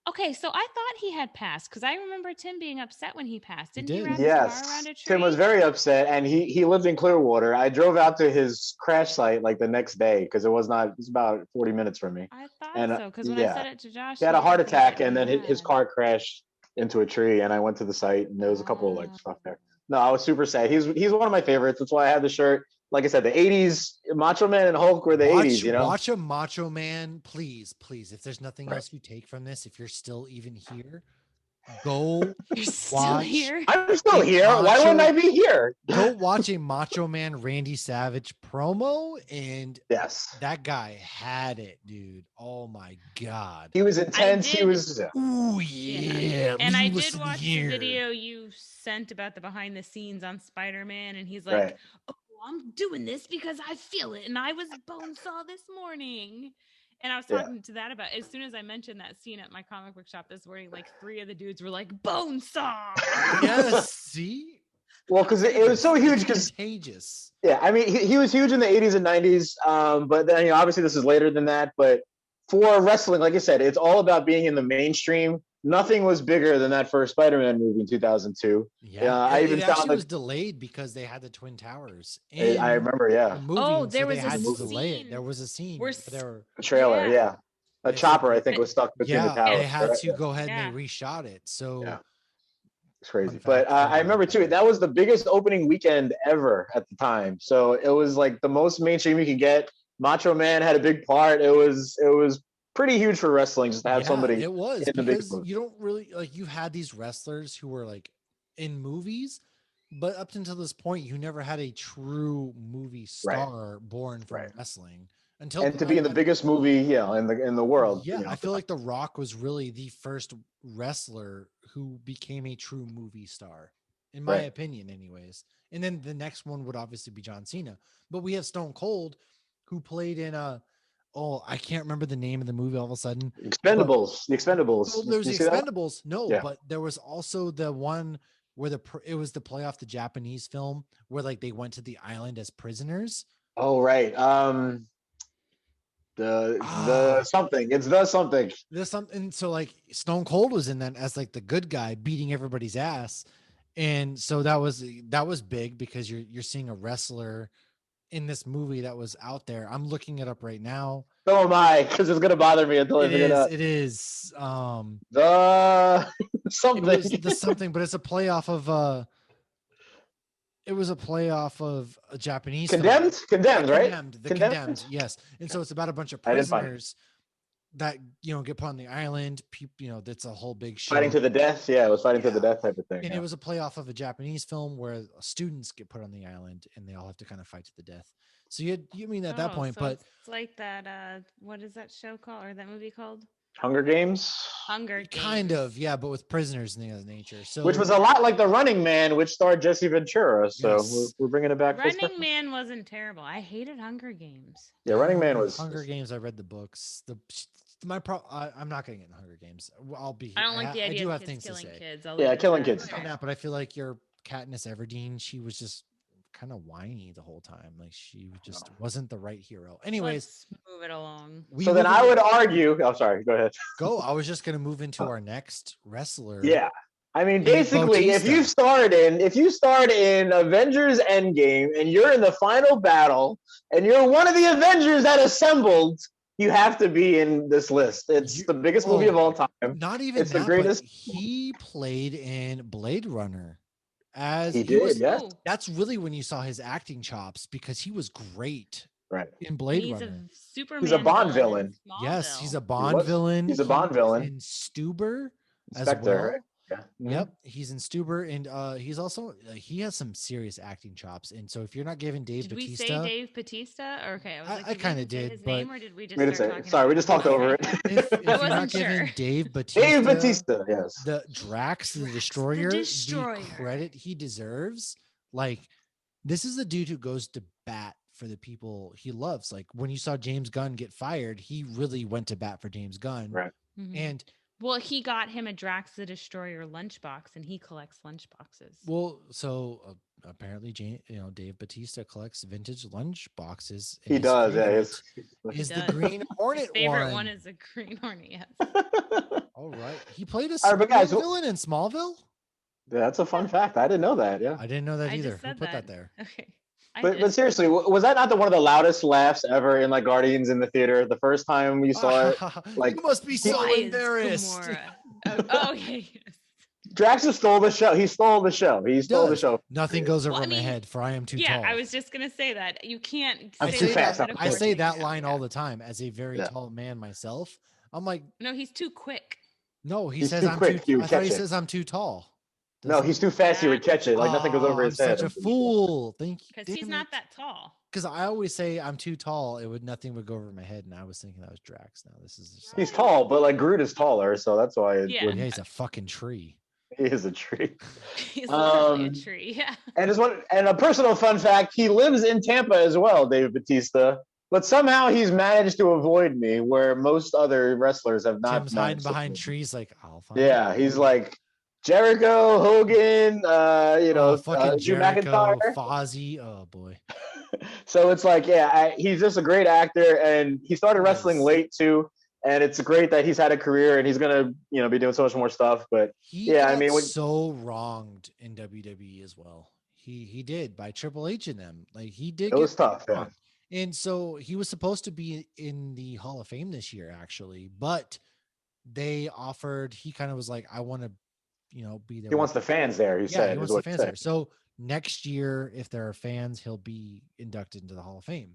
Speaker 3: okay, so I thought he had passed because I remember Tim being upset when he passed.
Speaker 1: He
Speaker 3: Didn't he
Speaker 1: did.
Speaker 3: wrap his car around
Speaker 2: Yes,
Speaker 3: a tree?
Speaker 2: Tim was very upset, and he lived in Clearwater. I drove out to his crash site like the next day because it was about 40 minutes from me.
Speaker 3: I thought
Speaker 2: And
Speaker 3: so because when I said it to Josh,
Speaker 2: he had a heart
Speaker 3: was
Speaker 2: attack,
Speaker 3: getting
Speaker 2: and then his
Speaker 3: mad.
Speaker 2: car crashed into a tree, and I went to the site, and there was a couple of like
Speaker 3: Ah.
Speaker 2: stuff there. No, I was super sad. He's one of my favorites. That's why I had the shirt. Like I said, the '80s Macho Man and Hulk were the '80s. You know,
Speaker 1: Watch a Macho Man, please. If there's nothing
Speaker 2: Right.
Speaker 1: else you take from this, if you're still even here, go
Speaker 3: You're still
Speaker 1: watch.
Speaker 3: here.
Speaker 2: I'm still
Speaker 1: Hey,
Speaker 2: here. Why wouldn't I be here?
Speaker 1: Go watch a Macho Man Randy Savage promo, and
Speaker 2: Yes,
Speaker 1: that guy had it, dude. Oh my god.
Speaker 2: he was intense. He
Speaker 3: did-
Speaker 2: was.
Speaker 1: Ooh yeah.
Speaker 3: And I did
Speaker 1: listen
Speaker 3: watch
Speaker 1: here.
Speaker 3: the video you sent about the behind the scenes on Spider-Man, and he's like,
Speaker 2: Right.
Speaker 3: "Oh, I'm doing this because I feel it, and I was bonesaw this morning." And I was
Speaker 2: Yeah.
Speaker 3: talking to that about as soon as I mentioned that scene at my comic book shop this morning, like 3 of the dudes were like, "Bonesaw."
Speaker 1: Yes, see?
Speaker 2: Well, because it was so huge. Because
Speaker 1: Contagious.
Speaker 2: yeah, I mean, he was huge in the '80s and '90s. But then obviously this is later than that. But for wrestling, like I said, it's all about being in the mainstream. Nothing was bigger than that first Spider-Man movie in 2002.
Speaker 1: Yeah,
Speaker 2: I even
Speaker 1: it
Speaker 2: found
Speaker 1: actually was
Speaker 2: that
Speaker 1: delayed because they had the Twin Towers.
Speaker 2: I remember, yeah,
Speaker 1: The movie,
Speaker 3: Oh,
Speaker 1: and
Speaker 3: there
Speaker 1: so they
Speaker 3: was a
Speaker 1: had to delay it.
Speaker 3: scene
Speaker 1: There was a scene
Speaker 3: where
Speaker 1: where they were,
Speaker 2: a trailer,
Speaker 3: Yeah.
Speaker 2: yeah. A
Speaker 1: They
Speaker 2: chopper,
Speaker 1: said-
Speaker 2: I think, was stuck between the
Speaker 1: yeah,
Speaker 2: towers.
Speaker 1: they had
Speaker 2: right?
Speaker 1: to go ahead
Speaker 3: Yeah.
Speaker 1: and they reshot it. So
Speaker 2: Yeah. It's crazy.
Speaker 1: Fun
Speaker 2: But
Speaker 1: fact,
Speaker 2: I remember too, that was the biggest opening weekend ever at the time. So it was like the most mainstream you could get. Macho Man had a big part. It was pretty huge for wrestling just to have somebody
Speaker 1: it was
Speaker 2: in the big
Speaker 1: because
Speaker 2: movie.
Speaker 1: you don't really like you had these wrestlers who were like in movies, but up until this point, you never had a true movie star born from
Speaker 2: Right.
Speaker 1: wrestling until
Speaker 2: And to be in the biggest movie, in the world.
Speaker 1: Yeah,
Speaker 2: you know.
Speaker 1: I feel like The Rock was really the first wrestler who became a true movie star, in my
Speaker 2: Right.
Speaker 1: opinion, anyways. And then the next one would obviously be John Cena. But we have Stone Cold, who played in I can't remember the name of the movie all of a sudden.
Speaker 2: Expendables. The Expendables.
Speaker 1: Well, there's
Speaker 2: You
Speaker 1: the
Speaker 2: see that?
Speaker 1: Expendables. No,
Speaker 2: Yeah.
Speaker 1: but there was also the one where it was the play off the Japanese film where like they went to the island as prisoners.
Speaker 2: Oh right. The something. It's the something.
Speaker 1: There's something. So like Stone Cold was in that as like the good guy beating everybody's ass, and so that was big because you're seeing a wrestler in this movie that was out there. I'm looking it up right now.
Speaker 2: So am I, because it's gonna bother me until I figure it out.
Speaker 1: It is.
Speaker 2: The
Speaker 1: It
Speaker 2: something.
Speaker 1: was the something, but it's a playoff of. It was a playoff of a Japanese film.
Speaker 2: Condemned? Condemned, right?
Speaker 1: Condemned. The
Speaker 2: Condemned?
Speaker 1: Condemned. Yes, and so it's about a bunch of
Speaker 2: I didn't find it.
Speaker 1: prisoners that get put on the island. People, that's a whole big show.
Speaker 2: Fighting to the death. Yeah, it was fighting to the death type of thing.
Speaker 1: And
Speaker 2: yeah.
Speaker 1: it was a playoff of a Japanese film where students get put on the island and they all have to kind of fight to the death. So you mean at that point,
Speaker 3: so
Speaker 1: but
Speaker 3: it's like that. What is that show called or that movie called?
Speaker 2: Hunger Games.
Speaker 3: Hunger Games.
Speaker 1: Kind of, yeah, but with prisoners and things of nature. So
Speaker 2: which was a lot like The Running Man, which starred Jesse Ventura. So
Speaker 1: Yes.
Speaker 2: we're bringing it back.
Speaker 3: Running Man wasn't terrible. I hated Hunger Games.
Speaker 2: Yeah, Running Man was
Speaker 1: Hunger Games. I read the books. I'm not going to get in Hunger Games.
Speaker 3: I don't like the idea
Speaker 1: I do
Speaker 3: of
Speaker 1: have
Speaker 3: kids
Speaker 1: things to
Speaker 3: killing
Speaker 1: say.
Speaker 3: kids. I'll
Speaker 2: Yeah,
Speaker 3: leave it
Speaker 2: killing
Speaker 3: at
Speaker 2: kids.
Speaker 3: that.
Speaker 1: That, but I feel like your Katniss Everdeen, she was just kind of whiny the whole time. Like she just wasn't the right hero. Anyways,
Speaker 3: Let's move it along.
Speaker 2: So then I would argue. Oh, sorry. Go ahead.
Speaker 1: go. I was just going to move into our next wrestler.
Speaker 2: Yeah. I mean,
Speaker 1: Dave
Speaker 2: basically, if you start in Avengers Endgame and you're in the final battle and you're one of the Avengers that assembled, you have to be in this list. It's the biggest movie of all time.
Speaker 1: Not even
Speaker 2: it's
Speaker 1: that,
Speaker 2: the greatest.
Speaker 1: But he played in Blade Runner. As
Speaker 2: he did,
Speaker 1: was,
Speaker 2: yes.
Speaker 1: That's really when you saw his acting chops because he was great.
Speaker 2: Right.
Speaker 1: In Blade
Speaker 3: He's
Speaker 1: Runner.
Speaker 3: Superman
Speaker 2: he's a Bond villain.
Speaker 1: Yes, he's a Bond villain.
Speaker 2: He's a Bond villain.
Speaker 1: In Stuber
Speaker 2: Inspector,
Speaker 1: as well.
Speaker 2: right? Yeah. Mm-hmm.
Speaker 1: Yep, he's in Stuber, and he's also he has some serious acting chops. And so if you're not giving Dave Bautista,
Speaker 3: did we say Dave Bautista? Or, okay, I was like,
Speaker 1: I kind of did,
Speaker 3: his
Speaker 1: but
Speaker 3: name, or did we just start talking
Speaker 2: sorry, we just talked over it.
Speaker 1: If you're not giving Dave Bautista,
Speaker 2: yes,
Speaker 1: the Drax the Destroyer, the credit he deserves. Like, this is the dude who goes to bat for the people he loves. Like when you saw James Gunn get fired, he really went to bat for James Gunn,
Speaker 2: right?
Speaker 3: Mm-hmm.
Speaker 1: And
Speaker 3: well, he got him a Drax the Destroyer lunchbox, and he collects lunchboxes.
Speaker 1: Well, so apparently, Dave Bautista collects vintage lunchboxes.
Speaker 2: He does, yeah.
Speaker 1: Is the Green Hornet
Speaker 3: His favorite one is the Green Hornet? Yes.
Speaker 1: All right, he played a villain in Smallville.
Speaker 2: Yeah, that's a fun fact. I didn't know that. Yeah,
Speaker 1: I didn't know that either. Who put that there?
Speaker 3: Okay.
Speaker 2: But seriously, was that not one of the loudest laughs ever in like Guardians in the theater? The first time you saw it, like
Speaker 1: you must be so embarrassed.
Speaker 3: Okay.
Speaker 2: Drax stole the show. He stole the show. He stole the show.
Speaker 1: Nothing goes over my head, for I am too tall.
Speaker 3: Yeah, I was just gonna say that. You can't.
Speaker 2: I'm too fast.
Speaker 1: I say that line all the time as a very tall man myself. I'm like,
Speaker 3: no, he's too quick.
Speaker 1: No, he says I'm too. I thought he says I'm too tall.
Speaker 2: No, he's too fast. He would catch it. Like nothing goes over his head.
Speaker 1: Such a fool. Thank you.
Speaker 3: Because he's not that tall.
Speaker 1: Because I always say I'm too tall. Nothing would go over my head, and I was thinking that was Drax. Now this is.
Speaker 2: He's tall, but like Groot is taller, so that's why.
Speaker 1: Yeah, he's a fucking tree.
Speaker 2: He is a tree.
Speaker 3: He's literally a tree. Yeah.
Speaker 2: And a personal fun fact: he lives in Tampa as well, Dave Bautista. But somehow he's managed to avoid me, where most other wrestlers have not.
Speaker 1: Tim's hiding behind trees, like I'll find.
Speaker 2: Yeah, he's like Jericho, Hogan,
Speaker 1: fucking
Speaker 2: Drew
Speaker 1: Jericho,
Speaker 2: McIntyre,
Speaker 1: Fozzy. Oh boy.
Speaker 2: So it's like, he's just a great actor, and he started wrestling late too. And it's great that he's had a career, and he's gonna, be doing so much more stuff. But
Speaker 1: so wronged in WWE as well. He did by Triple H in them. Like he did.
Speaker 2: It was tough. Yeah.
Speaker 1: And so he was supposed to be in the Hall of Fame this year, actually, but they offered. He kind of was like, I want to, be there.
Speaker 2: He wants the fans there. He said.
Speaker 1: He wants the fans there. So next year, if there are fans, he'll be inducted into the Hall of Fame.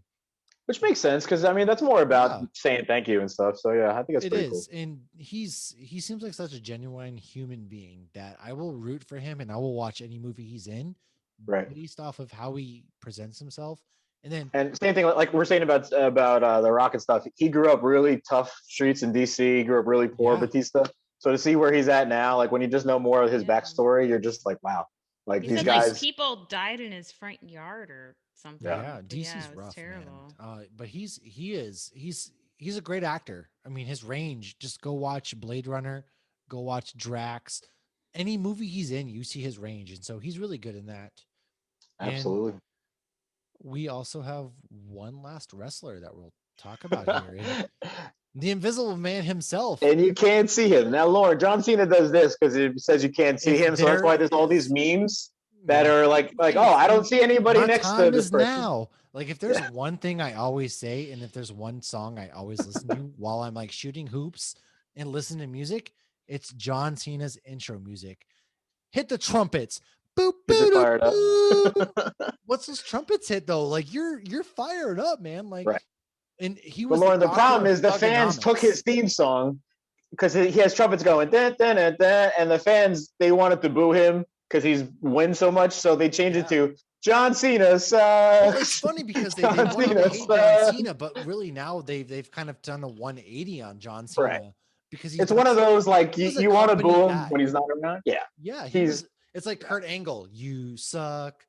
Speaker 2: Which makes sense because that's more about saying thank you and stuff. So yeah, I think it's pretty cool.
Speaker 1: And he seems like such a genuine human being that I will root for him and I will watch any movie he's in,
Speaker 2: right?
Speaker 1: Based off of how he presents himself. And
Speaker 2: same thing like we're saying about the Rock and stuff. He grew up really tough streets in DC. Grew up really poor, Batista. So to see where he's at now, like when you just know more of his backstory, you're just like, wow. Like
Speaker 3: he
Speaker 2: these
Speaker 3: said,
Speaker 2: guys,
Speaker 3: like, people died in his front yard or something.
Speaker 1: Yeah, DC's rough, terrible. Man. But he's a great actor. I mean, his range. Just go watch Blade Runner, go watch Drax. Any movie he's in, you see his range, and so he's really good in that.
Speaker 2: Absolutely.
Speaker 1: And we also have one last wrestler that we'll talk about here. The Invisible Man himself.
Speaker 2: And you can't see him. Now, Lauren, John Cena does this because it says you can't see him. So that's why there's all these memes that are like, oh, I don't see anybody next to this person.
Speaker 1: Now. Like if there's one thing I always say, and if there's one song I always listen to while I'm like shooting hoops and listening to music, it's John Cena's intro music. Hit the trumpets. Boop,
Speaker 2: Gets it
Speaker 1: boop,
Speaker 2: fired up.
Speaker 1: boop. What's those trumpets hit though? Like you're fired up, man. Like,
Speaker 2: Right.
Speaker 1: and he
Speaker 2: But
Speaker 1: was
Speaker 2: Lauren, the
Speaker 1: doctor
Speaker 2: problem
Speaker 1: of
Speaker 2: is the fans took his
Speaker 1: thugonomics.
Speaker 2: theme song because he has trumpets going, dun, dun, dun, dun, and the fans, they wanted to boo him because he's win so much, so they changed it to John Cena
Speaker 1: Well, it's
Speaker 2: sucks.
Speaker 1: funny because they
Speaker 2: John
Speaker 1: wanted to
Speaker 2: Cena
Speaker 1: hate John
Speaker 2: sucks.
Speaker 1: Cena, but really now they've kind of done a 180 on John
Speaker 2: Right.
Speaker 1: Cena because
Speaker 2: It's one of those like
Speaker 1: he was a
Speaker 2: you want to
Speaker 1: company
Speaker 2: boo him
Speaker 1: guy.
Speaker 2: when he's not around. Yeah.
Speaker 1: Yeah, he
Speaker 2: He's
Speaker 1: was. It's like Kurt Angle, you suck,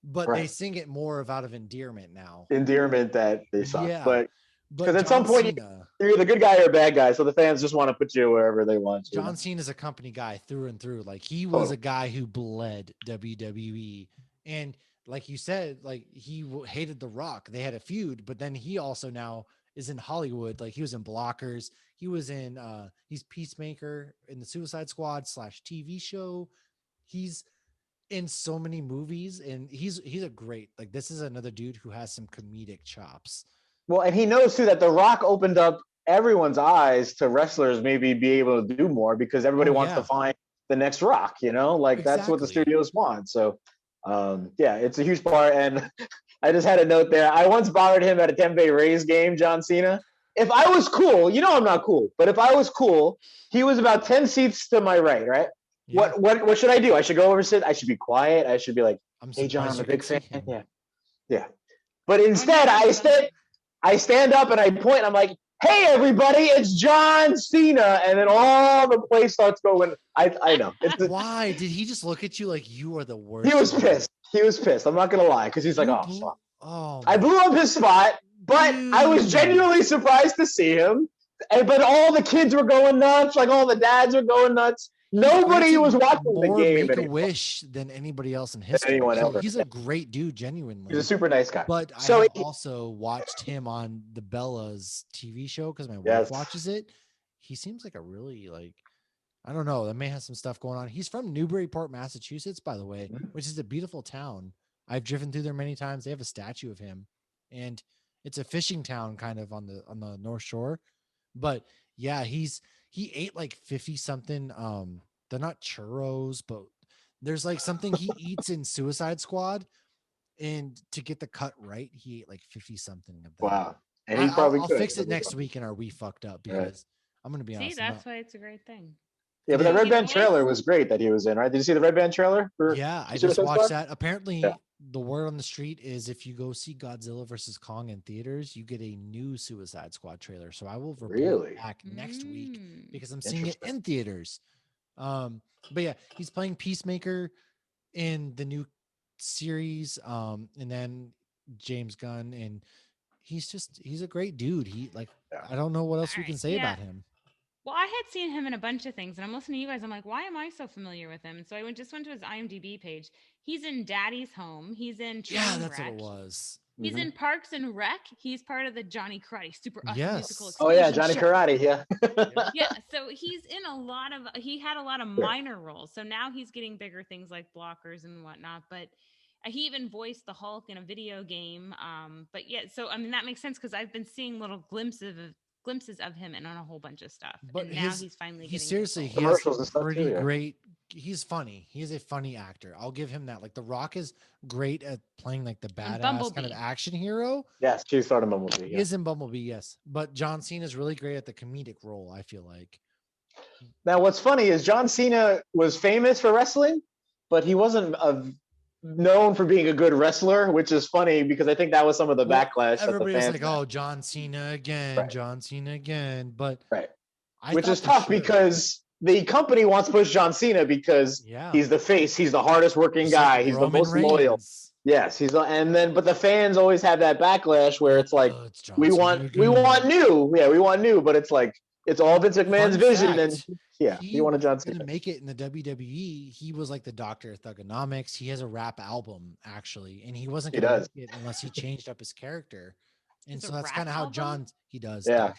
Speaker 1: but they
Speaker 2: right.
Speaker 1: sing it more of out of endearment now.
Speaker 2: Endearment that they suck.
Speaker 1: Yeah,
Speaker 2: But
Speaker 1: but
Speaker 2: because at some
Speaker 1: John
Speaker 2: point
Speaker 1: Cena,
Speaker 2: you're either a good guy or a bad guy, so the fans just want to put you wherever they want you.
Speaker 1: John Cena's a company guy through and through. Like he was
Speaker 2: Totally.
Speaker 1: a guy who bled WWE, and like you said, like he hated The Rock. They had a feud, but then he also now is in Hollywood. Like he was in Blockers. He was in he's Peacemaker in the Suicide Squad / TV show. He's in so many movies, and he's a great, like, this is another dude who has some comedic chops.
Speaker 2: Well, and he knows too that The Rock opened up everyone's eyes to wrestlers maybe be able to do more because everybody wants to find the next Rock, you know, like that's what the
Speaker 1: Exactly.
Speaker 2: studios want. So, yeah, it's a huge part. And I just had a note there. I once bothered him at a Tempe Rays game, John Cena. If I was cool, you know I'm not cool, but if I was cool, he was about 10 seats to my right, right?
Speaker 1: Yeah.
Speaker 2: What should I do? I should go over sit. I should be quiet. I should be like,
Speaker 1: I'm
Speaker 2: hey John,
Speaker 1: surprised
Speaker 2: I'm a
Speaker 1: you could
Speaker 2: big
Speaker 1: see
Speaker 2: fan.
Speaker 1: him.
Speaker 2: Yeah. Yeah. But instead I stand up and I point and I'm like, hey everybody, it's John Cena. And then all the place starts going. I know.
Speaker 1: Why did he just look at you like you are the worst?
Speaker 2: He was pissed. He was pissed. I'm not gonna lie, because he's like,
Speaker 1: You
Speaker 2: oh
Speaker 1: blew-
Speaker 2: fuck.
Speaker 1: oh
Speaker 2: I
Speaker 1: my
Speaker 2: blew up his spot, but I was
Speaker 1: dude.
Speaker 2: genuinely surprised to see him. But all the kids were going nuts, like all the dads were going nuts. Nobody was watching the
Speaker 1: more
Speaker 2: game
Speaker 1: Make a
Speaker 2: anymore
Speaker 1: Wish than anybody else in
Speaker 2: than
Speaker 1: history.
Speaker 2: anyone
Speaker 1: So
Speaker 2: ever.
Speaker 1: he's a great dude, genuinely.
Speaker 2: He's a super nice guy.
Speaker 1: But I
Speaker 2: So
Speaker 1: have also watched him on the Bella's TV show because my wife
Speaker 2: Yes.
Speaker 1: watches it. He seems like a really, like, I don't know, that may have some stuff going on. He's from Newburyport, Massachusetts, by the way, which is a beautiful town. I've driven through there many times. They have a statue of him, and it's a fishing town kind of on the North Shore. But yeah, he ate like 50 something. They're not churros, but there's like something he eats in Suicide Squad, and to get the cut right, he ate like 50 something of them.
Speaker 2: Wow. And he probably
Speaker 1: I'll
Speaker 2: could.
Speaker 1: fix it next week in our We Fucked Up, because I'm gonna be
Speaker 3: See,
Speaker 1: honest.
Speaker 3: that's why it's a great thing.
Speaker 2: Yeah, but the Red Band trailer was great that he was in, right? Did you see the Red Band trailer?
Speaker 1: Yeah, I just watched that. Apparently, the word on the street is if you go see Godzilla versus Kong in theaters, you get a new Suicide Squad trailer. So I will report back next week because I'm seeing it in theaters. But yeah, he's playing Peacemaker in the new series. And then James Gunn, and he's a great dude. I don't know what else we can say about him.
Speaker 3: Well, I had seen him in a bunch of things, and I'm listening to you guys. I'm like, why am I so familiar with him? And so I just went to his IMDb page. He's in Daddy's Home. He's in Trainwreck.
Speaker 1: That's what it was.
Speaker 3: He's in Parks and Rec. He's part of the Johnny Karate Super Awesome Musical Explosion.
Speaker 2: Oh yeah, Johnny Karate. Yeah.
Speaker 3: Yeah. So he's in a lot of. He had a lot of minor roles. So now he's getting bigger things like Blockers and whatnot. But he even voiced the Hulk in a video game. But yeah, so I mean that makes sense because I've been seeing little glimpses of him and on a whole bunch of stuff.
Speaker 1: But
Speaker 3: and now he's finally getting
Speaker 1: seriously, he
Speaker 2: commercials
Speaker 1: has
Speaker 2: and stuff
Speaker 1: pretty
Speaker 2: too,
Speaker 1: great. He's funny. He's a funny actor. I'll give him that. Like The Rock is great at playing like the badass kind of action hero.
Speaker 2: Yes, she started Bumblebee.
Speaker 1: He is in Bumblebee, yes. But John Cena is really great at the comedic role, I feel like.
Speaker 2: Now, what's funny is John Cena was famous for wrestling, but he wasn't known for being a good wrestler, which is funny because I think that was some of the backlash.
Speaker 1: Everybody's like, "Oh, John Cena again, John Cena again," but
Speaker 2: which is tough because the company wants to push John Cena because he's the face, he's the hardest working guy, he's the most loyal. Yes, but the fans always have that backlash where it's like we want new, but it's like it's all Vince McMahon's vision, and he wanted John Cena
Speaker 1: to make it in the WWE. He was like the doctor of thugonomics. He has a rap album actually, and he wasn't going to make it unless he changed up his character. And so that's kind of how he does.
Speaker 2: Yeah,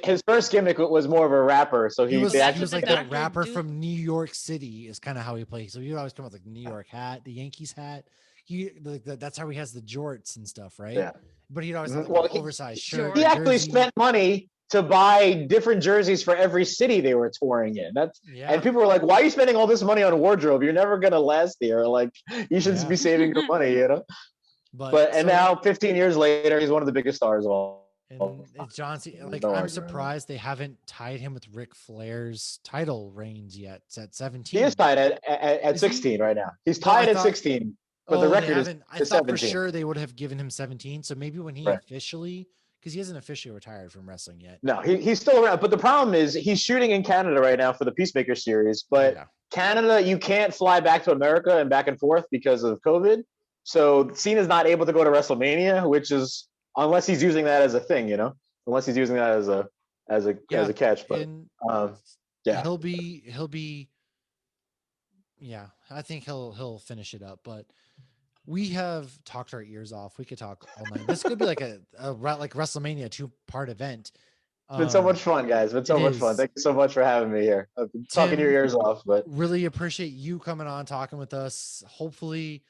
Speaker 2: his first gimmick was more of a rapper, so he was
Speaker 1: like that rapper from New York City. Is kind of how he plays. So he would always come with like New York hat, the Yankees hat. that's how he has the jorts and stuff, right?
Speaker 2: Yeah.
Speaker 1: But he'd always have
Speaker 2: Mhm.
Speaker 1: like
Speaker 2: Well,
Speaker 1: an oversized shirt.
Speaker 3: Jorts.
Speaker 2: he actually
Speaker 1: jersey.
Speaker 2: spent money to buy different jerseys for every city they were touring in.
Speaker 1: Yeah.
Speaker 2: And people were like, "Why are you spending all this money on wardrobe? You're never gonna last here. Like, you should
Speaker 1: Yeah.
Speaker 2: be saving your money, you know." But
Speaker 1: so,
Speaker 2: now, 15 years later, he's one of the biggest stars of all.
Speaker 1: and it's John Cena. Like,
Speaker 2: No
Speaker 1: I'm
Speaker 2: argument.
Speaker 1: surprised they haven't tied him with Ric Flair's title reigns yet. It's at 17.
Speaker 2: He is tied at
Speaker 1: Is he?
Speaker 2: 16 right now. He's
Speaker 1: No, I
Speaker 2: tied at
Speaker 1: thought-
Speaker 2: 16, but the
Speaker 1: Oh, they
Speaker 2: record is
Speaker 1: haven't. I
Speaker 2: is
Speaker 1: thought for
Speaker 2: 17.
Speaker 1: sure they would have given him 17. So maybe when he
Speaker 2: Right.
Speaker 1: officially, because he hasn't officially retired from wrestling yet.
Speaker 2: No, he's still around. But the problem is he's shooting in Canada right now for the Peacemaker series. But
Speaker 1: Yeah.
Speaker 2: Canada, you can't fly back to America and back and forth because of COVID. So Cena's not able to go to WrestleMania, which is unless he's using that as a thing, unless he's using that as a catch. But
Speaker 1: And
Speaker 2: yeah,
Speaker 1: he'll be. Yeah, I think he'll finish it up. But we have talked our ears off. We could talk all night. This could be like like WrestleMania 2-part event.
Speaker 2: it's been so much fun, guys. It's been so
Speaker 1: it
Speaker 2: much fun.
Speaker 1: is.
Speaker 2: Thank you so much for having me here. I've been talking your
Speaker 1: Tim,
Speaker 2: ears off, but
Speaker 1: really appreciate you coming on, talking with us. Hopefully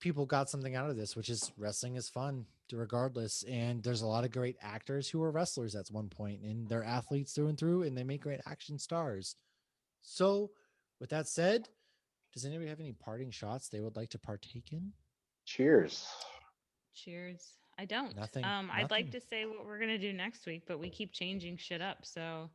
Speaker 1: people got something out of this, which is wrestling is fun regardless. And there's a lot of great actors who were wrestlers at one point, and they're athletes through and through, and they make great action stars. So with that said, does anybody have any parting shots they would like to partake in?
Speaker 2: cheers.
Speaker 3: Cheers. I don't.
Speaker 1: Nothing,
Speaker 3: I'd like
Speaker 1: nothing.
Speaker 3: to say what we're gonna do next week, but we keep changing shit up. So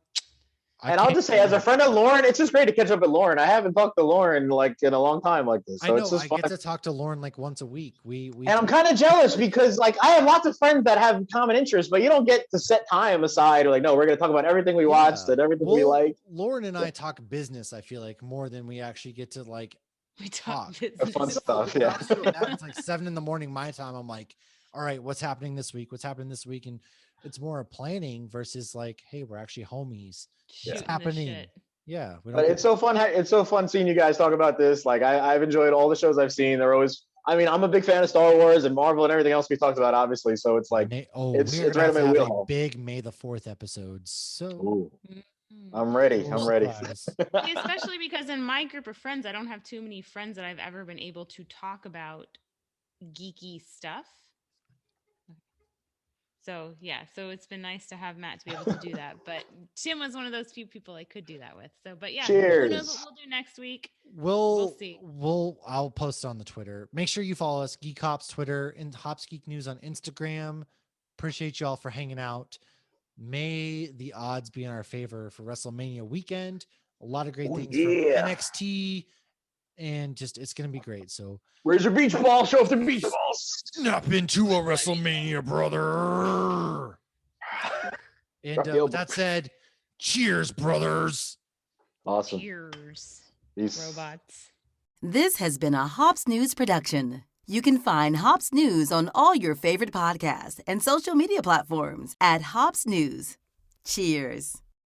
Speaker 2: And I'll just say, as a friend of Lauren, it's just great to catch up with Lauren. I haven't talked to Lauren like in a long time like this,
Speaker 1: I
Speaker 2: so
Speaker 1: know
Speaker 2: it's just
Speaker 1: I
Speaker 2: fun.
Speaker 1: get to talk to Lauren like once a week. We
Speaker 2: And I'm kind of jealous because like I have lots of friends that have common interests, but you don't get to set time aside. Like, no, we're going to talk about everything we watched and everything we like.
Speaker 1: Lauren and I talk business, I feel like, more than we actually get to like
Speaker 3: we talk
Speaker 1: talk.
Speaker 3: business.
Speaker 2: Fun stuff,
Speaker 1: When I
Speaker 2: yeah.
Speaker 1: was doing that, it's like 7 a.m. my time. I'm like, all right, what's happening this week? What's happening this week? And it's more of planning versus like, hey, we're actually homies.
Speaker 3: Shooting
Speaker 1: It's
Speaker 3: the
Speaker 1: happening.
Speaker 3: shit.
Speaker 1: Yeah, we don't
Speaker 2: But
Speaker 1: get-
Speaker 2: it's so fun. It's so fun seeing you guys talk about this. Like I've enjoyed all the shows I've seen. They're always. I mean, I'm a big fan of Star Wars and Marvel and everything else we talked about, obviously. So it's like it's
Speaker 1: we're
Speaker 2: it's
Speaker 1: gonna
Speaker 2: right
Speaker 1: have
Speaker 2: in
Speaker 1: to
Speaker 2: my
Speaker 1: have a
Speaker 2: wheelhouse.
Speaker 1: big May the 4th episode. So
Speaker 2: Ooh,
Speaker 3: Mm.
Speaker 2: I'm ready.
Speaker 1: no
Speaker 2: I'm ready.
Speaker 1: surprise.
Speaker 3: Especially because in my group of friends, I don't have too many friends that I've ever been able to talk about geeky stuff. So yeah, so it's been nice to have Matt to be able to do that. But Tim was one of those few people I could do that with. So, but yeah, who knows
Speaker 2: Cheers.
Speaker 3: what we'll do next week?
Speaker 1: We'll
Speaker 3: see.
Speaker 1: I'll post on the Twitter. Make sure you follow us, Geek Hops Twitter and Hops Geek News on Instagram. Appreciate y'all for hanging out. May the odds be in our favor for WrestleMania weekend. A lot of great
Speaker 2: Oh,
Speaker 1: things
Speaker 2: yeah.
Speaker 1: from NXT, and just it's gonna be great. So
Speaker 2: Where's your beach ball? Show off the beach balls.
Speaker 1: snap into a WrestleMania, brother. And
Speaker 2: Drop the
Speaker 1: with
Speaker 2: elbow.
Speaker 1: that said, cheers, brothers.
Speaker 2: Awesome.
Speaker 3: Cheers,
Speaker 2: Peace.
Speaker 3: robots.
Speaker 4: This has been a Hops News production. You can find Hops News on all your favorite podcasts and social media platforms at Hops News. Cheers.